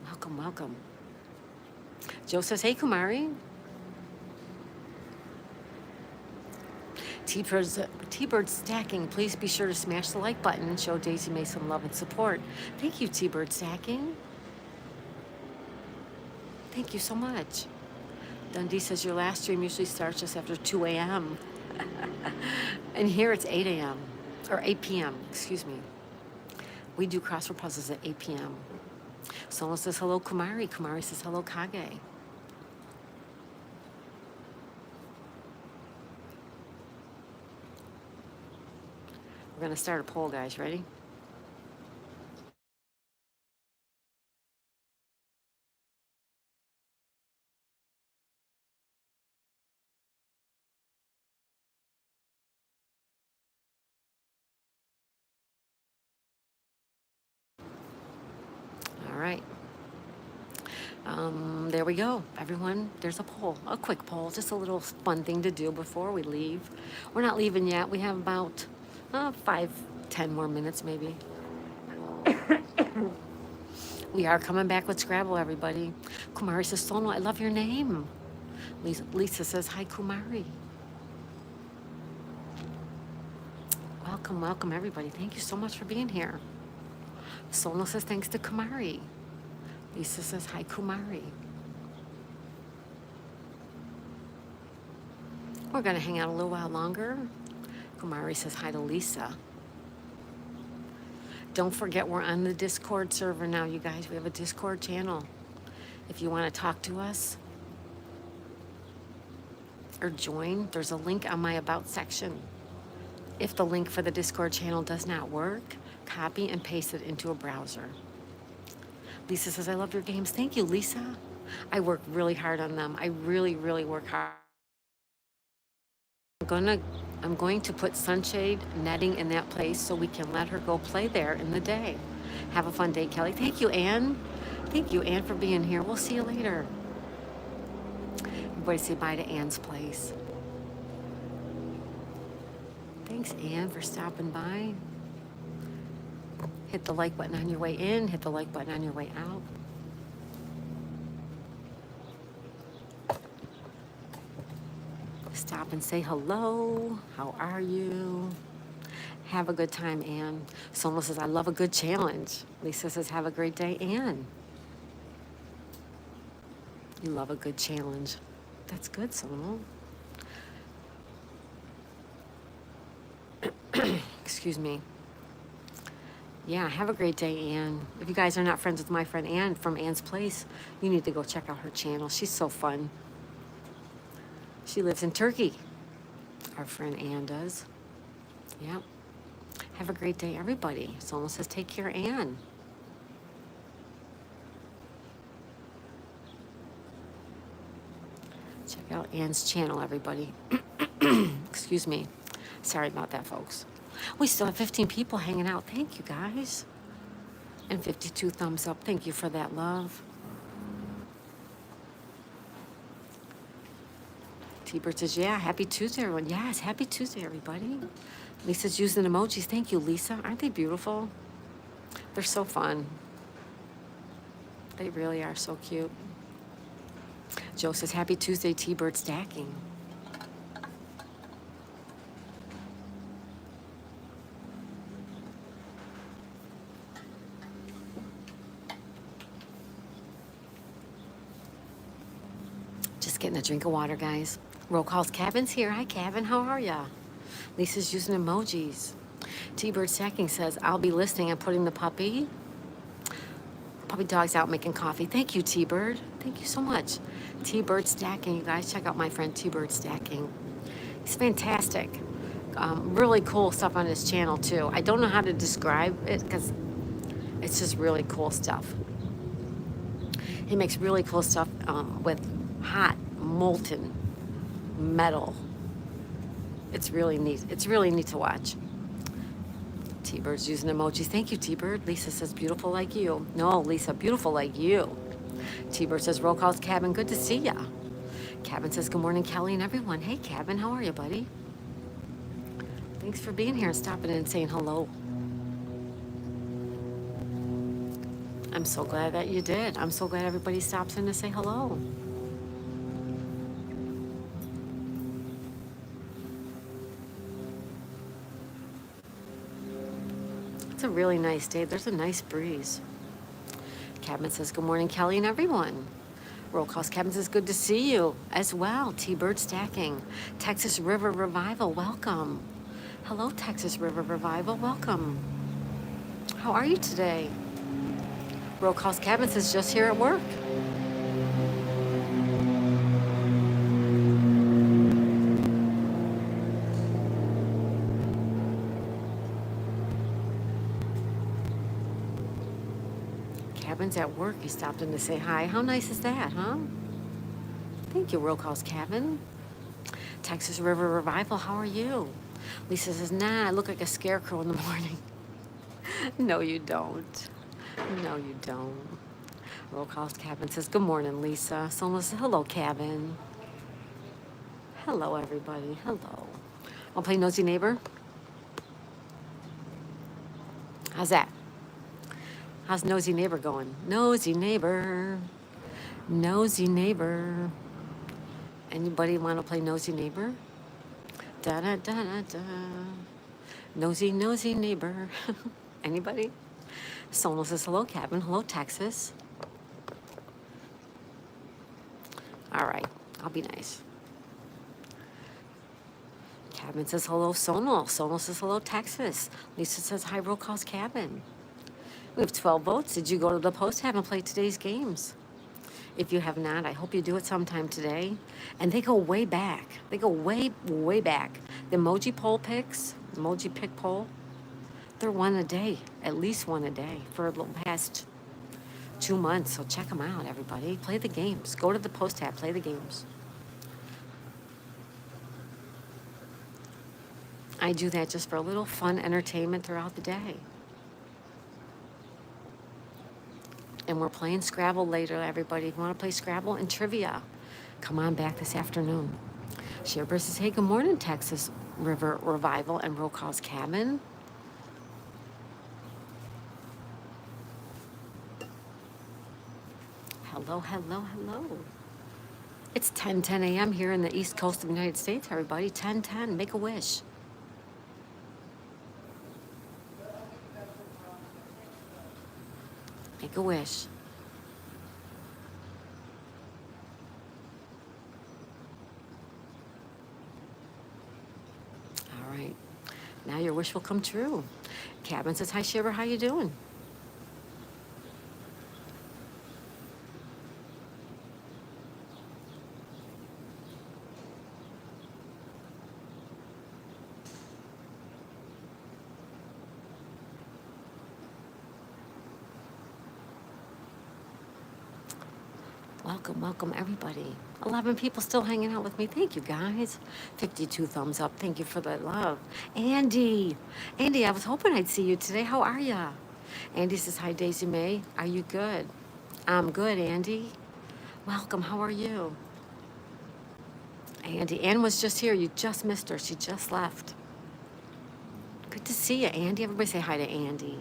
Welcome, welcome. Joe says, hey, Kumari. T-Bird Stacking, please be sure to smash the like button and show Daisy May some love and support. Thank you, T-Bird Stacking. Thank you so much. Dundee says your last stream usually starts just after 2 a.m. And here it's 8 a.m. or 8 p.m. Excuse me. We do crossword puzzles at 8 p.m. Someone says hello, Kumari. Kumari says hello, Kage. We're gonna start a poll, guys. Ready? There we go. Everyone, there's a poll, a quick poll, just a little fun thing to do before we leave. We're not leaving yet. We have about 5, 10 more minutes maybe. We are coming back with Scrabble, everybody. Kumari says, Sono, I love your name. Lisa says, hi, Kumari. Welcome, welcome, everybody. Thank you so much for being here. Sono says, thanks to Kumari. Lisa says, hi, Kumari. We're going to hang out a little while longer. Kumari says, hi to Lisa. Don't forget, we're on the Discord server now, you guys. We have a Discord channel. If you want to talk to us or join, there's a link on my About section. If the link for the Discord channel does not work, copy and paste it into a browser. Lisa says, I love your games. Thank you, Lisa. I work really hard on them. I really, really work hard. I'm going to put sunshade netting in that place so we can let her go play there in the day. Have a fun day, Kelly. Thank you, Ann. Thank you, Ann, for being here. We'll see you later. Everybody say bye to Ann's place. Thanks, Ann, for stopping by. Hit the like button on your way in. Hit the like button on your way out. Stop and say hello. How are you? Have a good time, Ann. Someone says, I love a good challenge. Lisa says, have a great day, Ann. You love a good challenge. That's good, Sonal. Excuse me. Yeah, have a great day, Ann. If you guys are not friends with my friend Ann from Ann's Place, you need to go check out her channel. She's so fun. She lives in Turkey. Our friend Ann does. Yeah. Have a great day, everybody. Someone says, take care, Ann. Check out Ann's channel, everybody. Excuse me. Sorry about that, folks. We still have 15 people hanging out. Thank you, guys. And 52 thumbs up. Thank you for that love. T-Bird says, yeah, happy Tuesday, everyone. Yes, happy Tuesday, everybody. Lisa's using emojis. Thank you, Lisa. Aren't they beautiful? They're so fun. They really are so cute. Joe says, happy Tuesday, T-Bird stacking. Just getting a drink of water, guys. Roll calls. Kevin's here. Hi, Kevin. How are ya? Lisa's using emojis. T-Bird stacking says, I'll be listening and putting the puppy dog's out making coffee. Thank you, T-Bird. Thank you so much. T-Bird stacking. You guys check out my friend T-Bird stacking. He's fantastic. Really cool stuff on his channel, too. I don't know how to describe it because it's just really cool stuff. He makes really cool stuff with hot, molten metal. It's really neat. It's really neat to watch. T-Bird's using emojis. Thank you, T-Bird. Lisa says, beautiful like you. No, Lisa, beautiful like you. T-Bird says, roll calls, Cabin. Good to see ya. Cabin says, good morning, Kelly and everyone. Hey, Cabin, how are you, buddy? Thanks for being here and stopping in and saying hello. I'm so glad that you did. I'm so glad everybody stops in to say hello. It's a really nice day. There's a nice breeze. Cabin says, good morning, Kelly and everyone. Roll calls. Cabin says, good to see you as well. T-Bird stacking. Texas River Revival, welcome. Hello, Texas River Revival, welcome. How are you today? Roll calls. Cabin says, just here at work. Kevin's at work. He stopped in to say hi. How nice is that, huh? Thank you, Roll Calls, Kevin. Texas River Revival, how are you? Lisa says, nah, I look like a scarecrow in the morning. No, you don't. No, you don't. Roll calls Cabin says, good morning, Lisa. Someone says, hello, Cabin. Hello, everybody. Hello. I'll play Nosy Neighbor. How's that? How's Nosy Neighbor going? Nosy Neighbor. Nosy Neighbor. Anybody want to play Nosy Neighbor? Da da da da da. Nosy, nosy neighbor. Anybody? Someone says, hello, Cabin. Hello, Texas. All right. I'll be nice. Cabin says, hello, Sonal. Sonal says, hello, Texas. Lisa says, hi, Roll Calls Cabin. We have 12 votes. Did you go to the post tab and play today's games? If you have not, I hope you do it sometime today. And they go way back. They go way, way back. The emoji poll picks, emoji pick poll, they're one a day, at least one a day for the past 2 months. So check them out, everybody. Play the games. Go to the post tab, play the games. I do that just for a little fun entertainment throughout the day. And we're playing Scrabble later, everybody. If you want to play Scrabble and trivia, come on back this afternoon. Sherbert says, hey, good morning, Texas River Revival and Roll Calls Cabin. Hello, hello, hello. It's 10:10 a.m. here in the East Coast of the United States, everybody. 10:10. Make a wish. Make a wish. All right. Now your wish will come true. Cabin says, hi, Shiver. How you doing? Welcome, welcome, everybody. 11 people still hanging out with me. Thank you, guys. 52 thumbs up. Thank you for the love. Andy. Andy, I was hoping I'd see you today. How are ya? Andy says, hi, Daisy May. Are you good? I'm good, Andy. Welcome. How are you? Andy. Ann was just here. You just missed her. She just left. Good to see you, Andy. Everybody say hi to Andy.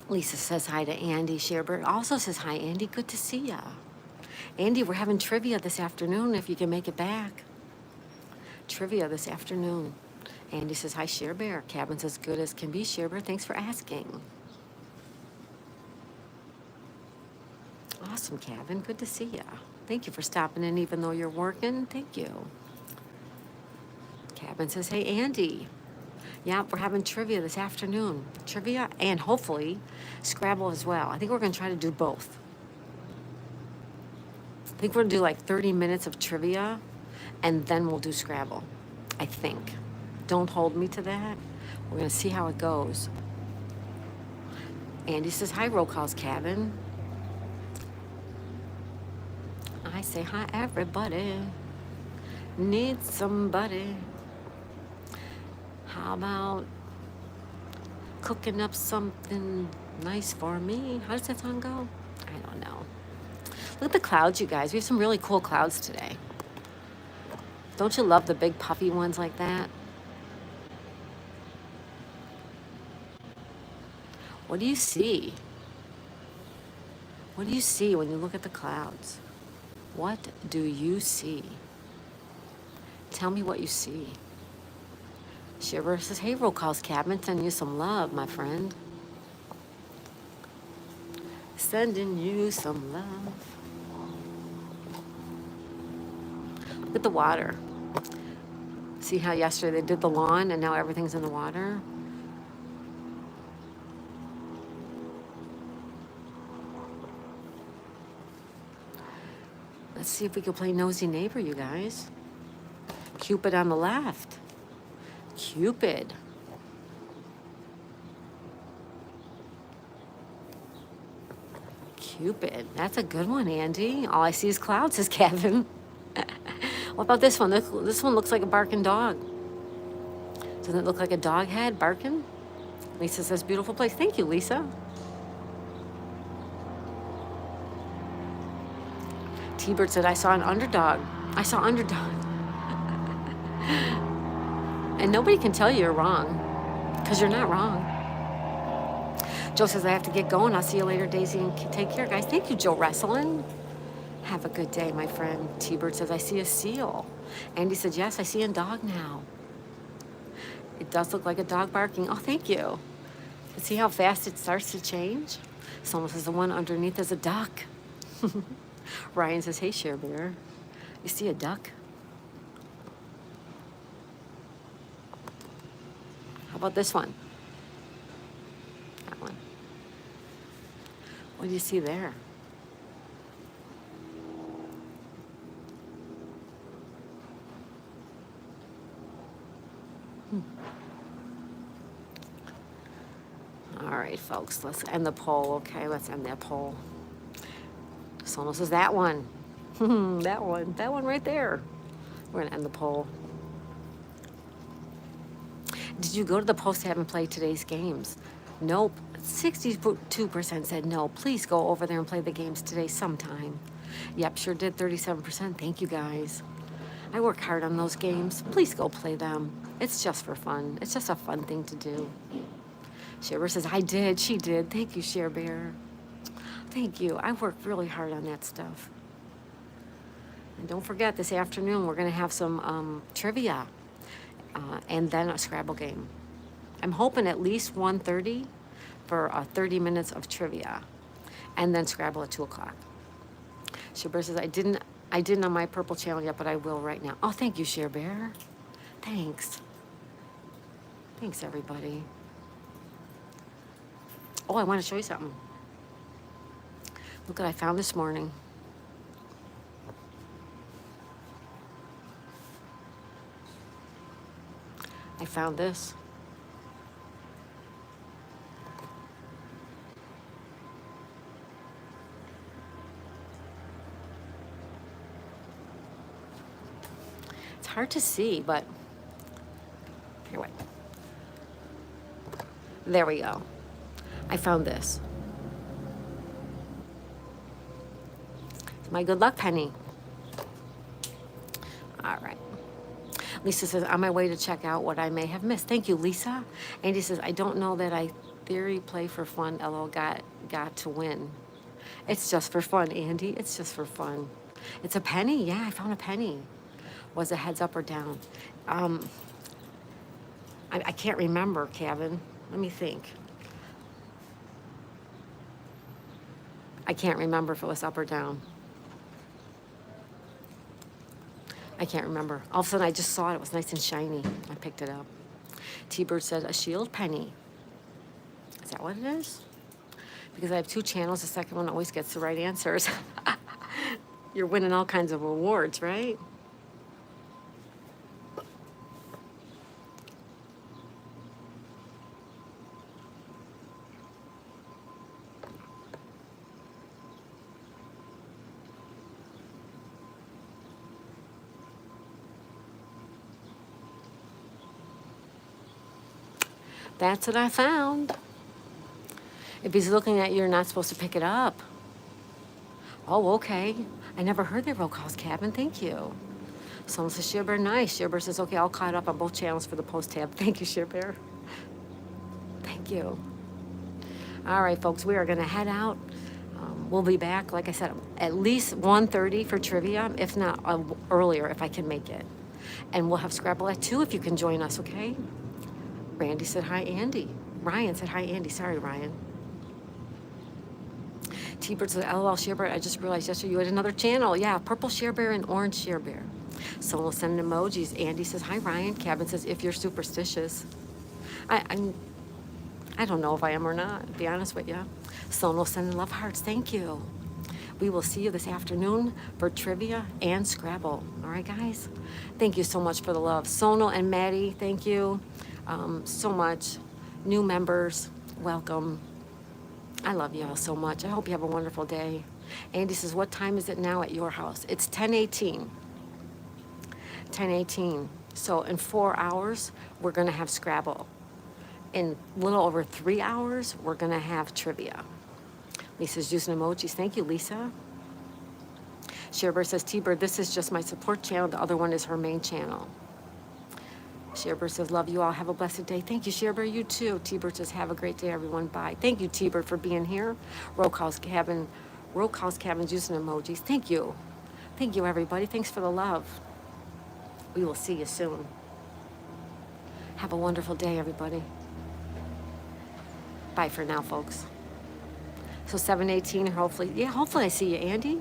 Lisa says hi to Andy. Sherbert also says hi, Andy. Good to see ya. Andy, we're having trivia this afternoon if you can make it back. Trivia this afternoon. Andy says hi, Sherbert. Cabin's as good as can be, Sherbert. Thanks for asking. Awesome, Cabin. Good to see ya. Thank you for stopping in even though you're working. Thank you. Cabin says, hey, Andy. Yeah, we're having trivia this afternoon. Trivia and hopefully Scrabble as well. I think we're going to try to do both. I think we're going to do like 30 minutes of trivia and then we'll do Scrabble. I think. Don't hold me to that. We're going to see how it goes. Andy says, hi, Roll Calls Cabin. I say, hi, everybody. Need somebody. How about cooking up something nice for me? How does that song go? I don't know. Look at the clouds, you guys. We have some really cool clouds today. Don't you love the big puffy ones like that? What do you see? What do you see when you look at the clouds? What do you see? Tell me what you see. Shiver says, hey, Roll Calls Cabin, sending you some love, my friend. Sending you some love. Look at the water. See how yesterday they did the lawn and now everything's in the water? Let's see if we can play Nosy Neighbor, you guys. Cupid on the left. Cupid. Cupid. That's a good one, Andy. All I see is clouds, says Kevin. What about this one? This one looks like a barking dog. Doesn't it look like a dog head barking? Lisa says, beautiful place. Thank you, Lisa. T-Bird said, I saw an underdog. I saw underdog. And nobody can tell you you're wrong, because you're not wrong. Joe says, I have to get going. I'll see you later, Daisy, and take care, guys. Thank you, Joe Wrestling. Have a good day, my friend. T-Bird says, I see a seal. Andy said, yes, I see a dog now. It does look like a dog barking. Oh, thank you. See how fast it starts to change? Someone says the one underneath is a duck. Ryan says, hey, Share Bear. You see a duck? How about this one? That one. What do you see there? All right, folks, let's end the poll. Okay, let's end that poll. Someone says that one. That one right there. We're gonna end the poll. Did you go to the post tab and play today's games? Nope. 62% said no. Please go over there and play the games today sometime. Yep, sure did. 37%. Thank you, guys. I work hard on those games. Please go play them. It's just for fun. It's just a fun thing to do. Share Bear says, I did. She did. Thank you, Share Bear. Thank you. I work really hard on that stuff. And don't forget, this afternoon we're going to have some trivia and then a Scrabble game. I'm hoping at least 1:30 for 30 minutes of trivia, and then Scrabble at 2 o'clock. Share Bear says, I didn't on my purple channel yet, but I will right now. Oh, thank you, Share Bear. Thanks. Thanks, everybody. Oh, I want to show you something. Look what I found this morning. I found this. It's hard to see, but here, wait. There we go. I found this. It's my good luck penny. All right. Lisa says, on my way to check out what I may have missed. Thank you, Lisa. Andy says, I don't know that I theory play for fun. LOL got to win. It's just for fun, Andy. It's just for fun. It's a penny. Yeah, I found a penny. Was it heads up or down? I can't remember, Kevin. Let me think. I can't remember if it was up or down. I can't remember. All of a sudden, I just saw it. It was nice and shiny. I picked it up. T-Bird said, a shield penny. Is that what it is? Because I have 2 channels. The second one always gets the right answers. You're winning all kinds of awards, right? That's what I found. If he's looking at you, you're not supposed to pick it up. Oh, okay. I never heard that roll calls, Cabin. Thank you. Someone says, Share Bear, nice. Share Bear says, okay, I'll caught up on both channels for the post tab. Thank you, Share Bear. Thank you. All right, folks, we are going to head out. We'll be back, like I said, at least 1:30 for trivia, if not earlier, if I can make it. And we'll have Scrabble at 2 if you can join us, okay? Randy said, hi, Andy. Ryan said, hi, Andy. Sorry, Ryan. T-Bird said, LOL, Share Bear. I just realized yesterday you had another channel. Yeah, purple Share Bear and orange Share Bear. Someone will send emojis. Andy says, hi, Ryan. Cabin says, if you're superstitious. I don't know if I am or not, to be honest with you. Someone will send love hearts. Thank you. We will see you this afternoon for trivia and Scrabble. All right, guys? Thank you so much for the love. Sonal and Maddie, thank you so much. New members, welcome. I love you all so much. I hope you have a wonderful day. Andy says, what time is it now at your house? It's 10:18. 10:18. So in 4 hours, we're going to have Scrabble. In a little over 3 hours, we're going to have trivia. Lisa's using emojis. Thank you, Lisa. Sherbird says, T-Bird, this is just my support channel. The other one is her main channel. Sherbird says, love you all. Have a blessed day. Thank you, Sherbird. You too. T-Bird says, have a great day, everyone. Bye. Thank you, T-Bird, for being here. Roadhouse Cabin's using emojis. Thank you. Thank you, everybody. Thanks for the love. We will see you soon. Have a wonderful day, everybody. Bye for now, folks. So 7:18, hopefully I see you, Andy.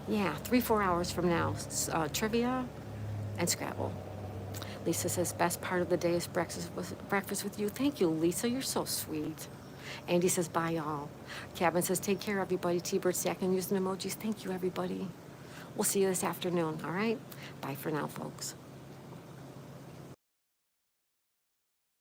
Yeah, 3-4 hours from now, trivia and Scrabble. Lisa says, best part of the day is breakfast with you. Thank you, Lisa. You're so sweet. Andy says, bye, y'all. Cabin says, take care, everybody. T-Bird stacking using emojis. Thank you, everybody. We'll see you this afternoon, all right? Bye for now, folks.